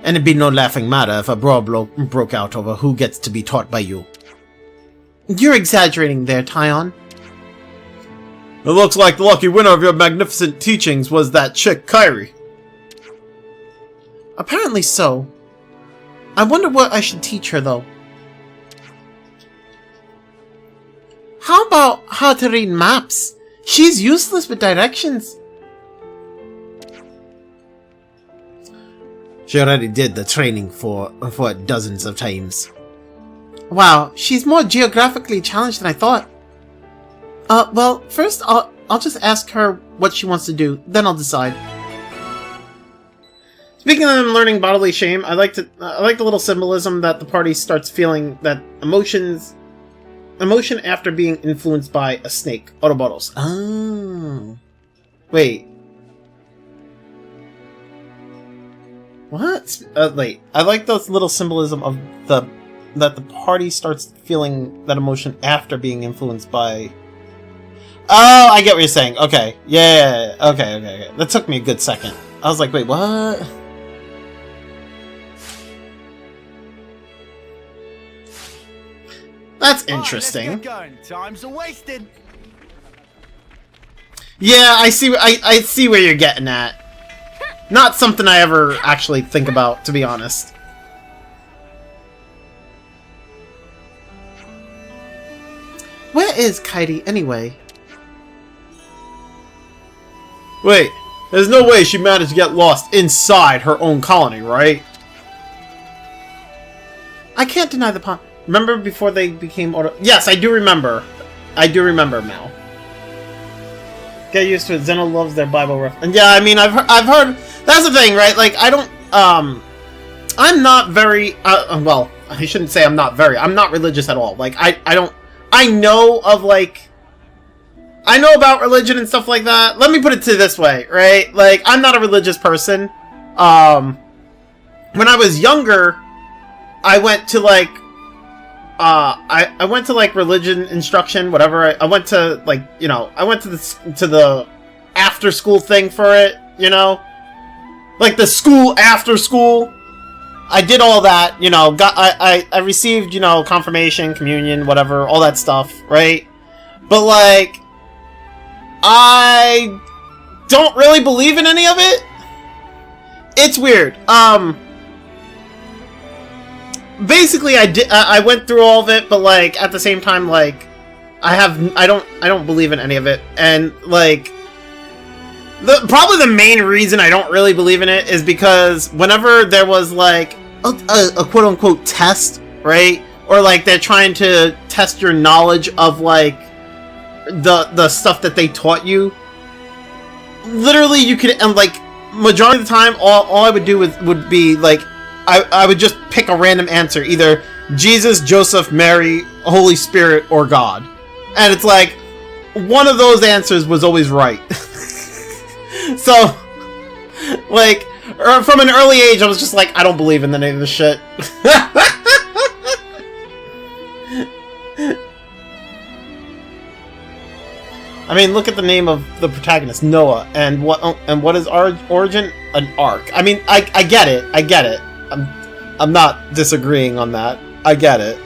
O: And it'd be no laughing matter if a brawl broke out over who gets to be taught by you. You're exaggerating there, Tyon.
A: It looks like the lucky winner of your magnificent teachings was that chick, Kairi.
O: Apparently so. I wonder what I should teach her, though. How about how to read maps? She's useless with directions.
A: She already did the training for dozens of times.
O: Wow, she's more geographically challenged than I thought. Well, first I'll just ask her what she wants to do, then I'll decide. Speaking of them learning bodily shame, I like the little symbolism that the party starts feeling that emotion after being influenced by a snake. Ouroboros. Oh. Wait. What? Wait. I like those little symbolism of that the party starts feeling that emotion after being influenced by... Oh, I get what you're saying. Okay. Yeah. Okay. That took me a good second. I was like, wait, what? That's interesting.
F: Let's get going. Time's a wasted.
O: Yeah, I see where you're getting at. Not something I ever actually think about, to be honest. Where is Kairi, anyway?
P: Wait, there's no way she managed to get lost inside her own colony, right?
O: I can't deny the Remember before they became Yes, I do remember. I do remember, Mal. Get used to it. Zeno loves their Bible reference. And yeah, I mean, I've heard... That's the thing, right? Like, I don't... I'm not very... well, I shouldn't say I'm not religious at all. Like, I don't... I know of, like... I know about religion and stuff like that. Let me put it to this way, right? Like, I'm not a religious person. When I was younger, I went to, like... I went to, like, religion instruction, whatever. I went to, like, you know, I went to the after school thing for it, you know? Like, the school after school. I did all that, you know, I received, you know, confirmation, communion, whatever, all that stuff, right? But, like, I don't really believe in any of it. It's weird. Basically, I went through all of it, but, like, at the same time, like, I don't believe in any of it, and, like, probably the main reason I don't really believe in it is because whenever there was, like, a quote-unquote test, right, or, like, they're trying to test your knowledge of, like, the stuff that they taught you, literally, you could, and, like, majority of the time, all I would do would be, like, I would just pick a random answer, either Jesus, Joseph, Mary, Holy Spirit, or God. And it's like, one of those answers was always right. So, like, from an early age, I was just like, I don't believe in any of this shit. I mean, look at the name of the protagonist, Noah, and what is our origin? An ark. I mean, I get it. I'm not disagreeing on that. I get it.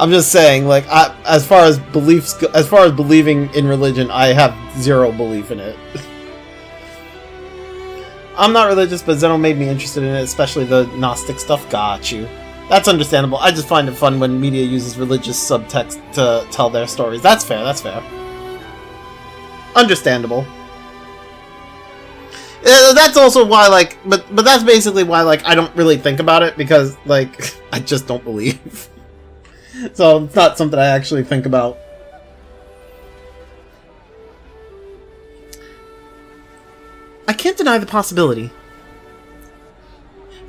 O: I'm just saying, like, as far as believing in religion, I have zero belief in it. I'm not religious, but Zeno made me interested in it, especially the Gnostic stuff. Got you. That's understandable. I just find it fun when media uses religious subtext to tell their stories. That's fair. Understandable. That's also why, like, but that's basically why, like, I don't really think about it, because, like, I just don't believe. So it's not something I actually think about. I can't deny the possibility.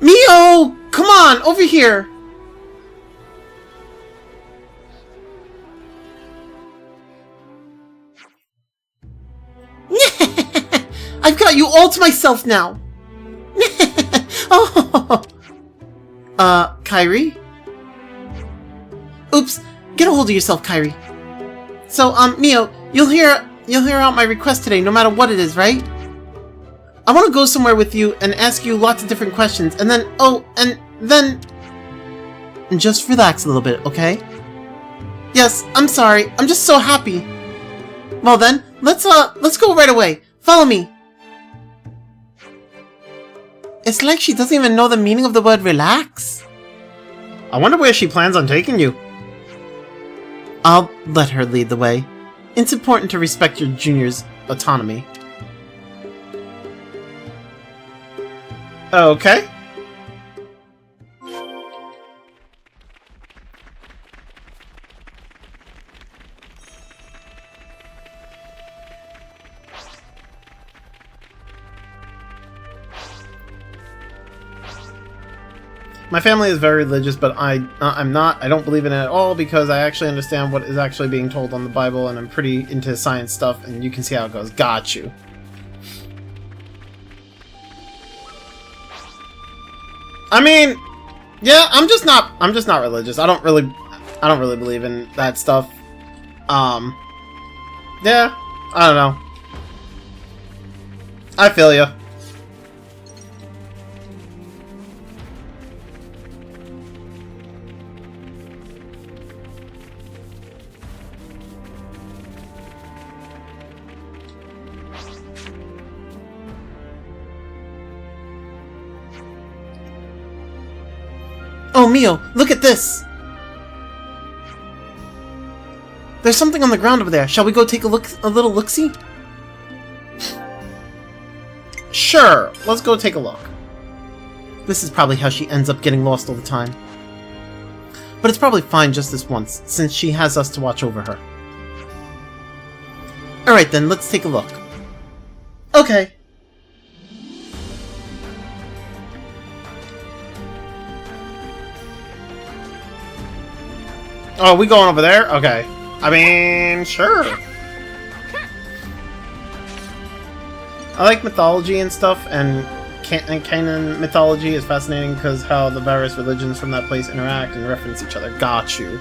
O: Mio! Come on, over here! I've got you all to myself now! Oh. Kairi? Oops, get a hold of yourself, Kairi. So, Mio, you'll hear out my request today, no matter what it is, right? I want to go somewhere with you and ask you lots of different questions, and then, and just relax a little bit, okay? Yes, I'm sorry. I'm just so happy. Well then, let's go right away. Follow me. It's like she doesn't even know the meaning of the word relax. I wonder where she plans on taking you. I'll let her lead the way. It's important to respect your junior's autonomy. Okay.
A: My family is very religious, but I'm not. I don't believe in it at all because I actually understand what is actually being told on the Bible, and I'm pretty into science stuff, and you can see how it goes. Got you. I mean, yeah, I'm just not religious. I don't really believe in that stuff. Yeah, I don't know. I feel ya.
O: Oh, Mio, look at this! There's something on the ground over there. Shall we go take a little look-see?
A: Sure, let's go take a look.
O: This is probably how she ends up getting lost all the time. But it's probably fine just this once, since she has us to watch over her. Alright then, let's take a look. Okay.
A: Oh, we going over there? Okay. I mean, sure. I like mythology and stuff, and Canaan mythology is fascinating because how the various religions from that place interact and reference each other. Got you.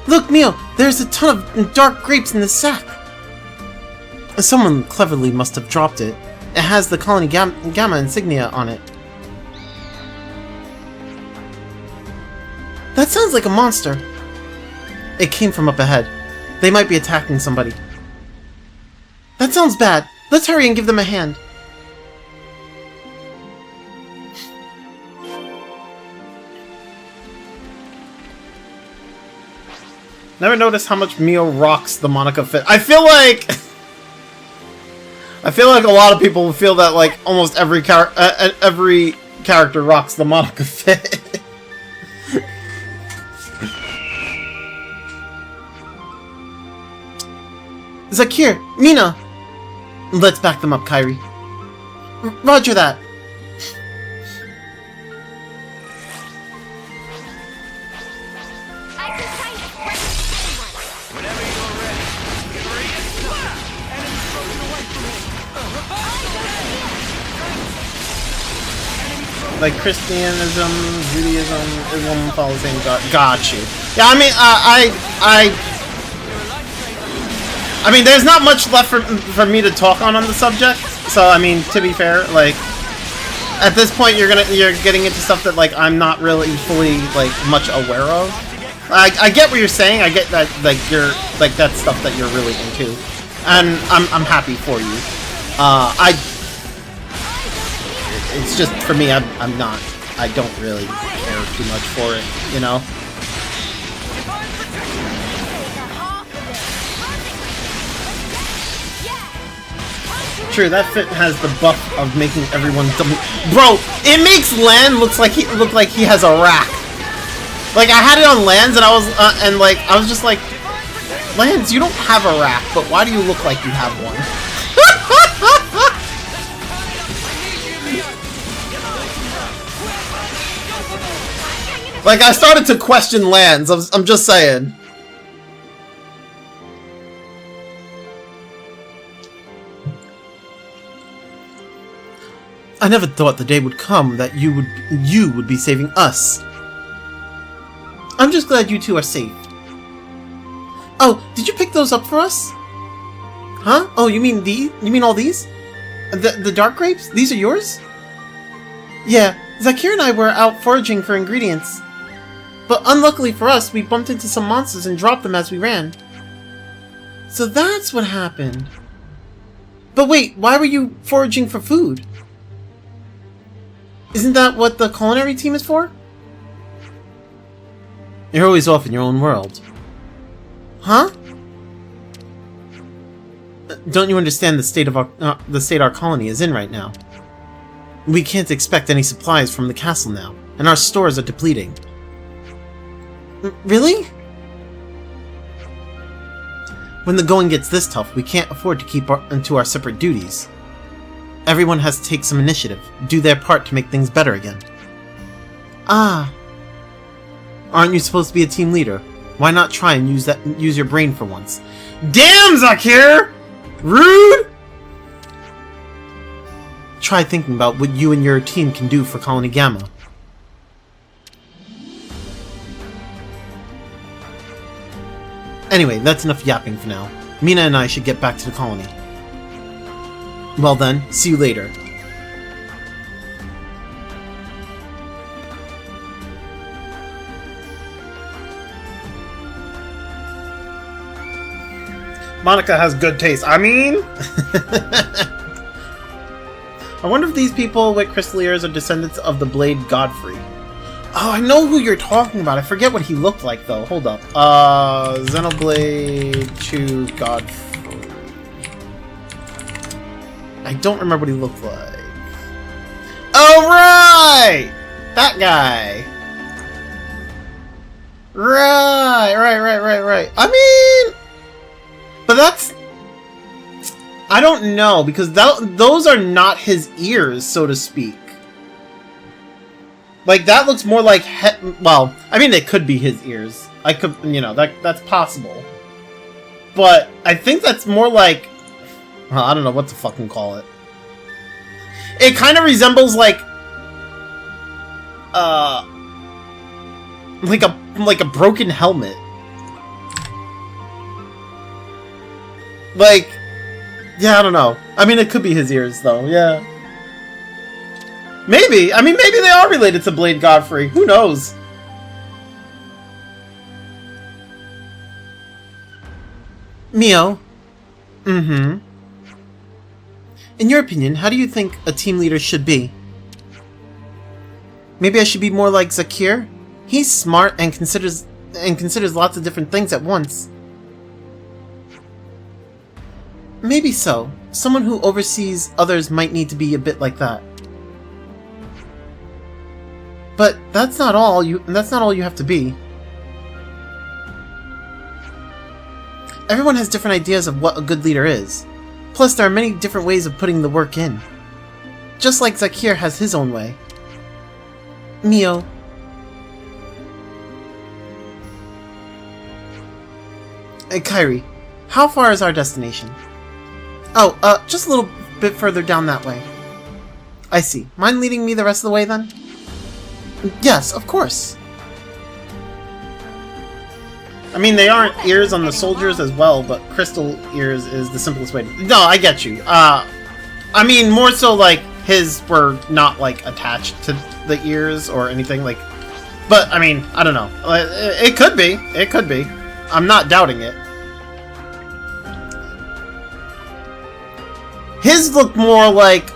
O: Look, Mio! There's a ton of dark grapes in the sack! Someone cleverly must have dropped it. It has the colony Gamma insignia on it. That sounds like a monster. It came from up ahead. They might be attacking somebody. That sounds bad. Let's hurry and give them a hand.
A: Never noticed how much Mio rocks the Monica fit. I feel like a lot of people feel that like almost every character rocks the Monica fit.
O: Zakir! Mina! Let's back them up, Kairi. Roger that.
A: Like Christianism, Judaism, Islam follow the same God. Got you. Yeah, I mean, there's not much left for me to talk on the subject. So, I mean, to be fair, like, at this point, you're getting into stuff that like I'm not really fully like much aware of. I get what you're saying. I get that like you're like that's stuff that you're really into, and I'm happy for you. It's just for me. I don't really care too much for it, you know. True, that fit has the buff of making everyone double. Bro, it makes Lan look like he has a rack. Like I had it on Lan's and I was just like, Lance, you don't have a rack, but why do you look like you have one? Like I started to question Lan's. I'm just saying.
O: I never thought the day would come that you would be saving us. I'm just glad you two are safe. Oh, did you pick those up for us? Huh? Oh, you mean all these? The dark grapes? These are yours? Yeah, Zakir and I were out foraging for ingredients. But unluckily for us, we bumped into some monsters and dropped them as we ran. So that's what happened. But wait, why were you foraging for food? Isn't that what the culinary team is for? You're always off in your own world. Huh? Don't you understand the state of our colony is in right now? We can't expect any supplies from the castle now, and our stores are depleting. Really? When the going gets this tough, we can't afford to keep to our separate duties. Everyone has to take some initiative, do their part to make things better again. Ah. Aren't you supposed to be a team leader? Why not try and use your brain for once?
A: Damn, Zakir! Rude!
O: Try thinking about what you and your team can do for Colony Gamma. Anyway, that's enough yapping for now. Mina and I should get back to the colony. Well then, see you later.
A: Monica has good taste. I mean... I wonder if these people with crystal ears are descendants of the Blade Godfrey. Oh, I know who you're talking about. I forget what he looked like, though. Hold up. Xenoblade 2 Godfrey. I don't remember what he looked like. Oh, right! That guy. Right. I mean... But that's... I don't know, because those are not his ears, so to speak. Like, that looks more like... well, I mean, it could be his ears. I could, you know, that's possible. But I think that's more like... Well, I don't know what to fucking call it. It kind of resembles, like a broken helmet. Like... Yeah, I don't know. I mean, it could be his ears, though. Yeah. Maybe. I mean, maybe they are related to Blade Godfrey. Who knows?
O: Mio. Mm-hmm. In your opinion, how do you think a team leader should be? Maybe I should be more like Zakir? He's smart and considers lots of different things at once. Maybe so. Someone who oversees others might need to be a bit like that. But that's not all you have to be. Everyone has different ideas of what a good leader is. Plus, there are many different ways of putting the work in. Just like Zakir has his own way. Mio. Hey, Kairi, how far is our destination? Oh, just a little bit further down that way. I see. Mind leading me the rest of the way, then? Yes, of course.
A: I mean, they aren't ears on the soldiers as well, but crystal ears is the simplest way to... No, I get you. I mean, more so, like, his were not, like, attached to the ears or anything, like... But, I mean, I don't know. It could be. It could be. I'm not doubting it. His looked more like,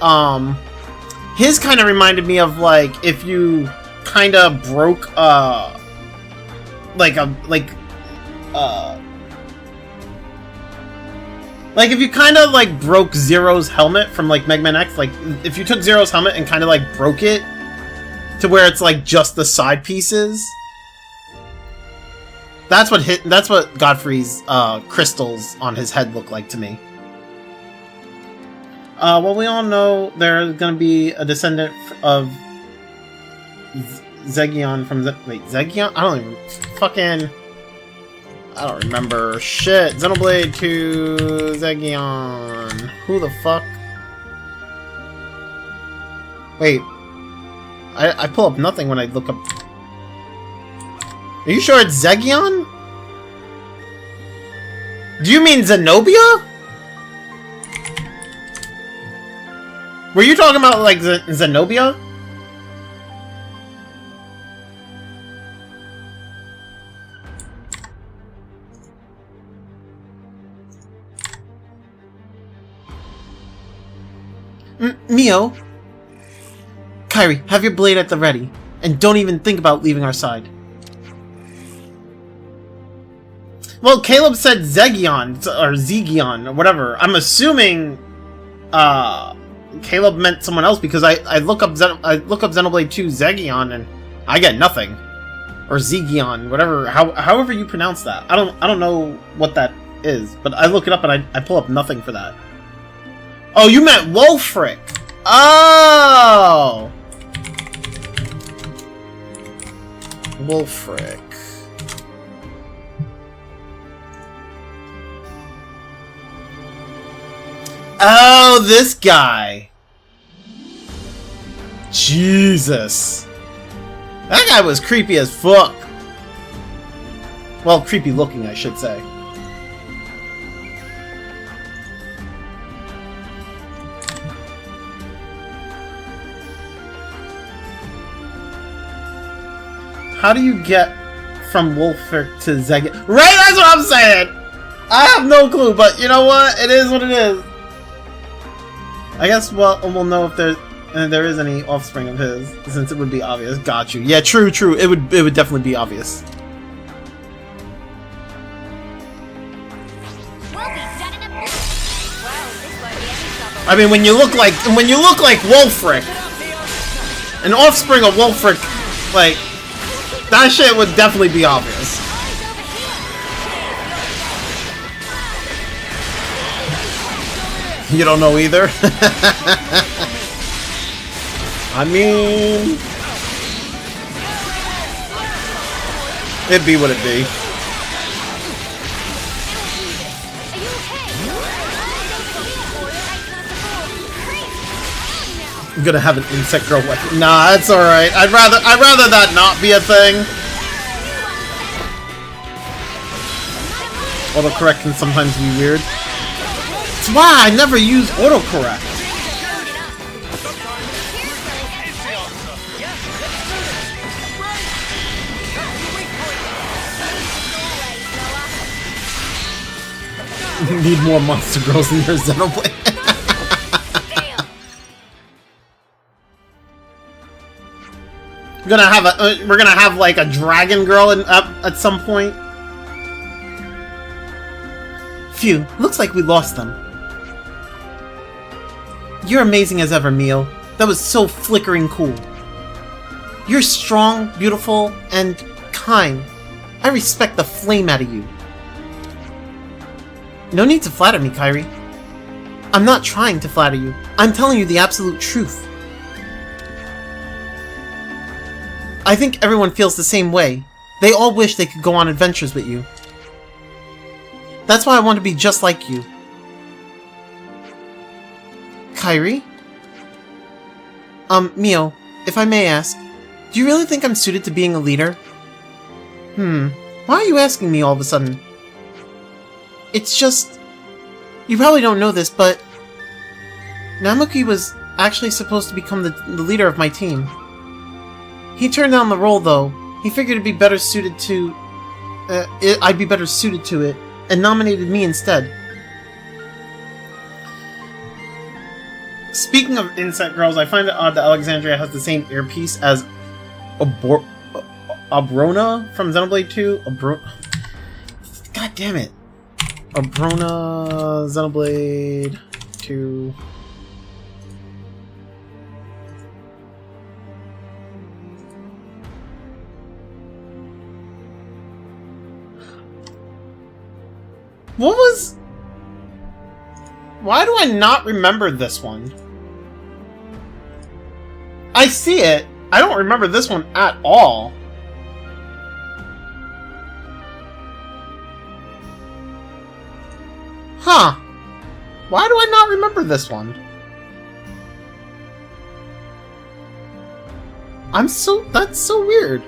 A: his kind of reminded me of, like, if you kind of broke, like if you kind of, like, broke Zero's helmet from, like, Mega Man X, like, if you took Zero's helmet and kind of, like, broke it to where it's, like, just the side pieces. That's what Godfrey's, crystals on his head look like to me. Well, we all know there's gonna be a descendant of Zegion from wait, Zegion? I don't remember. Shit. Xenoblade 2 Zegion. Who the fuck? Wait. I pull up nothing when I look up... Are you sure it's Zegion? Do you mean Zenobia? Were you talking about, like, Zenobia?
O: Mio? Kairi, have your blade at the ready. And don't even think about leaving our side.
A: Well, Caleb said Zegion, or Zegion, or whatever. I'm assuming, Caleb meant someone else because I look up Xenoblade 2 Zegion and I get nothing, or Zegion, whatever, however you pronounce that. I don't know what that is, but I look it up and I pull up nothing for that. Oh, you meant Wolfric. Oh! Wolfric. Oh, this guy. Jesus. That guy was creepy as fuck. Well, creepy looking, I should say. How do you get from Wolfric to Zeg? Right, that's what I'm saying! I have no clue, but you know what? It is what it is. I guess we'll know if there is any offspring of his, since it would be obvious. Got you. Yeah, true. It would definitely be obvious. I mean, when you look like Wolfric, an offspring of Wolfric, like that shit would definitely be obvious. You don't know either? I mean, it'd be what it be. I'm gonna have an insect girl weapon. Nah, it's alright. I'd rather that not be a thing. Autocorrect can sometimes be weird. That's why I never use autocorrect. You need more monster girls in your Xenoblade. We're gonna have like a dragon girl at some point. Phew, looks like we lost them. You're amazing as ever, Mio. That was so flickering cool. You're strong, beautiful, and kind. I respect the flame out of you. No need to flatter me, Kairi. I'm not trying to flatter you. I'm telling you the absolute truth. I think everyone feels the same way. They all wish they could go on adventures with you. That's why I want to be just like you. Kairi? Mio, if I may ask, do you really think I'm suited to being a leader? Why are you asking me all of a sudden? It's just... You probably don't know this, but... Namuki was actually supposed to become the leader of my team. He turned down the role, though. He figured it'd be better suited to... I'd be better suited to it, and nominated me instead. Speaking of insect girls, I find it odd that Alexandria has the same earpiece as Abrona from Xenoblade 2. God damn it. Abrona, Xenoblade 2... What was... Why do I not remember this one? I see it. I don't remember this one at all. Huh. Why do I not remember this one? That's so weird.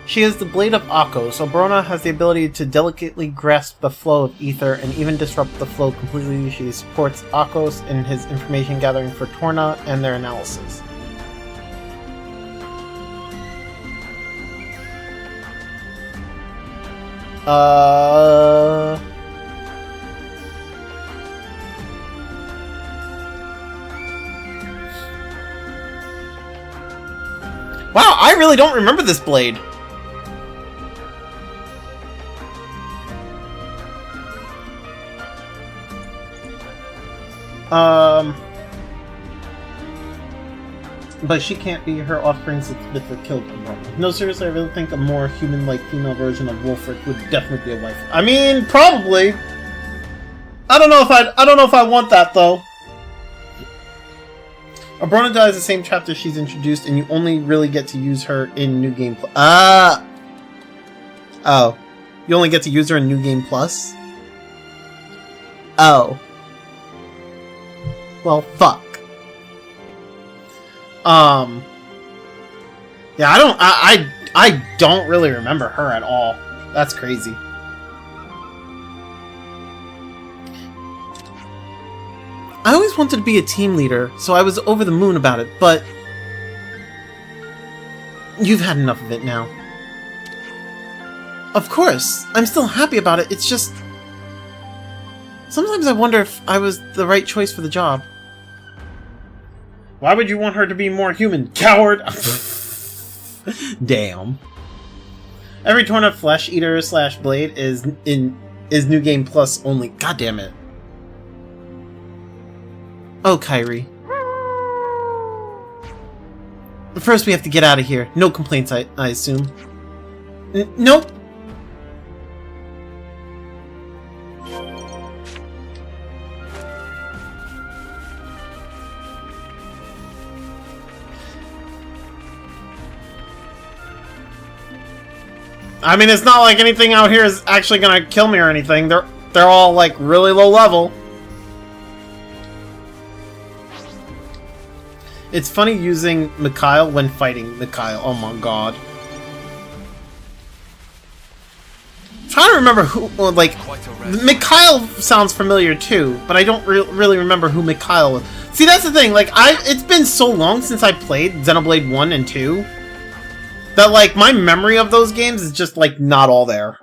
A: She is the Blade of Akos. Abrona has the ability to delicately grasp the flow of ether and even disrupt the flow completely. She supports Akos in his information gathering for Torna and their analysis. Wow, I really don't remember this blade.
O: But she can't be her offspring since Mithra killed her. No, seriously, I really think a more human-like female version of Wolfric would definitely be a wife. I mean, probably. I don't know if I want that though. Abrona dies the same chapter she's introduced, and you only really get to use her in New Game Plus. Oh. You only get to use her in New Game Plus? Oh. Well, fuck. Yeah, I don't really remember her at all. That's crazy. I always wanted to be a team leader, so I was over the moon about it, but you've had enough of it now. Of course, I'm still happy about it, it's just sometimes I wonder if I was the right choice for the job. Why would you want her to be more human, coward? Damn. Every torn up flesh eater / blade is New Game Plus only. God damn it. Oh, Kairi. First we have to get out of here. No complaints, I assume. Nope. I mean, it's not like anything out here is actually gonna kill me or anything. They're all like really low level. It's funny using Mikhail when fighting Mikhail. Oh my god. I'm trying to remember who, like, Mikhail sounds familiar too, but I don't really remember who Mikhail was. See, that's the thing, like, it's been so long since I played Xenoblade 1 and 2, that, like, my memory of those games is just, like, not all there.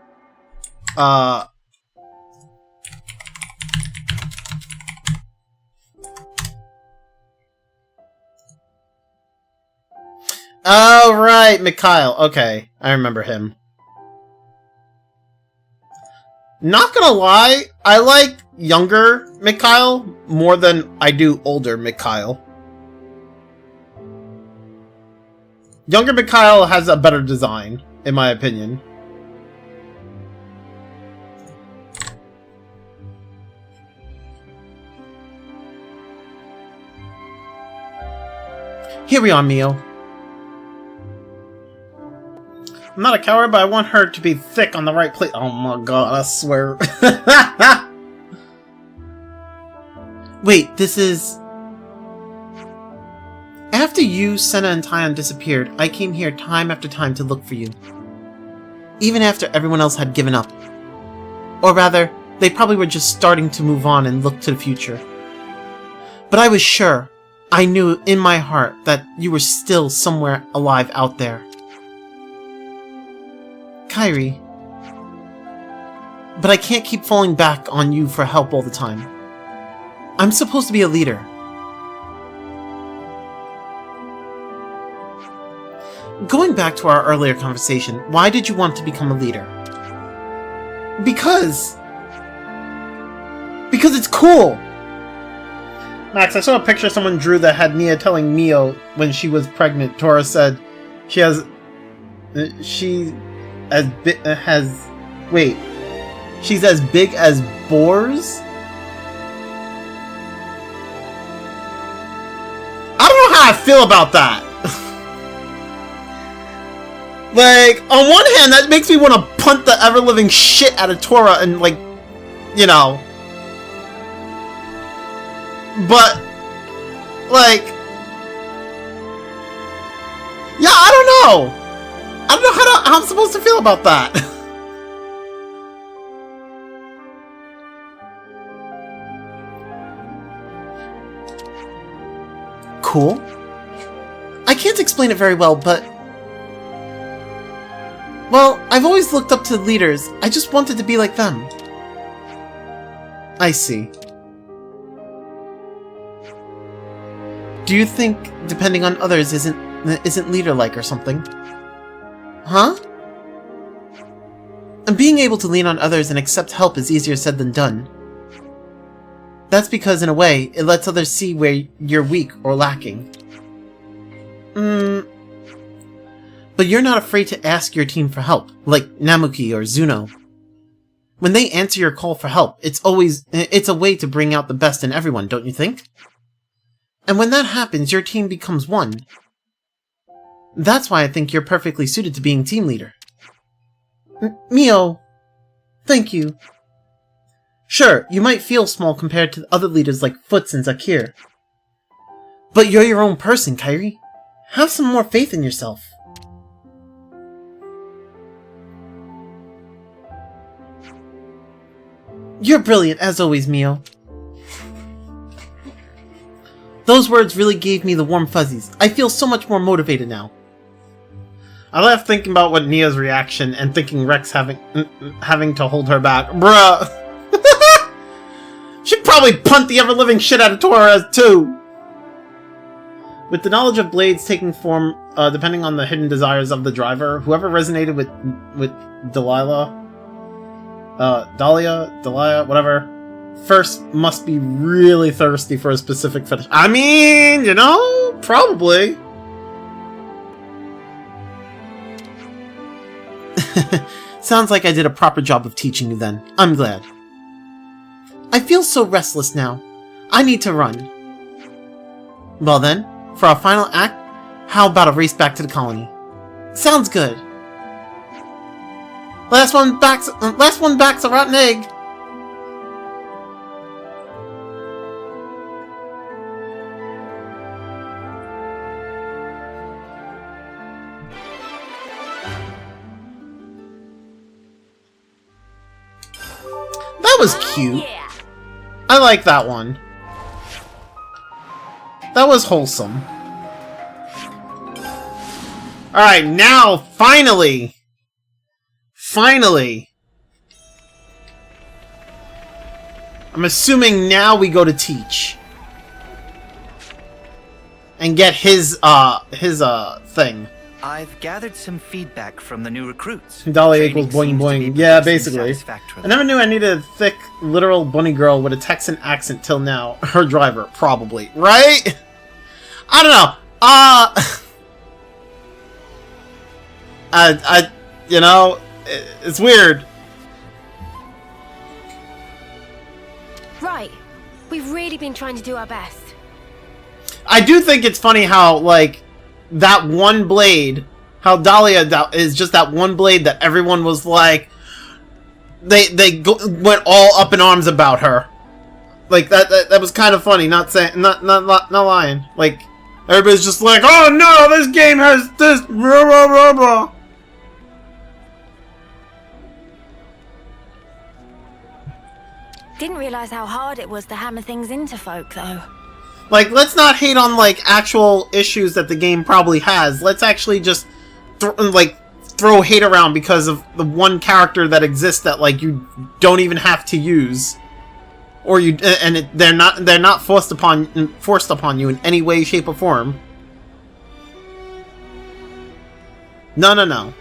O: Oh, right, Mikhail. Okay, I remember him. Not gonna lie, I like younger Mikhail more than I do older Mikhail. Younger Mikhail has a better design, in my opinion. Here we are, Mio. I'm not a coward, but I want her to be thick on the right place. Oh my god, I swear. Wait, this is... After you, Senna, and Tyon disappeared, I came here time after time to look for you. Even after everyone else had given up. Or rather, they probably were just starting to move on and look to the future. But I was sure, I knew in my heart that you were still somewhere alive out there. Kairi. But I can't keep falling back on you for help all the time. I'm supposed to be a leader. Going back to our earlier conversation, why did you want to become a leader? Because it's cool! Max, I saw a picture someone drew that had Nia telling Mio when she was pregnant. Tora said she's as big as boars? I don't know how I feel about that. Like, on one hand, that makes me want to punt the ever-living shit out of Tora and, like, you know. But, like, yeah, I don't know. I don't know how I'm supposed to feel about that. Cool. I can't explain it very well, but... Well, I've always looked up to leaders. I just wanted to be like them. I see. Do you think depending on others isn't leader-like or something? Huh? And being able to lean on others and accept help is easier said than done. That's because, in a way, it lets others see where you're weak or lacking. But you're not afraid to ask your team for help, like Namuki or Zuno. When they answer your call for help, it's a way to bring out the best in everyone, don't you think? And when that happens, your team becomes one. That's why I think you're perfectly suited to being team leader. Mio, thank you. Sure, you might feel small compared to other leaders like Foots and Zakir. But you're your own person, Kairi. Have some more faith in yourself. You're brilliant, as always, Mio. Those words really gave me the warm fuzzies. I feel so much more motivated now.
A: I left thinking about what Nia's reaction and thinking Rex having to hold her back. Bruh! She'd probably punt the ever-living shit out of Torres, too! With the knowledge of blades taking form, depending on the hidden desires of the driver, whoever resonated with Delilah, Dahlia, whatever, first must be really thirsty for a specific fetish. I mean, you know, probably.
O: Sounds like I did a proper job of teaching you then. I'm glad. I feel so restless now. I need to run. Well then, for our final act, how about a race back to the colony? Sounds good. Last one back's a rotten egg.
A: That was cute. I like that one. That was wholesome. Alright, now, finally! Finally! I'm assuming now we go to Teach. And get his thing.
N: I've gathered some feedback from the new recruits.
A: Dolly equals boing boing. Yeah, basically. I never knew I needed a thick, literal bunny girl with a Texan accent till now. Her driver, probably. Right? I don't know. You know, it's weird.
D: Right. We've really been trying to do our best.
A: I do think it's funny how, like, that one blade, how Dahlia is just that one blade that everyone was like, they went all up in arms about her. Like, that was kind of funny, not lying. Like, everybody's just like, oh no, this game has this, blah, blah, blah, blah.
B: Didn't realize how hard it was to hammer things into folk, though.
A: Like, let's not hate on, like, actual issues that the game probably has. Let's actually just, throw hate around because of the one character that exists that, like, you don't even have to use. Or they're not forced upon you in any way, shape, or form. No.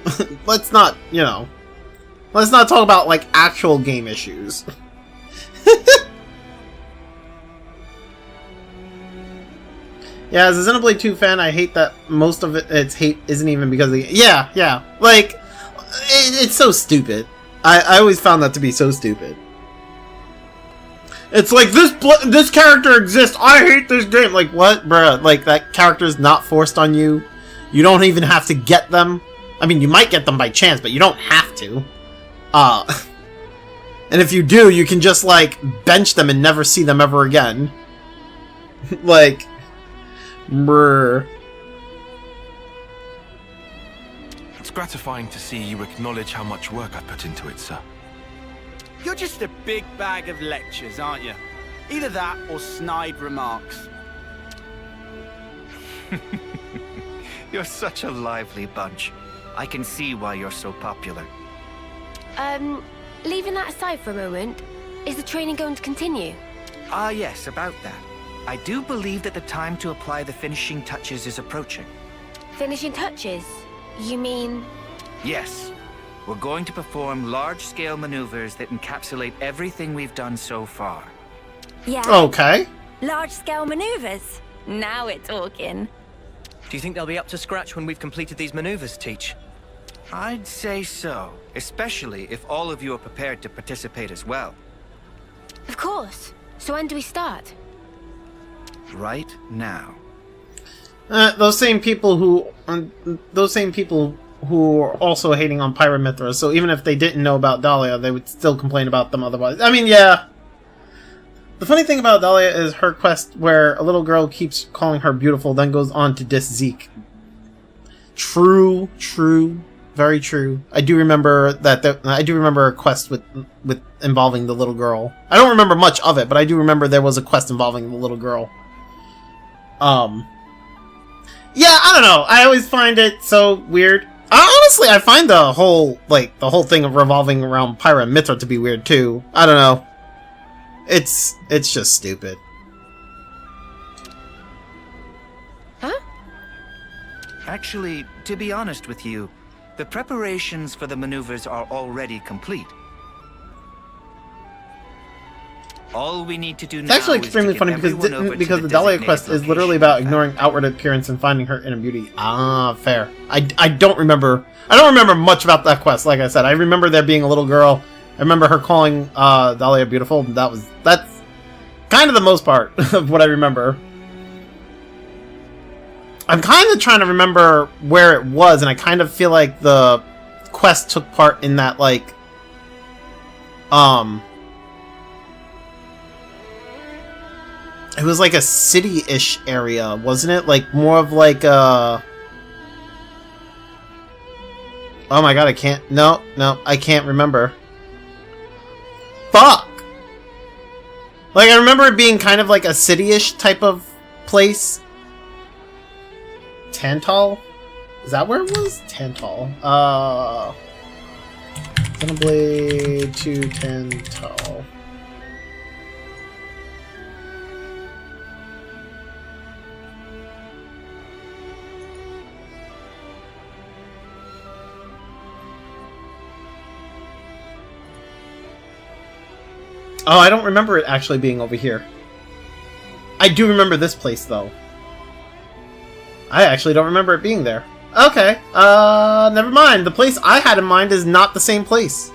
A: Let's not, you know. Let's not talk about, like, actual game issues. Yeah, as a Xenoblade 2 fan, I hate that most of its hate isn't even because of the... Yeah. Like, it's so stupid. I always found that to be so stupid. It's like, this character exists, I hate this game! Like, what? Bruh, like, that character's not forced on you. You don't even have to get them. I mean, you might get them by chance, but you don't have to. And if you do, you can just, like, bench them and never see them ever again. Like... Brr.
E: It's gratifying to see you acknowledge how much work I put into it, sir.
F: You're just a big bag of lectures, aren't you? Either that or snide remarks.
N: You're such a lively bunch. I can see why you're so popular.
D: Leaving that aside for a moment, is the training going to continue?
N: Ah, yes, about that. I do believe that the time to apply the finishing touches is approaching.
D: Finishing touches? You mean...
N: Yes. We're going to perform large-scale maneuvers that encapsulate everything we've done so far.
B: Yeah.
A: Okay.
B: Large-scale maneuvers. Now we're talking.
H: Do you think they'll be up to scratch when we've completed these maneuvers, Teach?
N: I'd say so, especially if all of you are prepared to participate as well.
D: Of course. So when do we start?
N: Right now.
O: Those same people who are also hating on Pyramithra, so even if they didn't know about Dahlia, they would still complain about them otherwise. I mean, yeah. The funny thing about Dahlia is her quest where a little girl keeps calling her beautiful, then goes on to diss Zeke. True, very true. I do remember that. I do remember a quest with involving the little girl. I don't remember much of it, but I do remember there was a quest involving the little girl. Yeah, I don't know. I always find it so weird. Honestly, I find the whole thing of revolving around Pyramithra to be weird too. I don't know. It's just stupid.
D: Huh?
N: Actually, to be honest with you, the preparations for the maneuvers are already complete. All we need to do now
O: it's actually extremely funny because the Dahlia quest is literally about ignoring outward appearance and finding her inner beauty. Ah, fair. I don't remember much about that quest. Like I said, I remember there being a little girl. I remember her calling Dahlia beautiful. That's kind of the most part of what I remember. I'm kind of trying to remember where it was, and I kind of feel like the quest took part in that, like, it was like a city-ish area, wasn't it? Like, more of like a... Oh my god, I can't... No, I can't remember. Fuck! Like, I remember it being kind of like a city-ish type of place. Tantal? Is that where it was? Tantal. Xenoblade to Tantal. Oh, I don't remember it actually being over here. I do remember this place, though. I actually don't remember it being there. Okay, never mind. The place I had in mind is not the same place.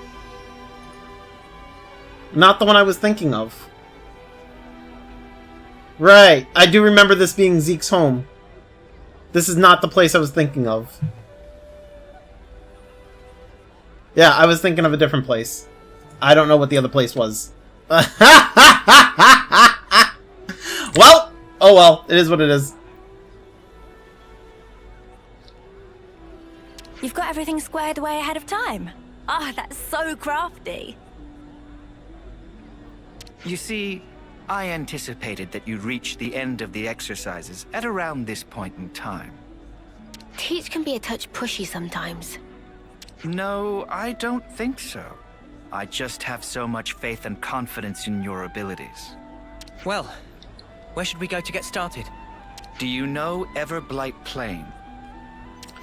O: Not the one I was thinking of. Right, I do remember this being Zeke's home. This is not the place I was thinking of. Yeah, I was thinking of a different place. I don't know what the other place was. Well, oh well, it is what it is.
B: You've got everything squared away ahead of time. Ah, that's so crafty.
N: You see, I anticipated that you'd reach the end of the exercises at around this point in time.
D: Teach can be a touch pushy sometimes.
N: No, I don't think so. I just have so much faith and confidence in your abilities.
H: Well, where should we go to get started?
N: Do you know Everblight Plain?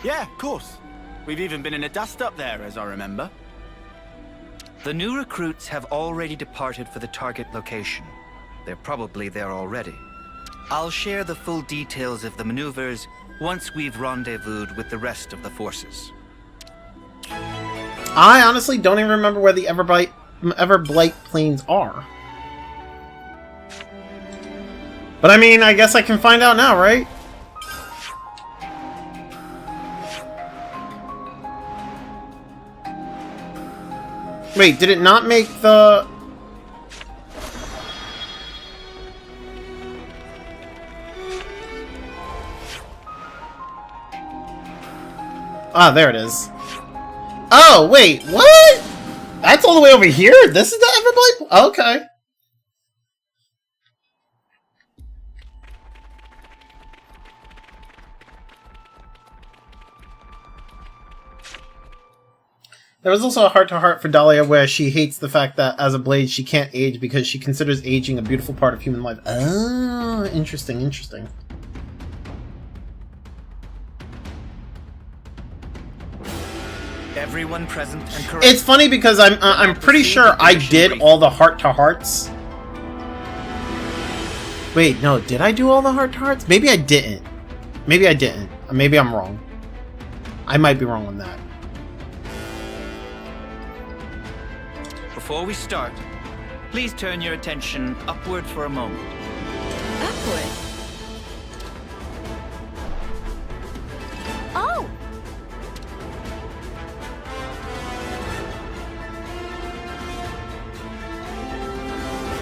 F: Yeah, of course. We've even been in a dust up there, as I remember.
N: The new recruits have already departed for the target location. They're probably there already. I'll share the full details of the maneuvers once we've rendezvoused with the rest of the forces.
O: I honestly don't even remember where the Everblight Plains are. But I mean, I guess I can find out now, right? Wait, did it not make the... Ah, there it is. Oh, wait, what? That's all the way over here? This is the Everblight? Okay. There was also a heart-to-heart for Dahlia where she hates the fact that as a blade she can't age because she considers aging a beautiful part of human life. Oh, interesting, interesting.
N: Everyone present and correct.
O: It's funny because I'm pretty sure I did all the heart-to-hearts. Wait, no, did I do all the heart-to-hearts? Maybe I didn't.
A: Maybe I didn't. Maybe I'm wrong. I might be wrong on that.
N: Before we start, please turn your attention upward for a moment.
B: Upward? Oh!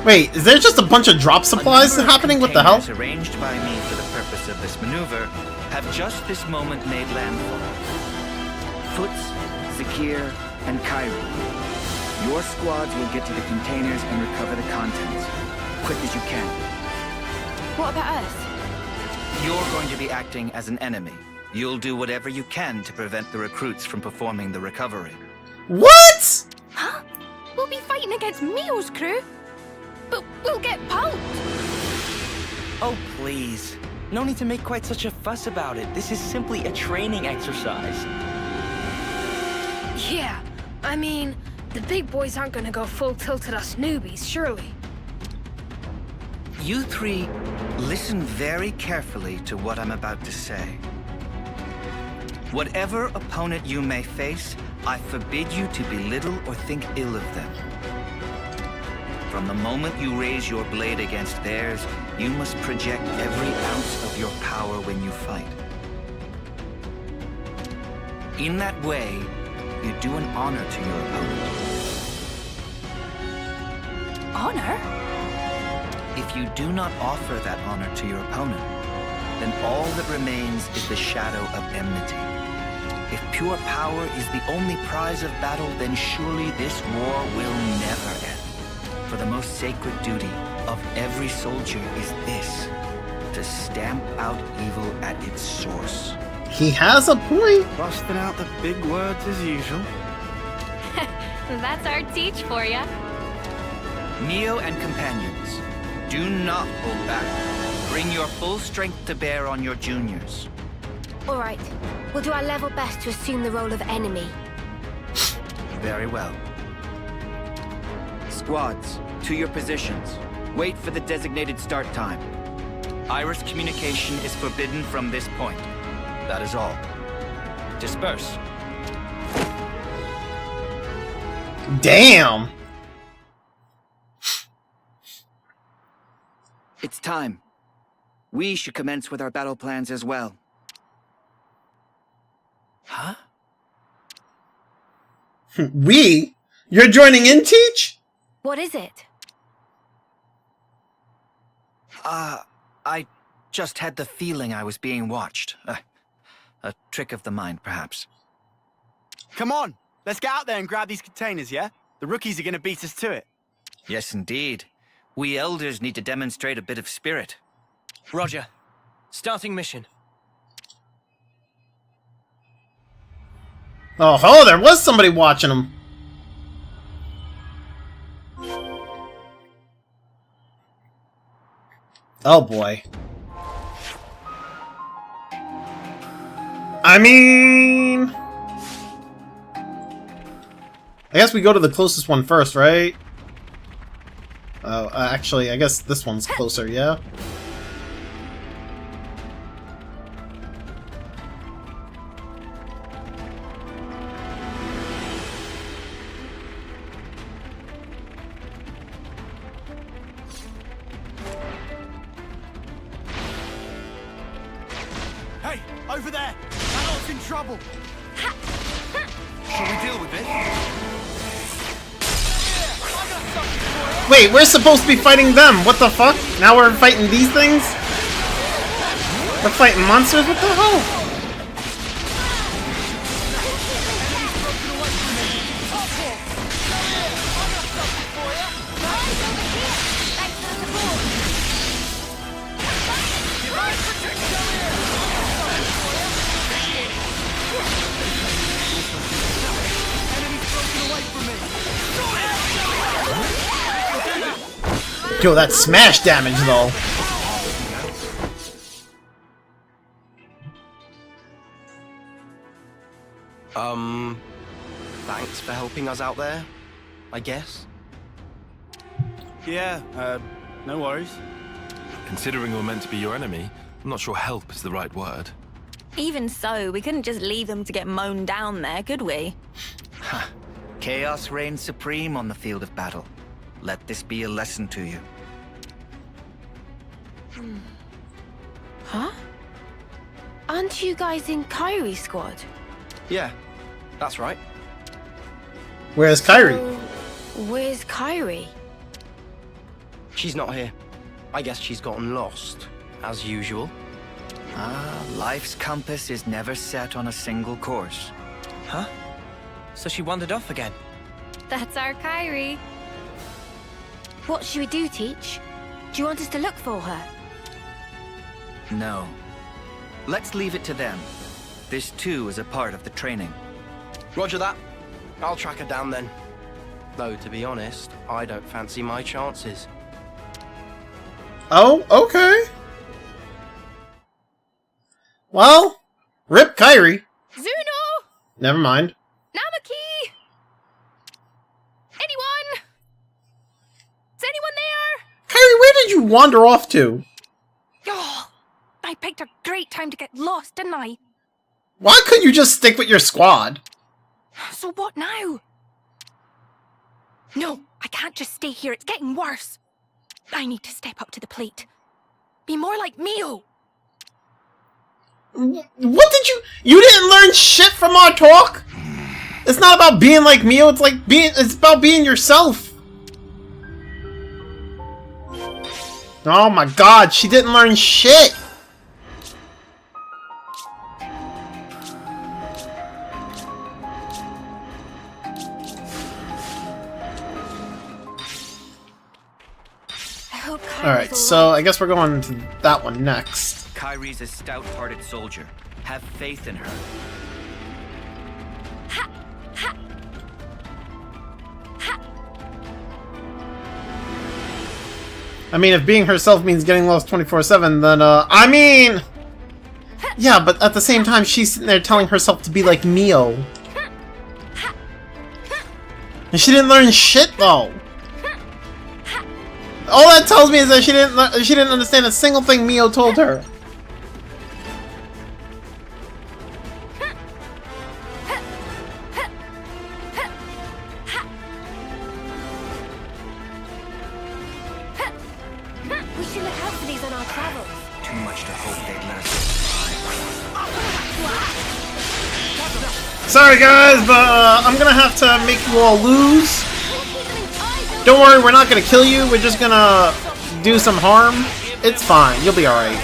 A: Wait, is there just a bunch of drop supplies happening? What the hell?
N: Containers arranged by me for the purpose of this maneuver have just this moment made landfall. Foots, Zakir, and Kyrie. Your squads will get to the containers and recover the contents. Quick as you can.
I: What about us?
N: You're going to be acting as an enemy. You'll do whatever you can to prevent the recruits from performing the recovery.
A: What?
I: Huh? We'll be fighting against Mio's crew? But we'll get pulped!
H: Oh, please. No need to make quite such a fuss about it. This is simply a training exercise.
I: Yeah, I mean, the big boys aren't gonna go full tilt at us newbies, surely.
N: You three, listen very carefully to what I'm about to say. Whatever opponent you may face, I forbid you to belittle or think ill of them. From the moment you raise your blade against theirs, you must project every ounce of your power when you fight. In that way, you do an honor to your opponent.
B: Honor?
N: If you do not offer that honor to your opponent, then all that remains is the shadow of enmity. If pure power is the only prize of battle, then surely this war will never end. For the most sacred duty of every soldier is this: to stamp out evil at its source.
A: He has a point.
F: Busting out the big words as usual.
G: That's our teach for ya.
N: Neo and companions, do not hold back. Bring your full strength to bear on your juniors.
D: All right, we'll do our level best to assume the role of enemy.
N: Very well. Squads, to your positions. Wait for the designated start time. Iris communication is forbidden from this point. That is all. Disperse.
A: Damn!
N: It's time. We should commence with our battle plans as well.
H: Huh?
A: We? You're joining in, Teach?
D: What is it?
N: I just had the feeling I was being watched. A trick of the mind, perhaps.
F: Come on, let's get out there and grab these containers, yeah? The rookies are gonna beat us to it.
N: Yes, indeed. We elders need to demonstrate a bit of spirit.
H: Roger. Starting mission.
A: Oh, there was somebody watching him. Oh boy. I mean... I guess we go to the closest one first, right? Oh, actually, I guess this one's closer, yeah?
F: Hey, over there! Adult's in trouble!
K: Shall we deal with it?
A: Wait, we're supposed to be fighting them! What the fuck? Now we're fighting these things? We're fighting monsters? What the hell? Yo, that's smash damage, though.
L: Thanks for helping us out there, I guess.
F: Yeah, no worries.
E: Considering we're meant to be your enemy, I'm not sure help is the right word.
B: Even so, we couldn't just leave them to get mown down there, could we?
N: Chaos reigns supreme on the field of battle. Let this be a lesson to you.
D: Huh? Aren't you guys in Kyrie's squad?
H: Yeah, that's right.
O: Where's Kyrie?
D: So, where's Kyrie?
H: She's not here. I guess she's gotten lost, as usual.
N: Life's compass is never set on a single course.
H: Huh? So she wandered off again?
G: That's our Kyrie.
D: What should we do, Teach? Do you want us to look for her?
N: No. Let's leave it to them. This too is a part of the training.
H: Roger that. I'll track her down then. Though, to be honest, I don't fancy my chances.
O: Oh, okay. Well, rip Kyrie.
I: Zuno!
O: Never mind.
I: Namaki! Anyone? Is anyone there?
O: Kyrie, where did you wander off to?
I: Oh, I picked a great time to get lost, didn't I?
O: Why couldn't you just stick with your squad?
I: So what now? No, I can't just stay here. It's getting worse. I need to step up to the plate. Be more like Mio.
O: What did you... You didn't learn shit from our talk? It's not about being like Mio, it's about being yourself. Oh my god, she didn't learn shit. Alright, so I guess we're going to that one next.
N: Kyrie's a stout-hearted soldier. Have faith in her.
O: I mean, if being herself means getting lost 24/7, then, I mean... Yeah, but at the same time, she's sitting there telling herself to be like Mio. And she didn't learn shit, though. All that tells me is that she didn't understand a single thing Mio told her.
D: We should look out for these on our travels.
N: Too much to hope they'd let us.
O: Sorry guys, but I'm gonna have to make you all lose. Don't worry, we're not gonna kill you, we're just gonna do some harm. It's fine, you'll be alright.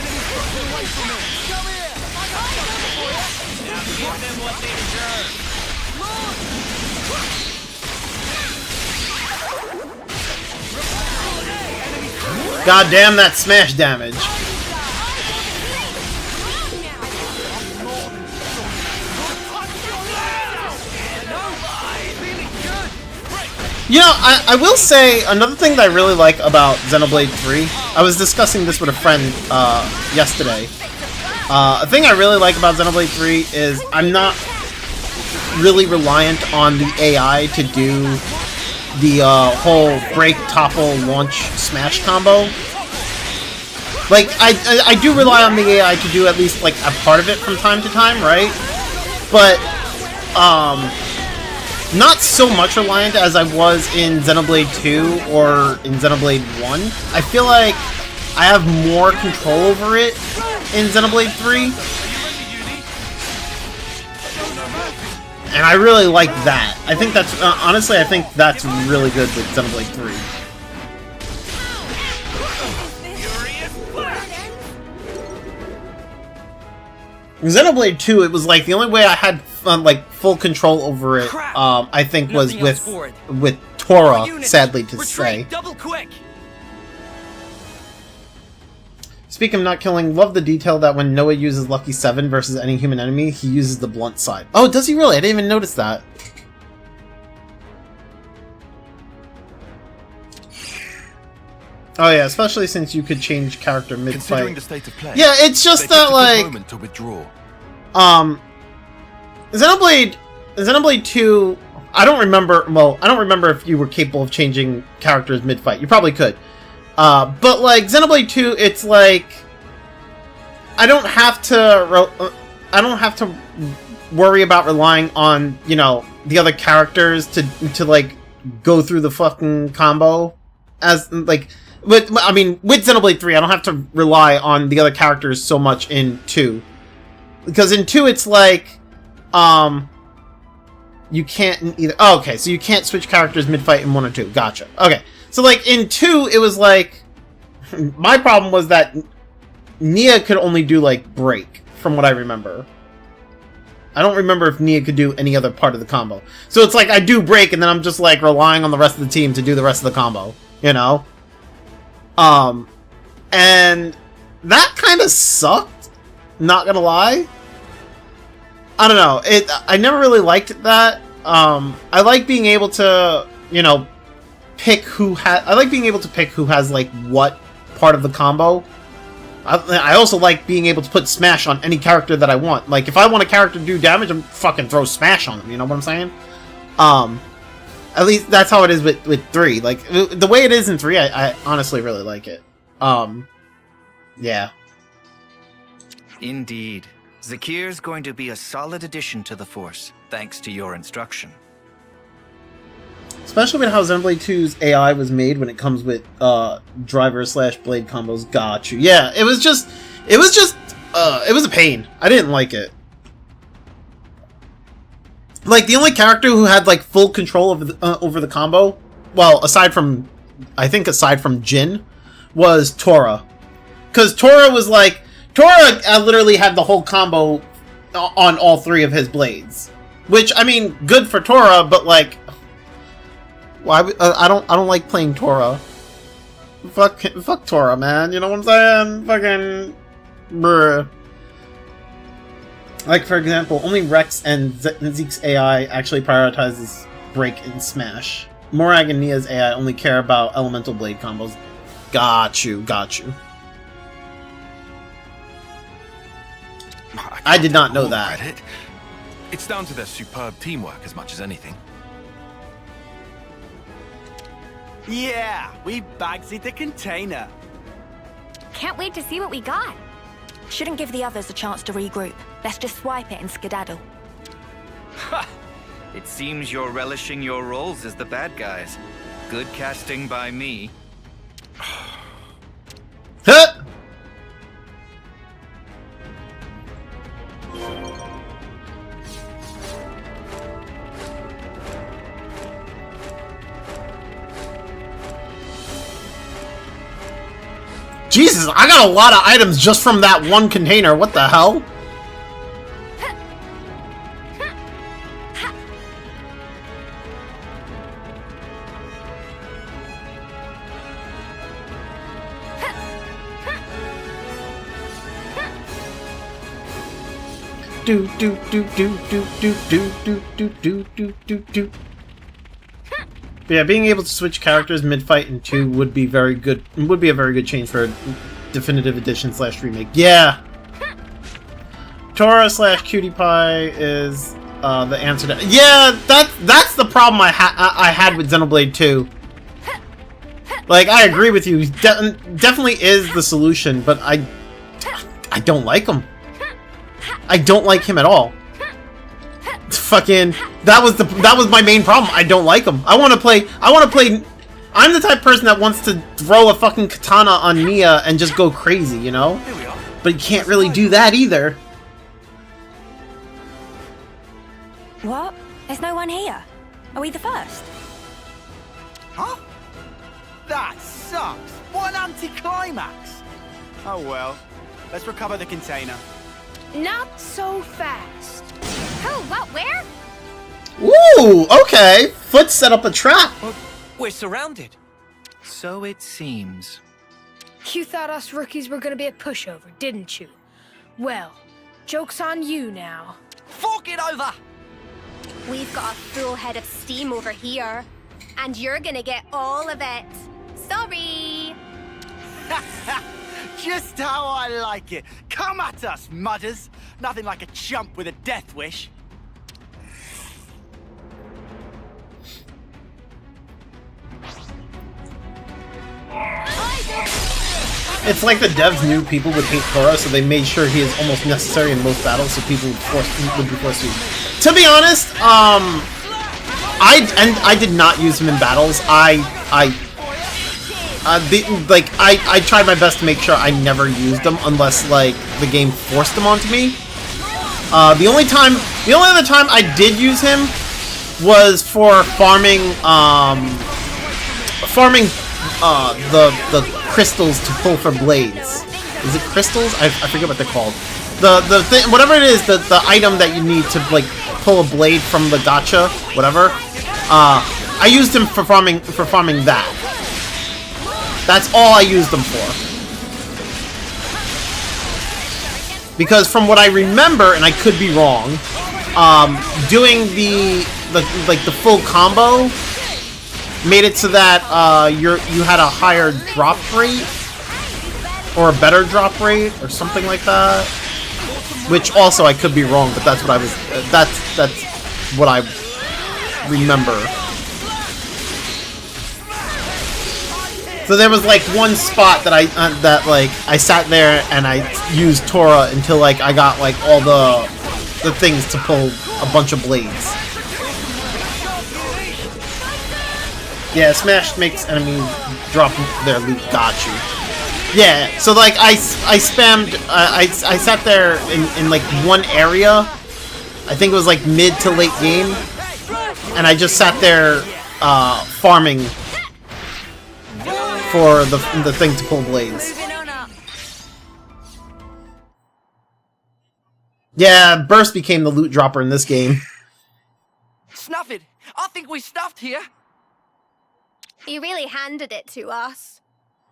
O: God damn that smash damage. You know, I will say, another thing that I really like about Xenoblade 3, I was discussing this with a friend yesterday. A thing I really like about Xenoblade 3 is I'm not really reliant on the AI to do the whole break, topple, launch, smash combo. Like, I do rely on the AI to do at least, like, a part of it from time to time, right? But, not so much reliant as I was in Xenoblade 2 or in Xenoblade 1. I feel like I have more control over it in Xenoblade 3. And I really like that. I think that's, honestly, I think that's really good with Xenoblade 3. In Xenoblade 2, it was like the only way I had like full control over it. I think was with Tora. Sadly to say.
C: Double quick.
O: Speaking of not killing, love the detail that when Noah uses Lucky 7 versus any human enemy, he uses the blunt side. Oh, does he really? I didn't even notice that. Oh yeah, especially since you could change character mid-fight.
E: Considering the state of play,
O: yeah, it's just that like
E: moment to withdraw.
O: Xenoblade 2, I don't remember if you were capable of changing characters mid-fight. You probably could. But like Xenoblade 2, it's like
A: I don't have to worry about relying on, you know, the other characters to like go through the fucking combo as like with Xenoblade 3 I don't have to rely on the other characters so much in 2. Because in 2 it's like you can't either. Oh, okay, so you can't switch characters mid-fight in 1 or 2. Gotcha. Okay. So like in 2 it was like my problem was that Nia could only do like break from what I remember. I don't remember if Nia could do any other part of the combo. So it's like I do break and then I'm just like relying on the rest of the team to do the rest of the combo, you know? And that kind of sucked, not gonna lie. I don't know. I never really liked that. I like being able to, you know, pick who I like being able to pick who has like what part of the combo. I also like being able to put Smash on any character that I want. Like, if I want a character to do damage, I'm fucking throw Smash on them, you know what I'm saying? At least that's how it is with 3. Like, the way it is in 3, I honestly really like it. Yeah.
N: Indeed. Zakir's going to be a solid addition to the Force, thanks to your instruction. Especially
A: with how Xenoblade 2's AI was made when it comes with driver/blade combos. Got you. Yeah, it was a pain. I didn't like it. Like, the only character who had like full control over the combo, well, aside from Jin, was Tora. Because Tora literally had the whole combo on all 3 of his blades. Which, I mean, good for Tora, but like, why? I don't like playing Tora. Fuck Tora, man. You know what I'm saying? Fucking, bruh. Like, for example, only Rex and Zeke's AI actually prioritizes break and smash. Morag and Nia's AI only care about elemental blade combos. Got you. I did not know that.
E: Credit. It's down to their superb teamwork as much as anything.
F: Yeah, we bagged the container.
G: Can't wait to see what we got.
B: Shouldn't give the others a chance to regroup. Let's just swipe it and skedaddle.
N: Ha! It seems you're relishing your roles as the bad guys. Good casting by me.
A: Huh! Jesus, I got a lot of items just from that one container. What the hell? Do do do do do do do do do do do do. But yeah, being able to switch characters mid-fight in 2 would be very good. Would be a very good change for Definitive Edition / remake. Yeah. Tora / Cutie Pie is the answer to. Yeah, that's the problem I had with Xenoblade 2. Like, I agree with you. Definitely is the solution, but I don't like him. I don't like him at all. Fucking that was my main problem. I don't like him. I want to play. I'm the type of person that wants to throw a fucking katana on Nia and just go crazy, you know? But you can't really do that either.
B: What? There's no one here. Are we the first?
F: Huh? That sucks. What an anticlimax. Oh well. Let's recover the container.
I: Not so fast.
G: Who? What? Where?
A: Ooh, okay. Foot set up a trap.
H: We're surrounded.
N: So it seems.
I: You thought us rookies were gonna be a pushover, didn't you? Well, joke's on you now.
F: Fork it over!
G: We've got a full head of steam over here. And you're gonna get all of it. Sorry!
F: Just how I like it. Come at us, mudders. Nothing like a chump with a death wish.
A: It's like the devs knew people would hate Tora, so they made sure he is almost necessary in most battles, so people would be forced to. To be honest, I did not use him in battles. I tried my best to make sure I never used them unless like the game forced them onto me. The only other time I did use him was for farming the crystals to pull for blades. Is it crystals? I forget what they're called. The thing, whatever it is, the item that you need to like pull a blade from the gacha, whatever. I used him for farming that. That's all I used them for. Because from what I remember, and I could be wrong, doing the full combo made it so that you had a higher drop rate or a better drop rate or something like that. Which also I could be wrong, but that's what I was. That's what I remember. So there was like one spot that I sat there and I used Tora until like I got like all the things to pull a bunch of blades. Yeah, Smash makes enemies drop their loot. Got you. Yeah, so like I spammed. I sat there in like one area. I think it was like mid to late game, and I just sat there farming for the thing to pull blades. Yeah, Burst became the loot dropper in this game.
C: Snuff it! I think we stuffed here.
G: You really handed it to us.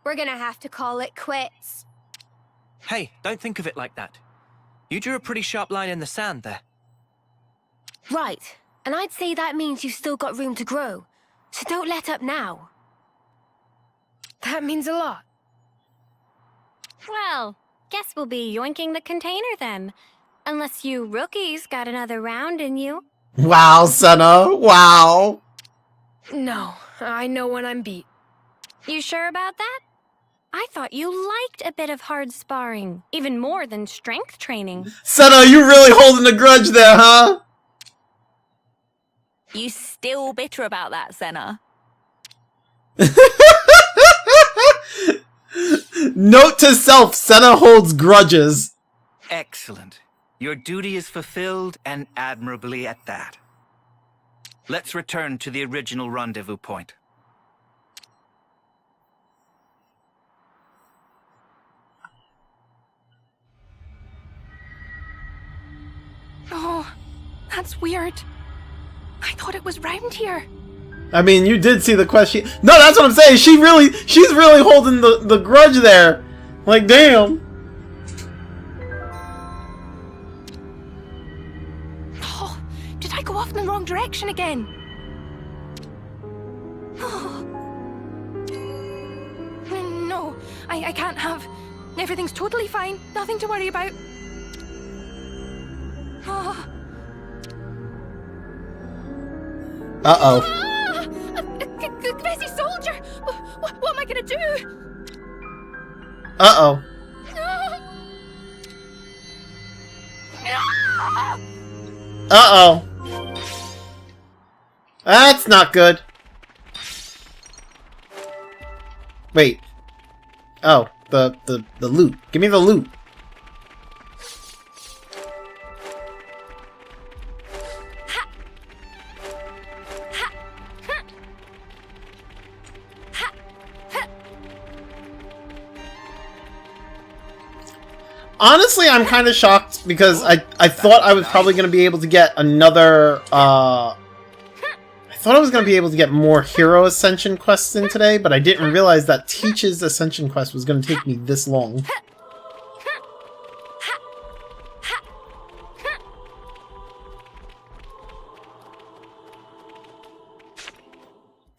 G: We're gonna have to call it quits.
H: Hey, don't think of it like that. You drew a pretty sharp line in the sand there.
D: Right, and I'd say that means you've still got room to grow. So don't let up now.
I: That means a lot.
Q: Well, guess we'll be yoinking the container then. Unless you rookies got another round in you.
A: Wow, Senna. Wow.
I: No, I know when I'm beat.
Q: You sure about that? I thought you liked a bit of hard sparring, even more than strength training.
A: Senna, you really holding a grudge there, huh?
R: You still bitter about that, Senna?
A: Note to self, Senna holds grudges.
N: Excellent. Your duty is fulfilled, and admirably at that. Let's return to the original rendezvous point.
I: Oh, that's weird. I thought it was round here.
A: I mean, you did see the question. No, that's what I'm saying. She's really holding the grudge there. Like, damn.
I: Oh, did I go off in the wrong direction again? Oh. No, I can't have. Everything's totally fine. Nothing to worry about. Oh.
A: Uh-oh.
I: A busy soldier! What am I gonna do?
A: Uh-oh. Uh-oh. That's not good. Wait. Oh, the loot. Give me the loot. Honestly, I'm kind of shocked because I thought I was probably going to be able to get another, I thought I was going to be able to get more Hero Ascension quests in today, but I didn't realize that Teach's Ascension quest was going to take me this long.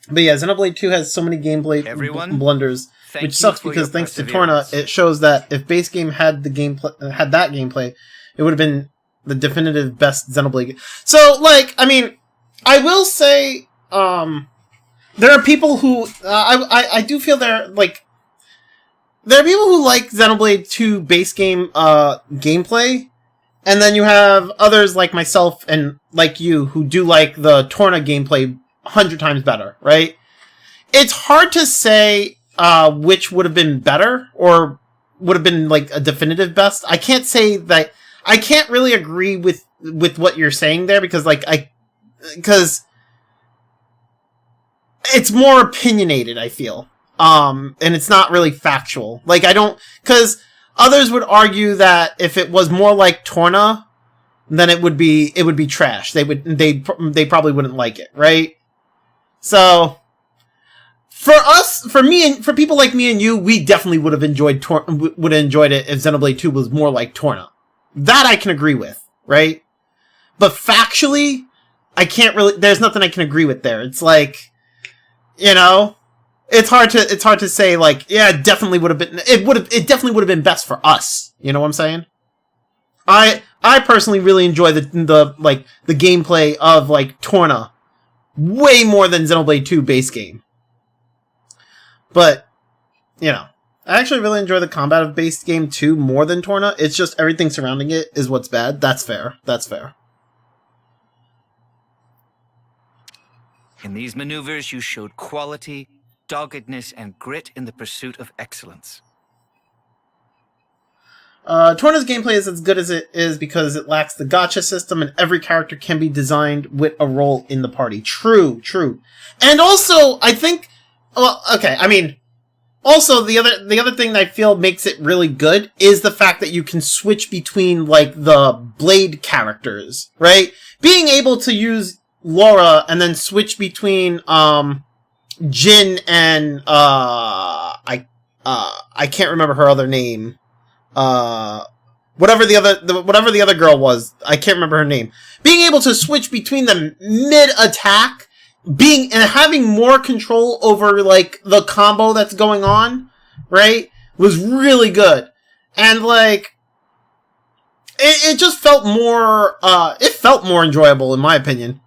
A: But yeah, Xenoblade 2 has so many gameplay blunders, which sucks because thanks to Torna, it shows that if base game had that gameplay, it would have been the definitive best Xenoblade game. So, like, I mean, I will say, there are people who I do feel they're like there are people who like Xenoblade 2 base game gameplay, and then you have others like myself and like you who do like the Torna gameplay 100 times better, right? It's hard to say which would have been better or would have been like a definitive best. I can't say that. I can't really agree with what you're saying there because because it's more opinionated, I feel. And it's not really factual. Like, because others would argue that if it was more like Torna, then it would be trash. They probably wouldn't like it, right? So, for people like me and you, we definitely would have enjoyed it if Xenoblade 2 was more like Torna. That I can agree with, right? But factually, there's nothing I can agree with there. It's like, it's hard to say like, yeah, it definitely would have been, it definitely would have been best for us. You know what I'm saying? I personally really enjoy the gameplay of like Torna way more than Xenoblade 2 base game. But, I actually really enjoy the combat of base game 2 more than Torna. It's just everything surrounding it is what's bad. That's fair.
N: In these maneuvers, you showed quality, doggedness, and grit in the pursuit of excellence.
A: Torna's gameplay is as good as it is because it lacks the gacha system and every character can be designed with a role in the party. True. And also, I think, also, the other thing that I feel makes it really good is the fact that you can switch between, like, the Blade characters, right? Being able to use Laura and then switch between, Jin and, I can't remember her other name. Whatever the other girl was, I can't remember her name. Being able to switch between them mid-attack, and having more control over, like, the combo that's going on, right, was really good. And, like, it just felt more, enjoyable, in my opinion.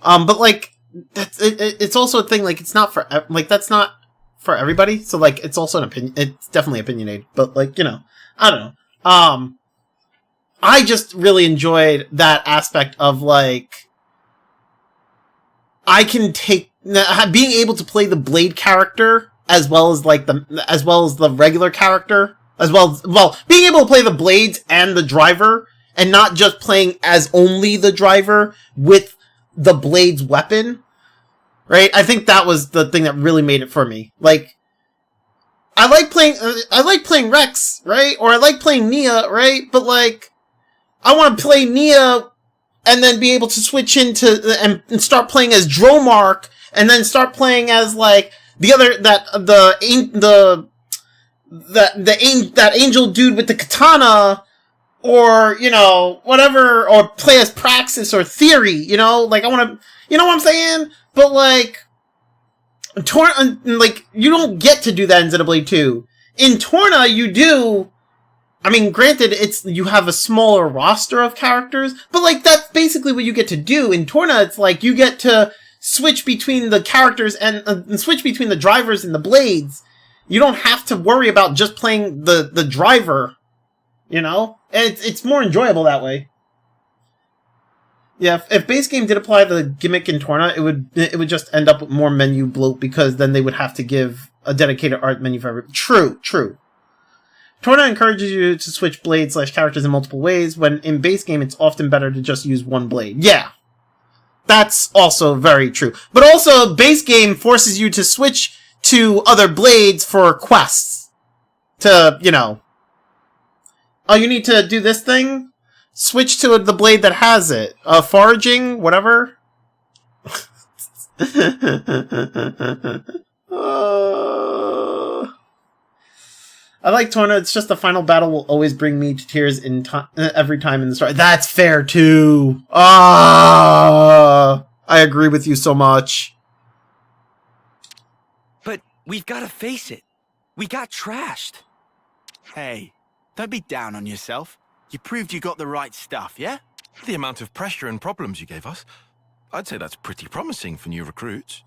A: But, like, it's also a thing, like, it's not for, like, that's not for everybody, so, like, it's also an opinion, it's definitely opinionated, but, like, I don't know. I just really enjoyed that aspect of, like, I can being able to play the Blade character as well as the regular character, being able to play the Blades and the driver and not just playing as only the driver with the Blades weapon, right? I think that was the thing that really made it for me. Like, I like playing Rex, right? Or I like playing Nia, right? But, like, I want to play Nia and then be able to switch into and start playing as Dromark, and then start playing as like that angel dude with the katana, or whatever, or play as Praxis or Theory. Like I want to, what I'm saying? But like, like you don't get to do that in Xenoblade 2. In Torna, you do. I mean, granted, you have a smaller roster of characters, but, like, that's basically what you get to do. In Torna, it's like, you get to switch between the characters and switch between the drivers and the Blades. You don't have to worry about just playing the driver, And it's more enjoyable that way. Yeah, if base game did apply the gimmick in Torna, it would just end up with more menu bloat, because then they would have to give a dedicated art menu for every... True. Torna encourages you to switch blades / characters in multiple ways, when in base game it's often better to just use one blade. Yeah. That's also very true. But also, base game forces you to switch to other blades for quests. To, oh, you need to do this thing? Switch to the blade that has it. Foraging? Whatever? I like Torna. It's just the final battle will always bring me to tears every time in the story. That's fair too. I agree with you so much.
F: But we've got to face it. We got trashed. Hey, don't be down on yourself. You proved you got the right stuff, yeah?
E: The amount of pressure and problems you gave us, I'd say that's pretty promising for new recruits.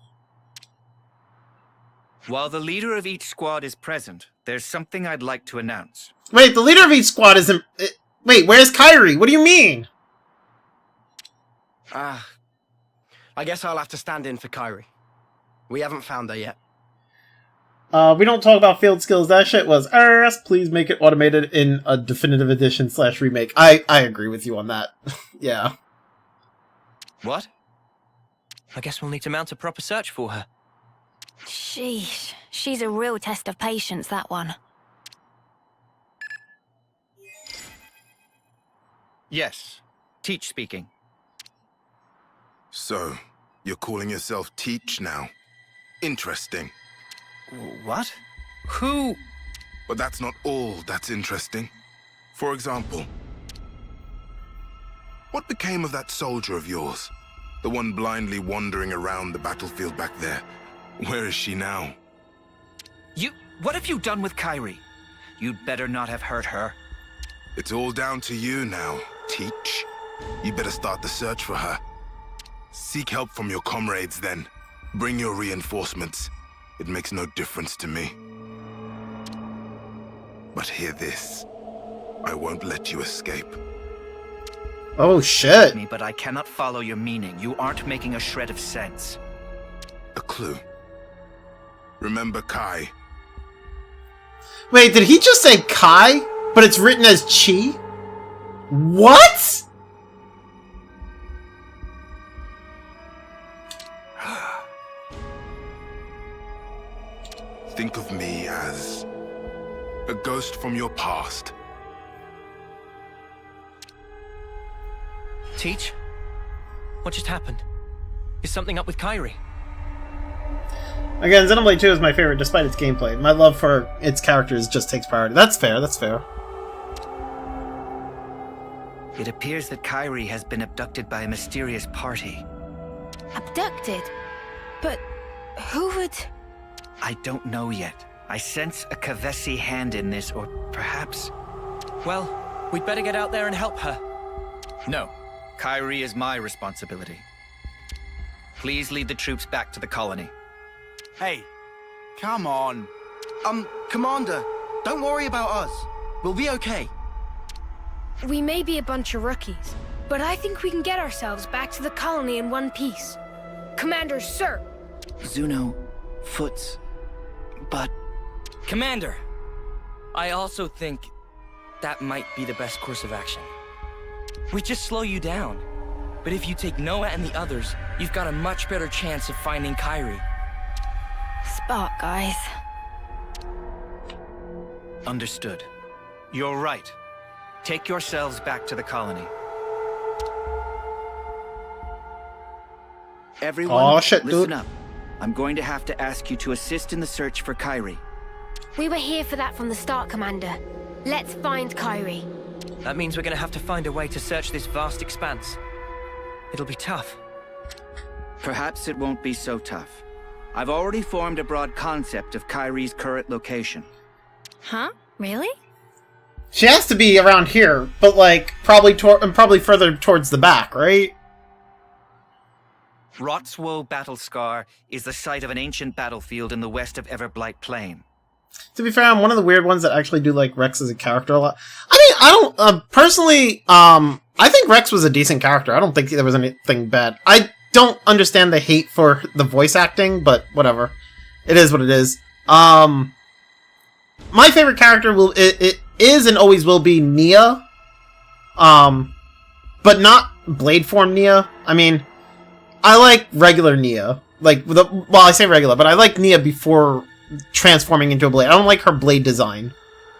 N: While the leader of each squad is present, there's something I'd like to announce.
A: Wait, the leader of each squad isn't... Wait, where's Kairi? What do you mean?
S: I guess I'll have to stand in for Kairi. We haven't found her yet.
A: We don't talk about field skills. That shit was ass. Please make it automated in a definitive edition / remake. I agree with you on that. Yeah.
H: What? I guess we'll need to mount a proper search for her.
Q: Sheesh. She's a real test of patience, that one.
N: Yes. Teach speaking.
K: So, you're calling yourself Teach now? Interesting.
N: What? Who?
K: But that's not all that's interesting. For example, what became of that soldier of yours? The one blindly wandering around the battlefield back there. Where is she now?
N: What have you done with Kairi? You'd better not have hurt her.
K: It's all down to you now, Teach. You better start the search for her. Seek help from your comrades then. Bring your reinforcements. It makes no difference to me. But hear this. I won't let you escape.
A: Oh shit.
N: Me, but I cannot follow your meaning. You aren't making a shred of sense.
K: A clue. Remember Kai?
A: Wait, did he just say Kai? But it's written as Chi? What?
K: Think of me as a ghost from your past.
H: Teach? What just happened? Is something up with Kairi?
A: Again, Xenoblade 2 is my favorite despite its gameplay. My love for its characters just takes priority. That's fair, that's fair.
N: It appears that Kairi has been abducted by a mysterious party.
D: Abducted? But who would...
N: I don't know yet. I sense a Kavesi hand in this, or perhaps...
H: Well, we'd better get out there and help her.
N: No. Kairi is my responsibility. Please lead the troops back to the colony.
F: Hey, come on. Commander, don't worry about us. We'll be okay.
I: We may be a bunch of rookies, but I think we can get ourselves back to the colony in one piece. Commander, sir!
C: Zuno, Foots, but...
L: Commander, I also think that might be the best course of action. We just slow you down. But if you take Noah and the others, you've got a much better chance of finding Kairi.
Q: Spot, guys.
N: Understood. You're right. Take yourselves back to the colony.
C: Everyone,
A: Aw, shit,
C: listen
A: dude.
C: up. I'm going to have to ask you to assist in the search for Kairi.
D: We were here for that from the start, Commander. Let's find Kairi.
H: That means we're gonna have to find a way to search this vast expanse. It'll be tough.
C: Perhaps it won't be so tough. I've already formed a broad concept of Kairi's current location.
Q: Huh? Really?
A: She has to be around here, but like probably further towards the back, right?
N: Rotswo Battle Scar is the site of an ancient battlefield in the west of Everblight Plain.
A: To be fair, I'm one of the weird ones that actually do like Rex as a character a lot. I mean, I don't personally. I think Rex was a decent character. I don't think there was anything bad. I don't understand the hate for the voice acting, but whatever. It is what it is. My favorite character it is and always will be Nia. But not blade form Nia. I mean, I like regular Nia. Like, well, I say regular, but I like Nia before transforming into a blade. I don't like her blade design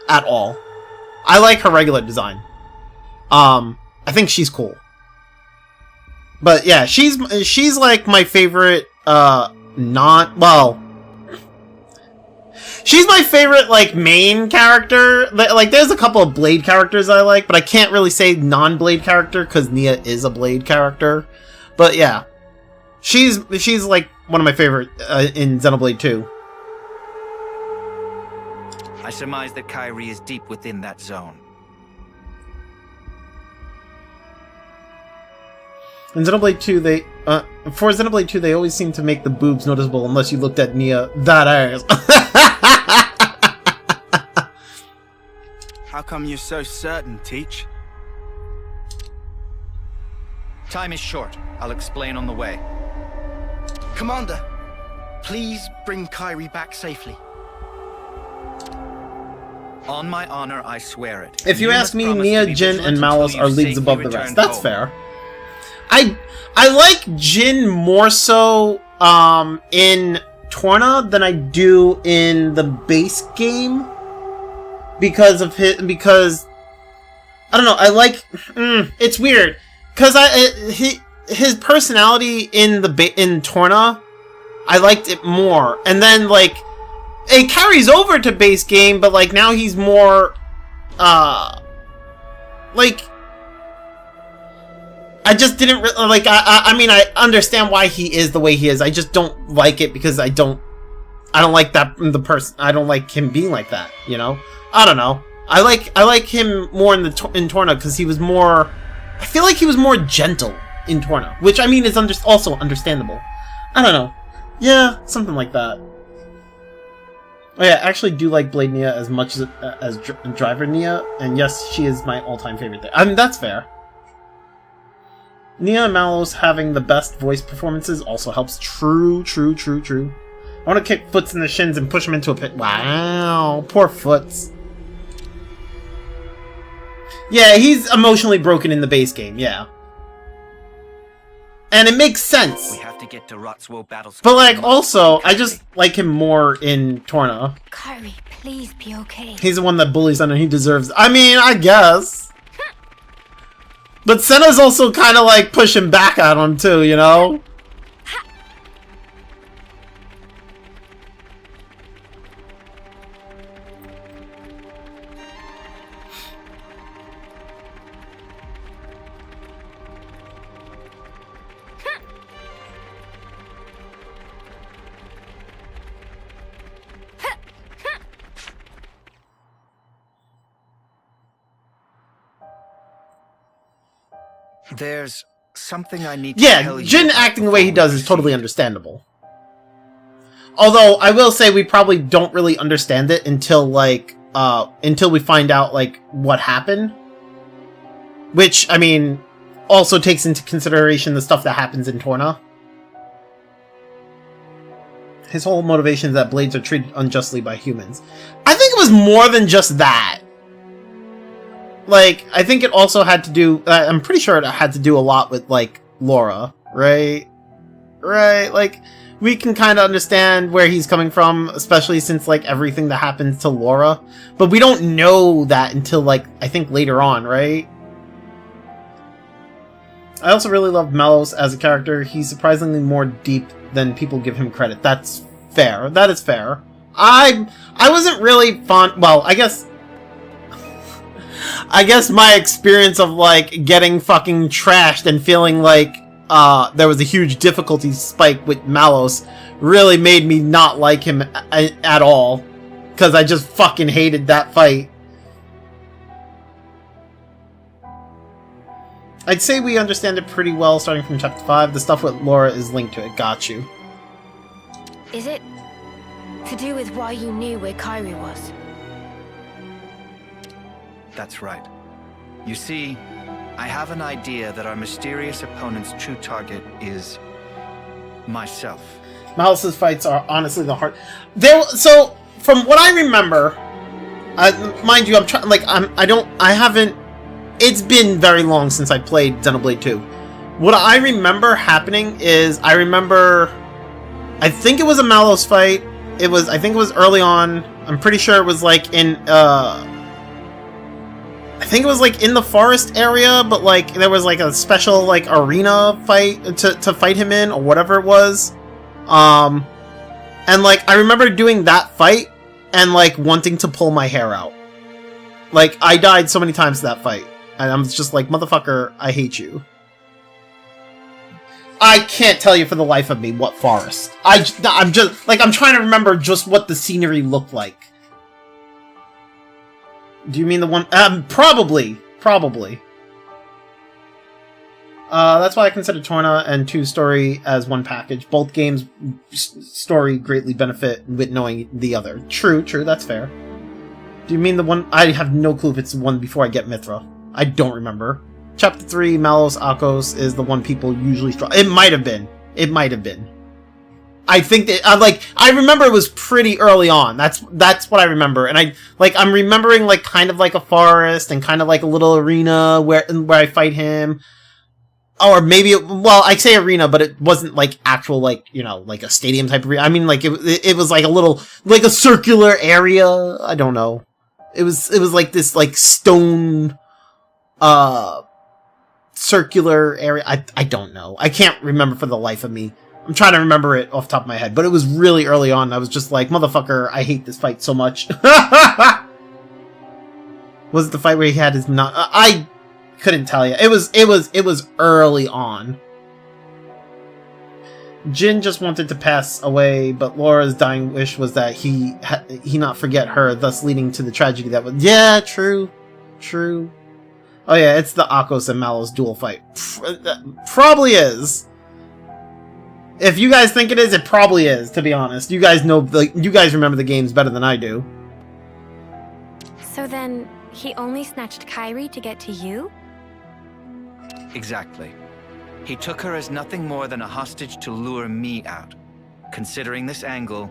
A: at all. I like her regular design. I think she's cool. But yeah, she's like my favorite she's my favorite like main character. Like there's a couple of blade characters I like, but I can't really say non-blade character cuz Nia is a blade character. But yeah. She's like one of my favorite in Xenoblade 2.
N: I surmise that Kairi is deep within that zone.
O: In Xenoblade 2, for Xenoblade 2, they always seem to make the boobs noticeable unless you looked at Nia. That ass.
F: How come you're so certain, Teach?
N: Time is short. I'll explain on the way.
S: Commander, please bring Kairi back safely.
N: On my honor, I swear it.
O: If you ask
N: must
O: me,
N: promise
O: Nia,
N: to be
O: Jin,
N: vigilant
O: and
N: until
O: Malus
N: you've
O: are leagues
N: safely
O: above the
N: returned
O: rest. That's
N: home.
O: fair. I like Jin more so in Torna than I do in the base game because I don't know. I like it's weird because his personality in Torna, I liked it more, and then like it carries over to base game, but like now he's more like. I just didn't like. I mean, I understand why he is the way he is. I just don't like it because I don't like that the person. I don't like him being like that. You know. I don't know. I like him more in Torna because he was more. I feel like he was more gentle in Torna, which I mean is also understandable. I don't know. Yeah, something like that. Oh yeah, I actually do like Blade Nia as much as Driver Nia, and yes, she is my all-time favorite thing. I mean, that's fair. Nia and Malus having the best voice performances also helps. True. I want to kick Foots in the shins and push him into a pit. Wow, poor Foots. Yeah, he's emotionally broken in the base game, yeah. And it makes sense.
N: We have to get to Rotswo battle.
O: But like, also, I just like him more in Torna.
D: Kairi, please be okay.
O: He's the one that bullies Senna, he deserves. I mean, I guess. But Senna's also kind of like pushing back at him too, you know?
N: There's something I need to tell you.
O: Yeah, Jin acting the way he does is totally understandable. Although, I will say we probably don't really understand it until, like, until we find out, like, what happened. Which, I mean, also takes into consideration the stuff that happens in Torna. His whole motivation is that blades are treated unjustly by humans. I think it was more than just that. Like, I think it also had to do... I'm pretty sure it had to do a lot with, like, Laura, right? Right? Like, we can kind of understand where he's coming from, especially since, like, everything that happens to Laura. But we don't know that until, like, I think later on, right? I also really love Malus as a character. He's surprisingly more deep than people give him credit. That's fair. That is fair. I wasn't really fond... Well, I guess my experience of, like, getting fucking trashed and feeling like there was a huge difficulty spike with Malus really made me not like him at all. Because I just fucking hated that fight. I'd say we understand it pretty well starting from chapter 5. The stuff with Laura is linked to it. Got you.
D: Is it to do with why you knew where Kairi was?
N: That's right. You see, I have an idea that our mysterious opponent's true target is myself.
O: Malus's fights are honestly the heart. So, from what I remember, mind you, I'm trying. Like, I haven't. It's been very long since I played Xenoblade 2. What I remember happening is I think it was a Malus fight. I think it was early on. I'm pretty sure it was like in I think it was like in the forest area, but like there was like a special like arena fight to fight him in or whatever it was. And like I remember doing that fight and like wanting to pull my hair out. Like I died so many times to that fight. And I'm just like, motherfucker, I hate you. I can't tell you for the life of me what forest. I'm just like I'm trying to remember just what the scenery looked like. Do you mean the one? Probably.
A: That's why I consider Torna and 2 story as one package. Both games' story greatly benefit with knowing the other. True, that's fair. Do you mean the one? I have no clue if it's the one before I get Mithra. I don't remember. Chapter 3, Malos Akos, is the one people usually struggle. It might have been. I think that I remember it was pretty early on. That's what I remember, and I'm remembering like kind of like a forest and kind of like a little arena where I fight him, or maybe I say arena, but it wasn't like actual like like a stadium type of arena. I mean like it was like a little like a circular area. I don't know. It was like this like stone circular area. I don't know. I can't remember for the life of me. I'm trying to remember it off the top of my head, but it was really early on. I was just like, motherfucker, I hate this fight so much. Was it the fight where he had his I couldn't tell you. It was early on. Jin just wanted to pass away, but Laura's dying wish was that he not forget her, thus leading to the tragedy that was. Yeah, true. Oh yeah, it's the Akos and Malos duel fight. Probably is. If you guys think it is, it probably is, to be honest. You guys know, you guys remember the games better than I do.
Q: So then, he only snatched Kairi to get to you?
N: Exactly. He took her as nothing more than a hostage to lure me out. Considering this angle,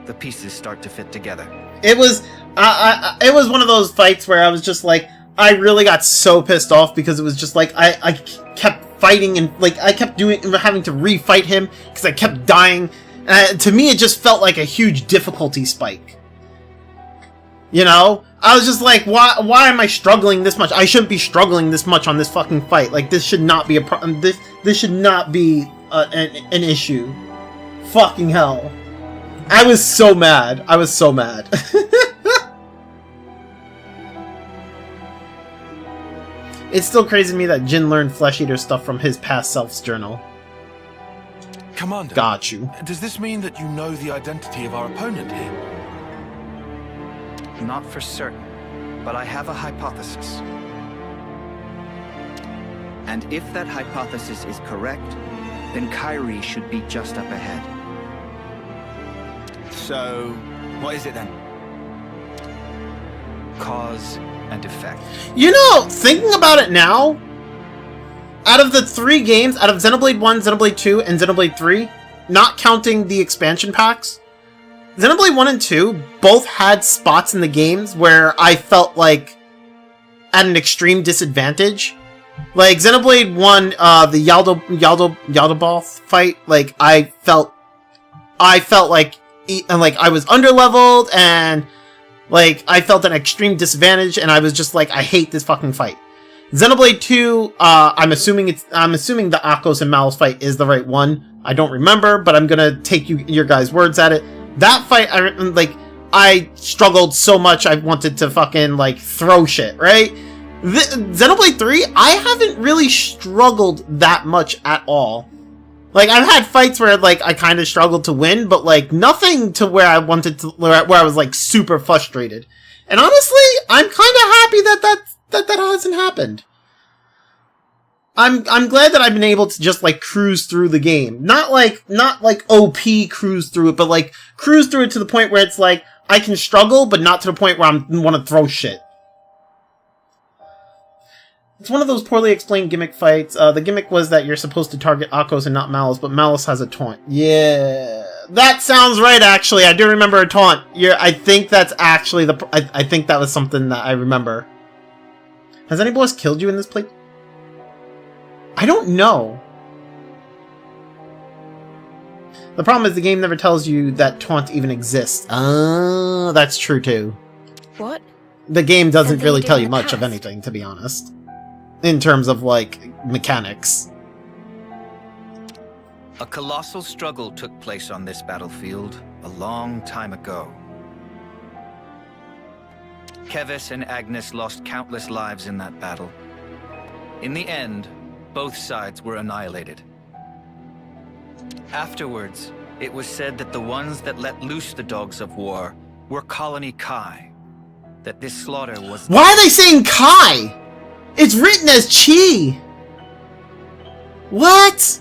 N: the pieces start to fit together.
A: It was one of those fights where I was just like, I really got so pissed off because it was just like, I kept fighting and like I kept having to refight him because I kept dying. To me, it just felt like a huge difficulty spike. I was just like, why am I struggling this much? I shouldn't be struggling this much on this fucking fight. Like, this should not be a problem. This should not be an issue. Fucking hell. I was so mad. It's still crazy to me that Jin learned Flesh Eater stuff from his past self's journal.
E: Commander,
A: got you.
E: Does this mean that you know the identity of our opponent here?
N: Not for certain, but I have a hypothesis. And if that hypothesis is correct, then Kairi should be just up ahead.
F: So, what is it then?
N: Cause and effect.
A: Thinking about it now, out of the 3 games, out of Xenoblade 1, Xenoblade 2, and Xenoblade 3, not counting the expansion packs, Xenoblade 1 and 2 both had spots in the games where I felt like at an extreme disadvantage. Like Xenoblade 1, the Yaldabaoth fight, like I felt like I was underleveled and like I felt an extreme disadvantage, and I was just like, I hate this fucking fight. Xenoblade 2, I'm assuming the Akos and Malos fight is the right one. I don't remember, but I'm gonna take your guys' words at it. That fight, I struggled so much I wanted to fucking like throw shit, right? Xenoblade 3, I haven't really struggled that much at all. Like, I've had fights where, like, I kind of struggled to win, but, like, nothing to where I wanted to, where I was, like, super frustrated. And honestly, I'm kind of happy that hasn't happened. I'm glad that I've been able to just, like, cruise through the game. Not like OP cruise through it, but, like, cruise through it to the point where it's, like, I can struggle, but not to the point where I want to throw shit. It's one of those poorly explained gimmick fights. The gimmick was that you're supposed to target Akos and not Malos, but Malos has a taunt. Yeah, that sounds right, actually. I do remember a taunt. I think that's actually I think that was something that I remember. Has any boss killed you in this play? I don't know. The problem is the game never tells you that taunt even exists. Oh, that's true too.
Q: What?
A: The game doesn't really tell you much of anything, to be honest. In terms of, like, mechanics.
N: A colossal struggle took place on this battlefield a long time ago. Keves and Agnes lost countless lives in that battle. In the end, both sides were annihilated. Afterwards, it was said that the ones that let loose the dogs of war were Colony Kai. That this slaughter was...
A: Why are they saying Kai? It's written as Chi!
O: What?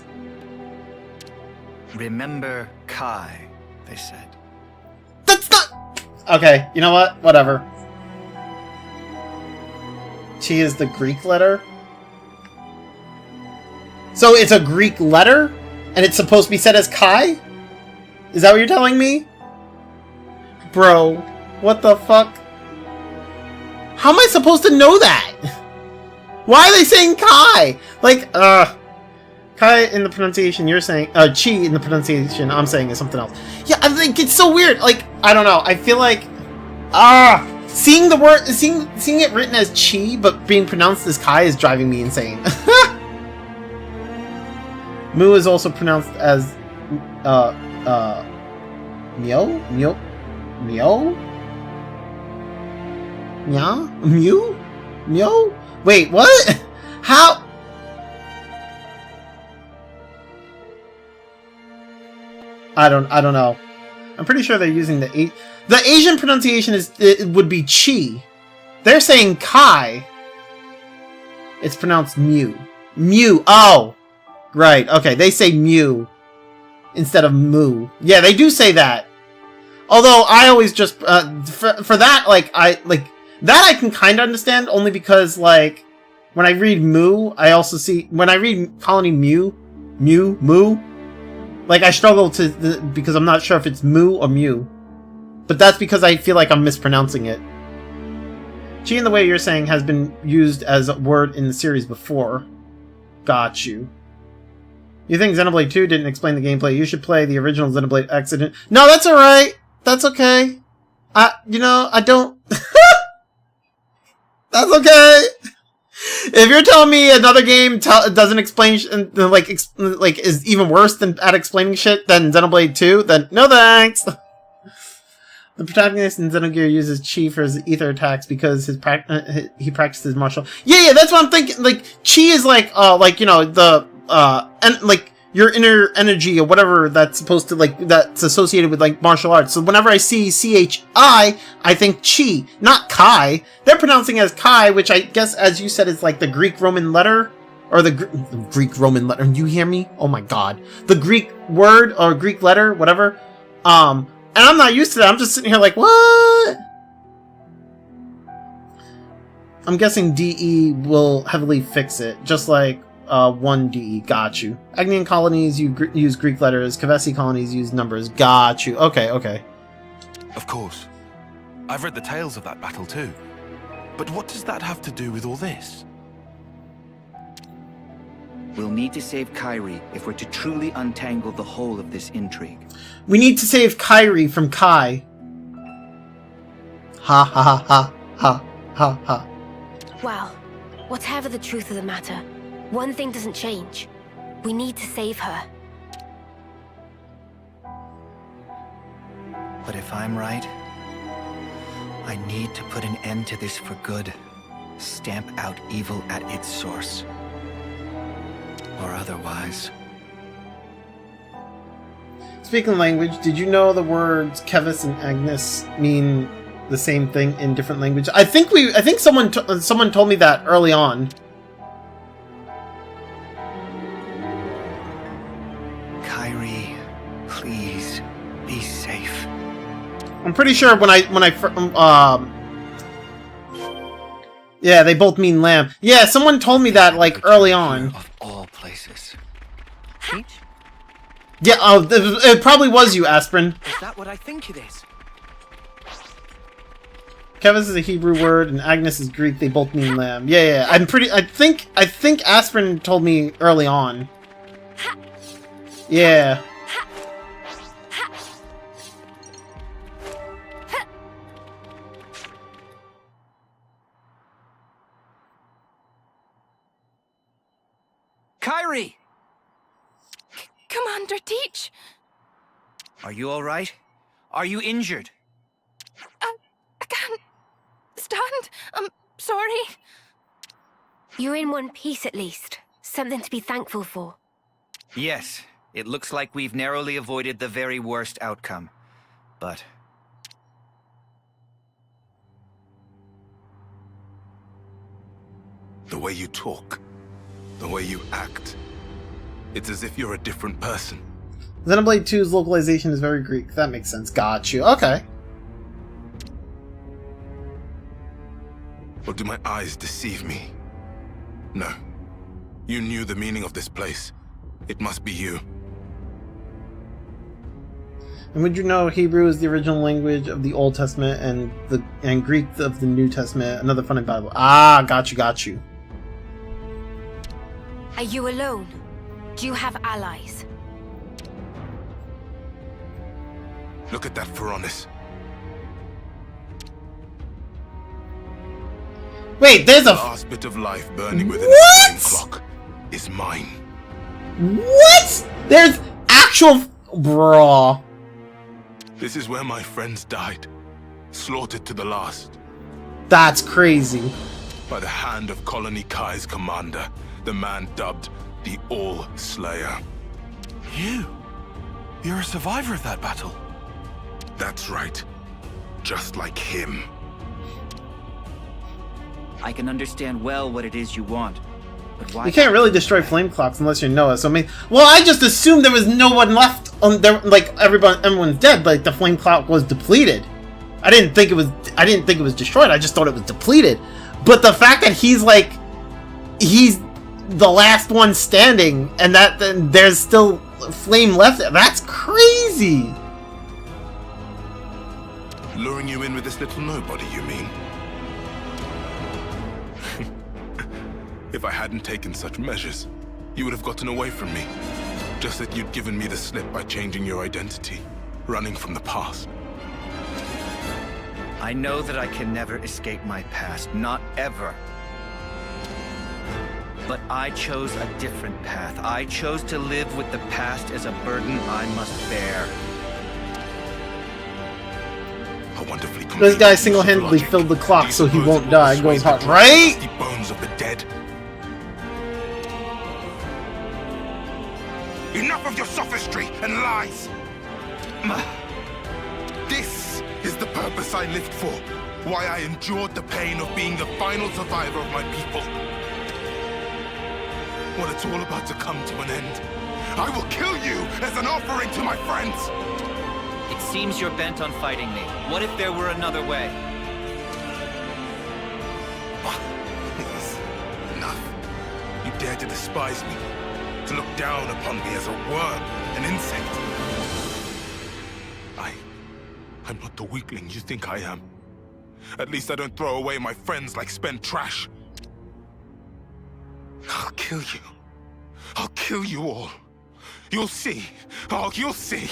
N: Remember Kai, they said.
O: That's not... Okay, you know what? Whatever. Chi is the Greek letter? So it's a Greek letter? And it's supposed to be said as Kai? Is that what you're telling me? Bro, what the fuck? How am I supposed to know that? Why are they saying Kai? Like, Kai in the pronunciation you're saying, Chi in the pronunciation I'm saying is something else. Yeah, I think it's so weird. Like, I don't know. I feel like, seeing the word, seeing it written as Chi but being pronounced as Kai is driving me insane. Mu is also pronounced as, Mio? Nya? Mew? Mio? Wait, what? How? I don't know. I'm pretty sure they're using the Asian pronunciation it would be Chi. They're saying Kai. It's pronounced Mew. Mew. Oh, right. Okay, they say Mew instead of Moo. Yeah, they do say that. Although I always just for that that I can kind of understand only because like when I read Moo, I also see when I read Colony Moo. Like, I struggle because I'm not sure if it's Moo or Mew. But that's because I feel like I'm mispronouncing it. Chi, in the way you're saying, has been used as a word in the series before. Got you. You think Xenoblade 2 didn't explain the gameplay? You should play the original Xenoblade X. No, that's alright. That's okay. I don't... That's okay. If you're telling me another game doesn't explain is even worse at explaining shit than Xenoblade 2, then no thanks. The protagonist in Xenogear uses Chi for his ether attacks because he practices martial. Yeah, that's what I'm thinking. Like Chi is your inner energy or whatever that's supposed to that's associated with martial arts. So whenever I see CHI, I think Chi, not Kai. They're pronouncing it as Kai, which I guess, as you said, is like the Greek Roman letter or the Greek Roman letter. You hear me? Oh my god, the Greek word or Greek letter, whatever. And I'm not used to that. I'm just sitting here like, what? I'm guessing DE will heavily fix it, just like 1DE. Got you. Agnian colonies use Greek letters. Kavesi colonies use numbers. Got you. Okay.
E: Of course. I've read the tales of that battle too. But what does that have to do with all this?
N: We'll need to save Kairi if we're to truly untangle the whole of this intrigue.
O: We need to save Kairi from Kai. Ha ha ha ha ha ha ha.
D: Well, whatever the truth of the matter, one thing doesn't change. We need to save her.
N: But if I'm right, I need to put an end to this for good. Stamp out evil at its source. Or otherwise.
O: Speaking of language, did you know the words Kevis and Agnes mean the same thing in different languages? I think someone told me that early on.
N: Kairi, please be safe.
O: I'm pretty sure yeah, they both mean lamb. Yeah, someone told me that early on.
N: Of all places.
O: Yeah, it probably was you, Aspirin.
H: Is that what I think it is?
O: Kevis is a Hebrew word and Agnes is Greek. They both mean lamb. Yeah. I think Aspirin told me early on. Yeah.
C: Kairi!
B: Commander Teach!
N: Are you alright? Are you injured?
B: I can't stand. I'm sorry.
D: You're in one piece at least. Something to be thankful for.
N: Yes, it looks like we've narrowly avoided the very worst outcome. But...
K: the way you talk, the way you act,
E: It's as if you're a different person.
A: Xenoblade 2's localization is very Greek. That makes sense. Got you. Okay.
E: Or do my eyes deceive me? No. You knew the meaning of this place. It must be you.
A: And would you know Hebrew is the original language of the Old Testament and Greek of the New Testament? Another funny Bible. Ah, got you.
D: Are you alone? Do you have allies?
E: Look at that Pharaonis.
A: Wait, there's a
E: last bit of life burning within a clock is mine.
A: What? There's actual bruh.
E: This is where my friends died, slaughtered to the last.
A: That's crazy.
E: By the hand of Colony Kai's commander, the man dubbed the All-Slayer. You're a survivor of that battle. That's right. Just like him.
N: I can understand well what it is you want, but why?
A: You can't really destroy flame clocks unless you're Noah. So I mean, well, I just assumed there was no one left on there. Like everyone's dead. Like the flame clock was depleted. I didn't think it was destroyed. I just thought it was depleted. But the fact that he's the last one standing, and that there's still flame left—that's crazy.
E: Luring you in with this little nobody, you mean? If I hadn't taken such measures, you would have gotten away from me. Just that you'd given me the slip by changing your identity, running from the past.
N: I know that I can never escape my past, not ever. But I chose a different path. I chose to live with the past as a burden I must bear.
A: This guy single-handedly filled the clock so he won't die. Goes hard, right?
E: Bones of the dead. Enough of your sophistry and lies! This is the purpose I lived for. Why I endured the pain of being the final survivor of my people. When it's all about to come to an end, I will kill you as an offering to my friends!
N: It seems you're bent on fighting me. What if there were another way?
E: Enough. You dare to despise me, to look down upon me as a worm, an insect. I'm not the weakling you think I am. At least I don't throw away my friends like spent trash. I'll kill you. I'll kill you all. You'll see. Oh, you'll see.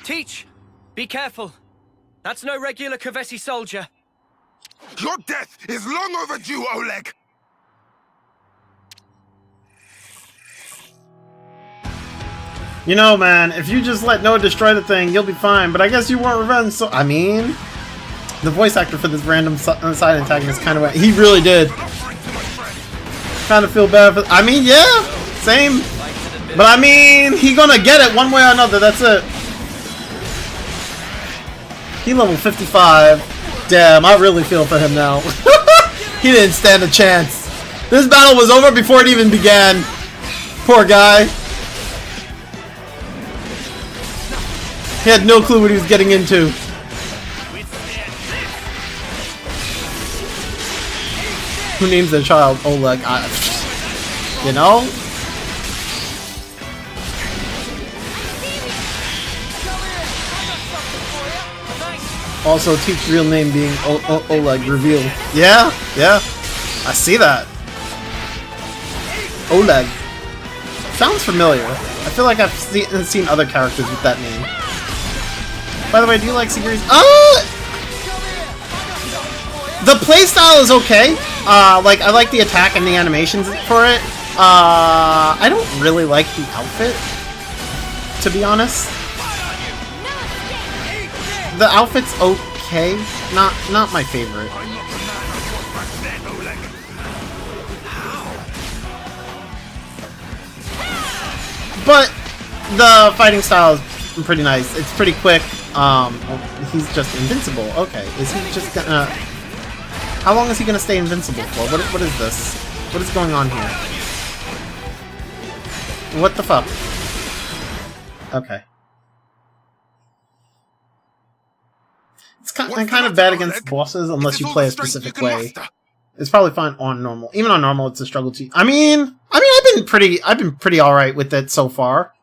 C: Teach! Be careful. That's no regular Kevesi soldier.
E: Your death is long overdue, Oleg!
A: You know, man, if you just let Noah destroy the thing, you'll be fine. But I guess you want revenge, so... I mean... The voice actor for this random side antagonist kind of went... He really did. Kind of feel bad for... I mean, yeah! Same. But I mean, he gonna get it one way or another, that's it. He level 55. Damn, I really feel for him now. He didn't stand a chance. This battle was over before it even began. Poor guy. He had no clue what he was getting into. Who names their child Oleg? You know? Also, Teach's real name being Oleg revealed. Yeah, yeah. I see that. Oleg. Sounds familiar. I feel like I've seen other characters with that name. By the way, do you like series? The playstyle is okay. Like, I like the attack and the animations for it. I don't really like the outfit, to be honest. The outfit's okay. Not my favorite. But the fighting style is pretty nice. It's pretty quick. He's just invincible. Okay, is he just gonna... How long is he gonna stay invincible for? What is this? What is going on here? What the fuck? Okay. It's kind of bad against bosses unless you play a specific way. It's probably fine on normal. Even on normal, it's a struggle to. I mean, I've been pretty all right with it so far.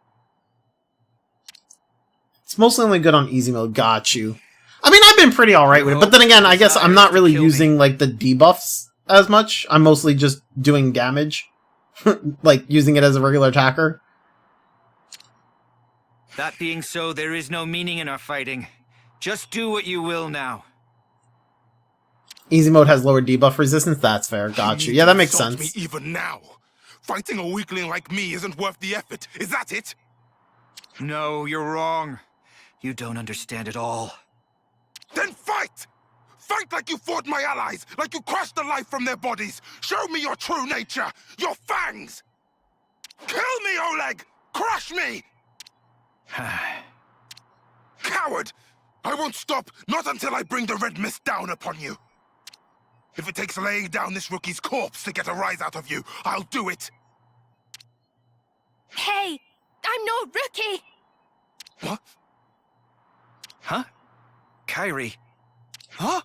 A: It's mostly only good on easy mode. Got you. I mean, I've been pretty all right with it, but then again, I guess I'm not really using like the debuffs as much. I'm mostly just doing damage, like using it as a regular attacker.
N: That being so, there is no meaning in our fighting. Just do what you will now.
A: Easy mode has lower debuff resistance. That's fair. Got you. Yeah, that makes sense.
K: Me even now. Fighting a weakling like me isn't worth the effort. Is that it?
N: No, you're wrong. You don't understand at all.
K: Then fight! Fight like you fought my allies, like you crushed the life from their bodies. Show me your true nature, your fangs! Kill me, Oleg! Crush me! Coward! I won't stop, not until I bring the red mist down upon you. If it takes laying down this rookie's corpse to get a rise out of you, I'll do it.
Q: Hey, I'm no rookie!
K: What?
N: Huh? Kairi.
F: Huh?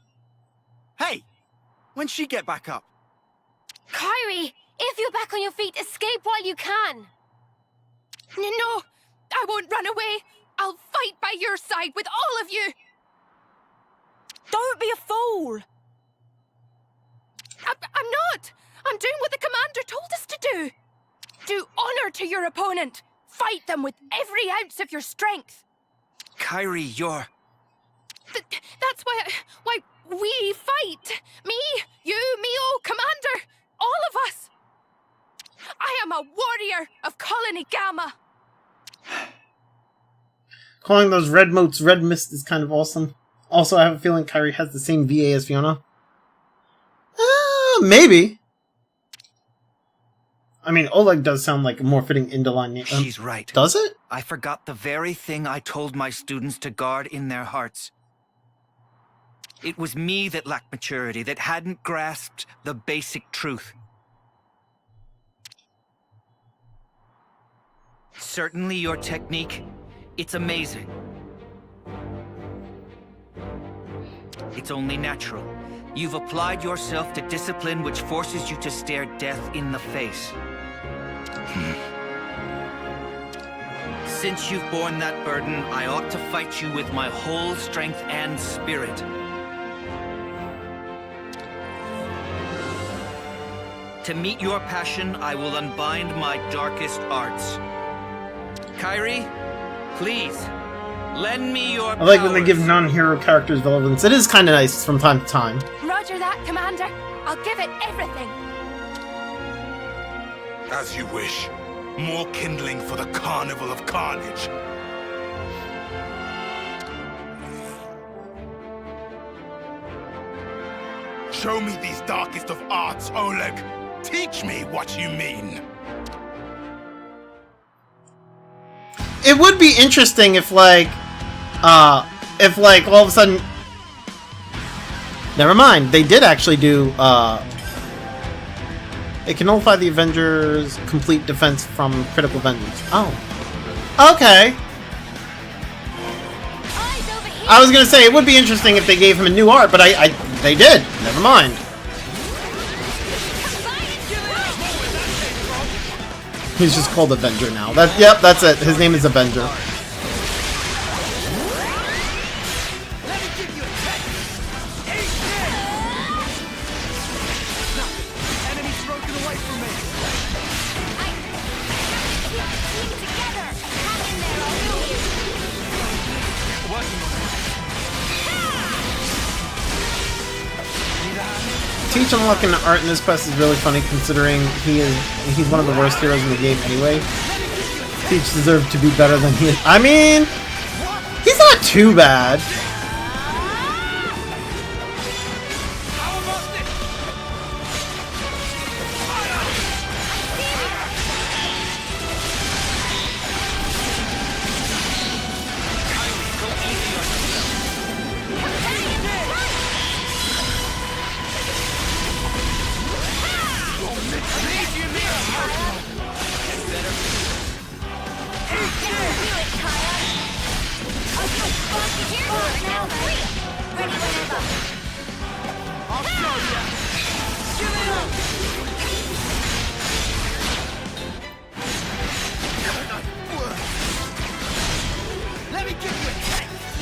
F: Hey! When'd she get back up?
D: Kairi, if you're back on your feet, escape while you can.
I: No, I won't run away. I'll fight by your side with all of you.
B: Don't be a fool.
I: I'm not. I'm doing what the commander told us to do. Do honor to your opponent. Fight them with every ounce of your strength.
N: Kairi, you're...
I: That's why we fight. Me, you, Mio, Commander, all of us. I am a warrior of Colony Gamma.
A: Calling those red motes red mist is kind of awesome. Also, I have a feeling Kairi has the same VA as Fiona. Maybe. I mean, Oleg does sound like a more fitting Indoline name.
N: She's right.
A: Does it?
N: I forgot the very thing I told my students to guard in their hearts. It was me that lacked maturity, that hadn't grasped the basic truth. Certainly your technique, it's amazing. It's only natural. You've applied yourself to discipline which forces you to stare death in the face. Since you've borne that burden, I ought to fight you with my whole strength and spirit. To meet your passion, I will unbind my darkest arts. Kairi, please, lend me your
A: I like when they give non-hero characters relevance. It is kind of nice from time to time.
I: Roger that, Commander. I'll give it everything.
K: As you wish. More kindling for the Carnival of Carnage. Show me these darkest of arts, Oleg. Teach me what you mean.
A: It would be interesting if like all of a sudden... Never mind, they did actually do, it can nullify the Avengers' complete defense from critical vengeance. Oh. Okay. I was gonna say, it would be interesting if they gave him a new art, but they did. Never mind. He's just called Avenger now. Yep, that's it. His name is Avenger. Teach unlocking the art in this quest is really funny considering he's one of the worst heroes in the game anyway. Teach deserved to be better than he is. I mean, he's not too bad.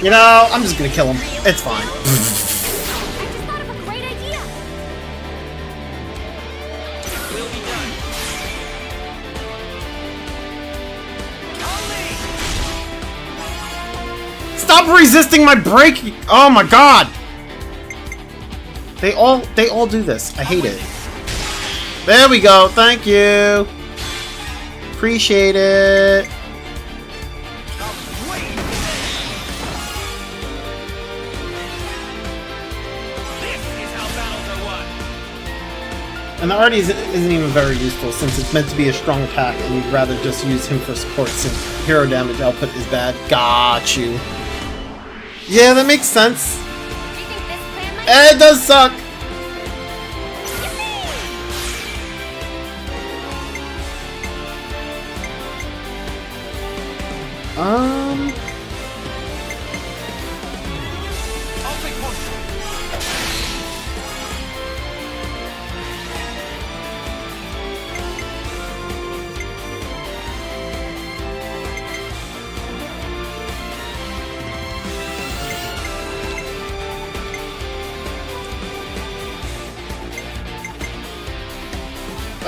A: You know, I'm just gonna kill him. It's fine. Stop resisting my braking! Oh my god! They all do this. I hate it. There we go. Thank you. Appreciate it. And the Artie isn't even very useful since it's meant to be a strong attack and you'd rather just use him for support since hero damage output is bad. Got you. Yeah, that makes sense. It does suck.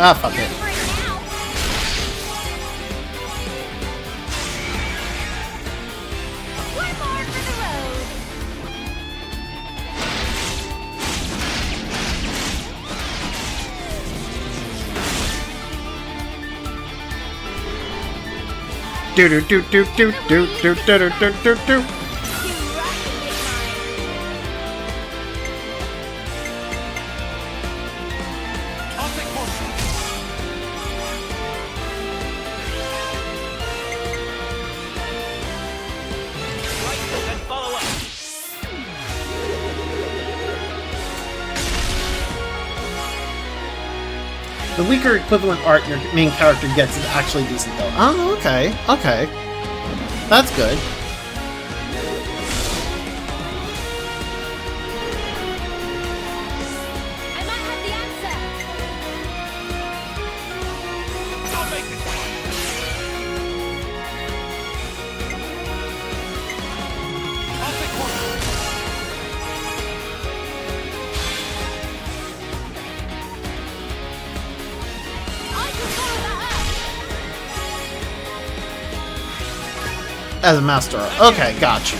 A: Ah, fuck it. Do do do do do do do do do do do. The weaker equivalent art your main character gets is actually decent, though. Oh, okay. Okay. That's good. As a master. Okay, got you.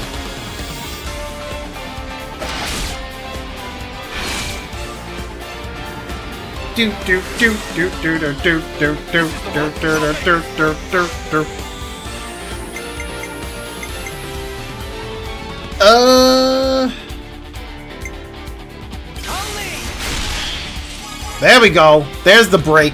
A: Do do do do do do do do do do do do do do do. There we go. There's the break.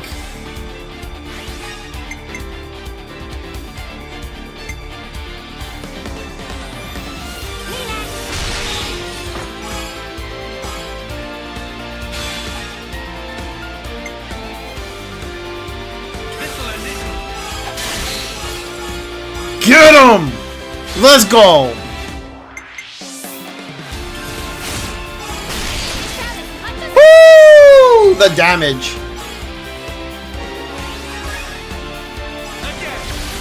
A: Get him! Let's go! Woo! The damage.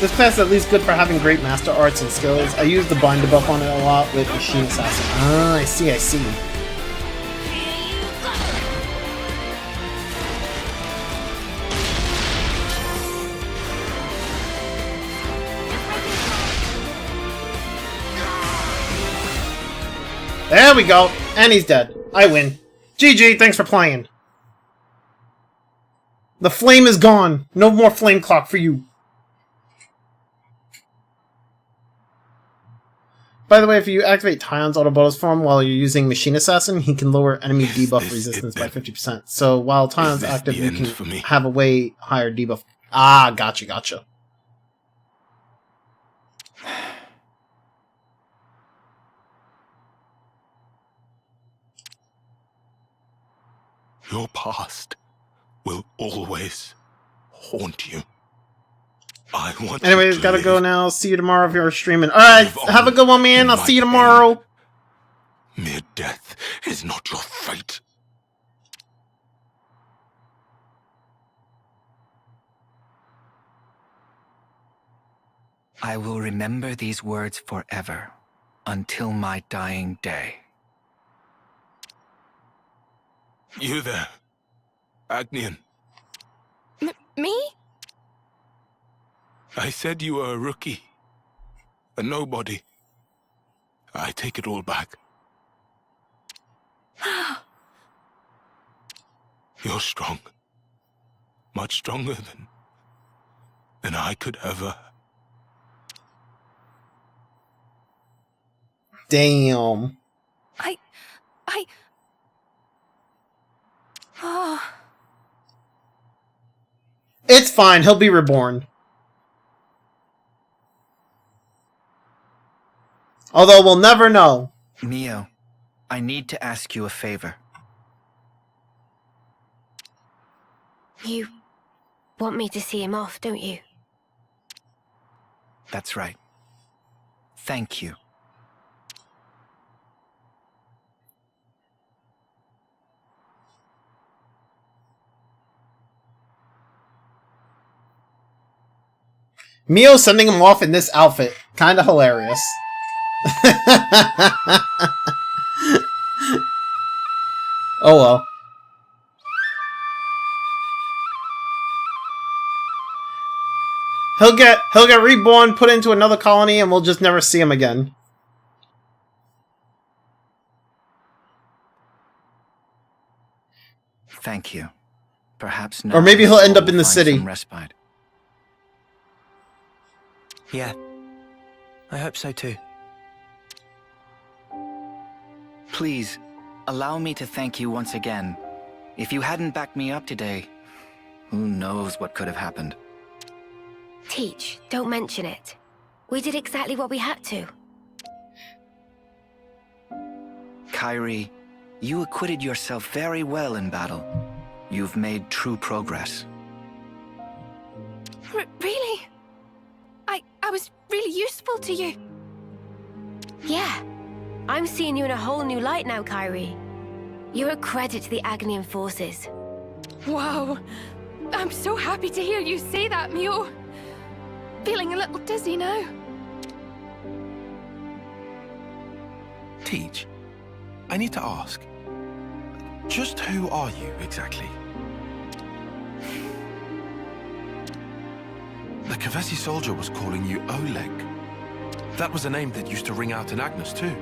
A: This class is at least good for having great master arts and skills. I use the binder buff on it a lot with Machine Assassin. Ah, I see, I see. There we go! And he's dead. I win. GG, thanks for playing. The flame is gone. No more flame clock for you. By the way, if you activate Tyon's auto bonus form while you're using Machine Assassin, he can lower enemy debuff resistance by 50%. So while Tyon's active, you can have a way higher debuff. Ah, gotcha, gotcha.
K: Your past will always haunt you. I want
A: Anyways, gotta go now. See you tomorrow if you're streaming. Alright, have a good one, man. I'll see you tomorrow.
K: Mere death is not your fate.
N: I will remember these words forever. until my dying day.
K: You there, Agnian.
I: Me?
K: I said you were a rookie. A nobody. I take it all back. You're strong. Much stronger than I could ever.
A: Damn. It's fine, he'll be reborn. Although we'll never know.
N: Mio, I need to ask you a favor.
D: You want me to see him off, don't you?
N: That's right. Thank you.
A: Mio sending him off in this outfit. Kinda hilarious. Oh well. He'll get reborn, put into another colony, and we'll just never see him again.
N: Thank you. Perhaps
A: Or maybe he'll end up in the city.
N: Respite.
H: Yeah. I hope so too.
N: Please, allow me to thank you once again. If you hadn't backed me up today, who knows what could have happened.
D: Teach, don't mention it. We did exactly what we had to.
N: Kairi, you acquitted yourself very well in battle. You've made true progress.
I: Really? I was really useful to you.
D: Yeah. I'm seeing you in a whole new light now, Kairi. You're a credit to the Agnian forces.
I: Wow. I'm so happy to hear you say that, Mio. Feeling a little dizzy now.
E: Teach, I need to ask. Just who are you, exactly? The Kavesi soldier was calling you Oleg. That was a name that used to ring out in Agnes, too.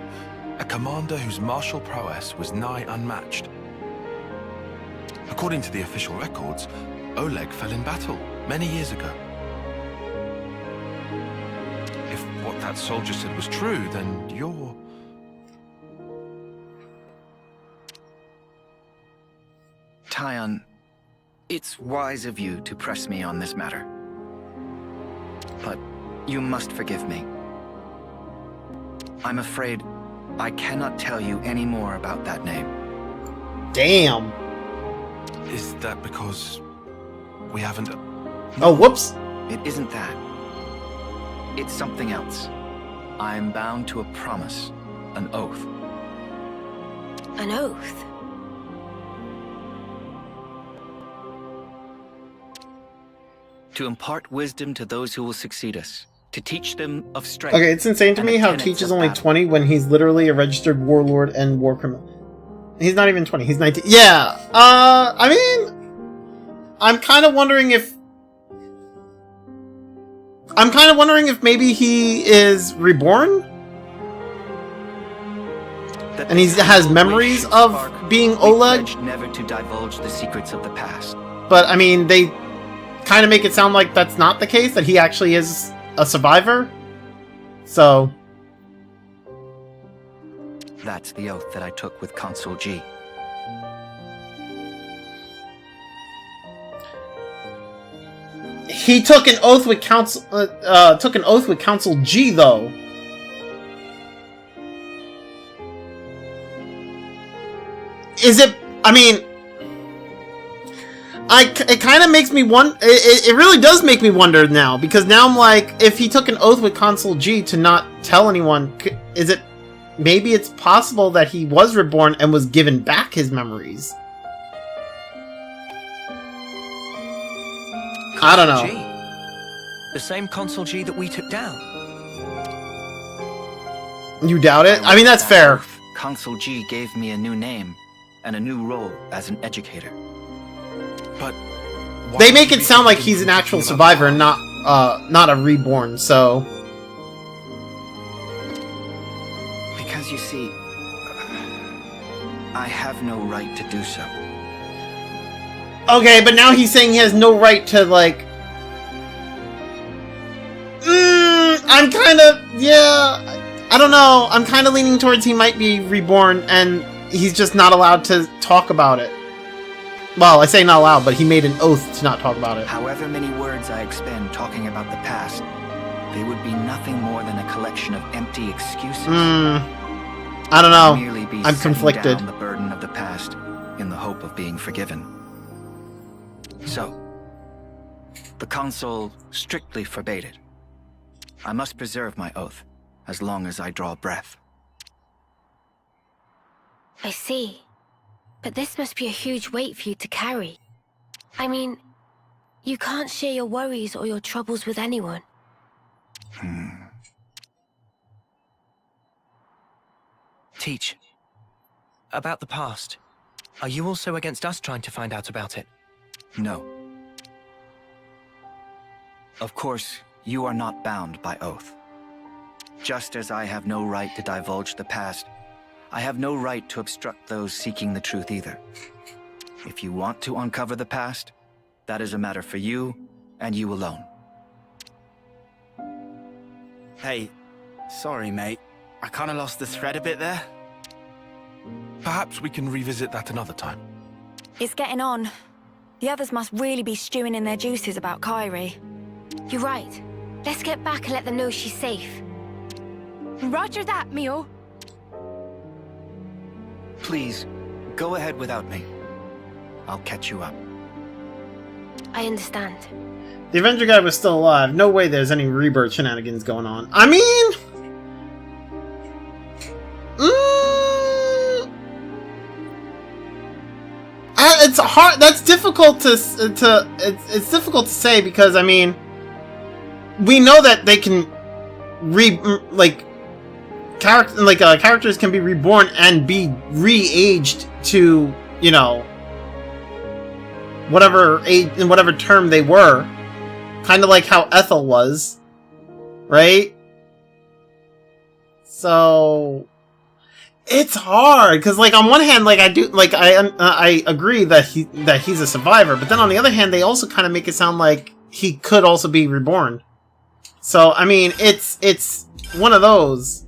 E: A commander whose martial prowess was nigh unmatched. According to the official records, Oleg fell in battle many years ago. If what that soldier said was true, then you're...
N: Tyon, it's wise of you to press me on this matter. But you must forgive me. I'm afraid I cannot tell you any more about that name.
A: Damn.
E: Is that because we haven't...
A: Oh, whoops.
N: It isn't that. It's something else. I'm bound to a promise, an oath.
D: An oath?
N: To impart wisdom to those who will succeed us. To teach them of strength.
A: Okay, it's insane to me how Teach is only 20 when he's literally a registered warlord and war criminal. He's not even 20, he's 19. Yeah, I mean... I'm kind of wondering if maybe he is reborn? And he has memories of being Oleg?
N: Never to divulge the secrets of the past.
A: But, I mean, they kind of make it sound like that's not the case, that he actually is a survivor. So...
N: That's the oath that I took with Consul G.
A: He took an oath with Council G, though. Is it? I mean, it kind of makes me wonder. It really does make me wonder now, because now I'm like, if he took an oath with Consul G to not tell anyone, is it? Maybe it's possible that he was reborn and was given back his memories. I don't know.
H: G. The same Consul G that we took down.
A: You doubt it? I mean, that's fair.
N: Consul G gave me a new name and a new role as an educator.
E: But
A: they make it sound like he's an actual survivor and not a reborn, so...
N: Because you see, I have no right to do so.
A: Okay, but now he's saying he has no right to, like... I'm kind of... Yeah... I don't know. I'm kind of leaning towards he might be reborn, and he's just not allowed to talk about it. Well, I say not allowed, but he made an oath to not talk about it.
N: However many words I expend talking about the past, they would be nothing more than a collection of empty excuses.
A: I don't know.
N: Merely be
A: I'm conflicted.
N: Down the burden of the past in the hope of being forgiven. So, the consul strictly forbade it. I must preserve my oath as long as I draw breath.
D: I see. But this must be a huge weight for you to carry. I mean, you can't share your worries or your troubles with anyone.
H: Teach. About the past. Are you also against us trying to find out about it?
N: No. Of course, you are not bound by oath. Just as I have no right to divulge the past, I have no right to obstruct those seeking the truth either. If you want to uncover the past, that is a matter for you, and you alone.
F: Hey, sorry mate. I kinda lost the thread a bit there.
E: Perhaps we can revisit that another time.
B: It's getting on. The others must really be stewing in their juices about Kairi.
D: You're right. Let's get back and let them know she's safe.
I: Roger that, Mio.
N: Please, go ahead without me. I'll catch you up.
D: I understand.
A: The Avenger guy was still alive. No way there's any rebirth shenanigans going on. I mean... it's hard. That's difficult to it's difficult to say because I mean, we know that they can characters can be reborn and be re-aged to, you know, whatever age in whatever term they were, kind of like how Ethel was, right? So it's hard because, like, on one hand, like I agree that he's a survivor, but then on the other hand, they also kind of make it sound like he could also be reborn. So I mean, it's one of those.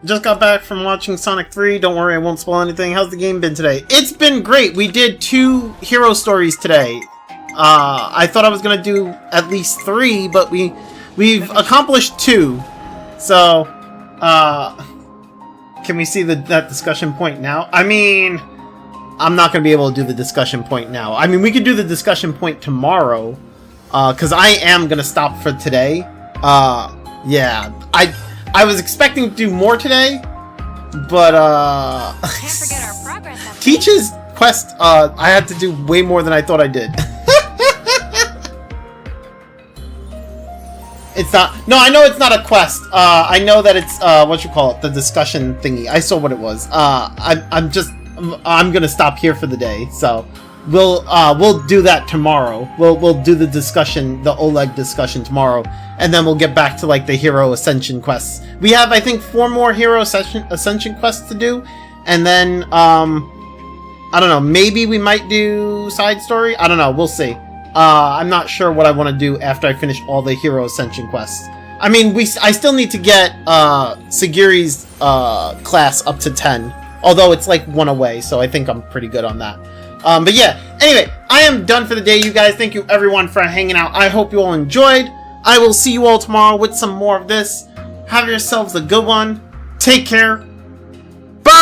A: Just got back from watching Sonic 3. Don't worry, I won't spoil anything. How's the game been today? It's been great. We did 2 hero stories today. I thought I was gonna do at least 3, but we've accomplished 2. So, can we see that discussion point now? I mean, I'm not gonna be able to do the discussion point now. I mean, we could do the discussion point tomorrow, because I am gonna stop for today. Yeah, I was expecting to do more today, but
Q: Can't forget our progress update.
A: Teach's quest, I had to do way more than I thought I did. It's not. No, I know it's not a quest. I know that it's what you call it, the discussion thingy. I saw what it was. I'm gonna stop here for the day. So we'll do that tomorrow. We'll do the discussion, the Oleg discussion tomorrow, and then we'll get back to like the hero ascension quests. We have, I think, 4 more hero ascension quests to do, and then I don't know. Maybe we might do side story. I don't know. We'll see. I'm not sure what I want to do after I finish all the hero ascension quests. I mean, I still need to get Sagiri's class up to 10, although it's like 1 away, so I think I'm pretty good on that. But yeah, anyway, I am done for the day, you guys. Thank you everyone for hanging out. I hope you all enjoyed. I will see you all tomorrow with some more of this. Have yourselves a good one. Take care. Bye!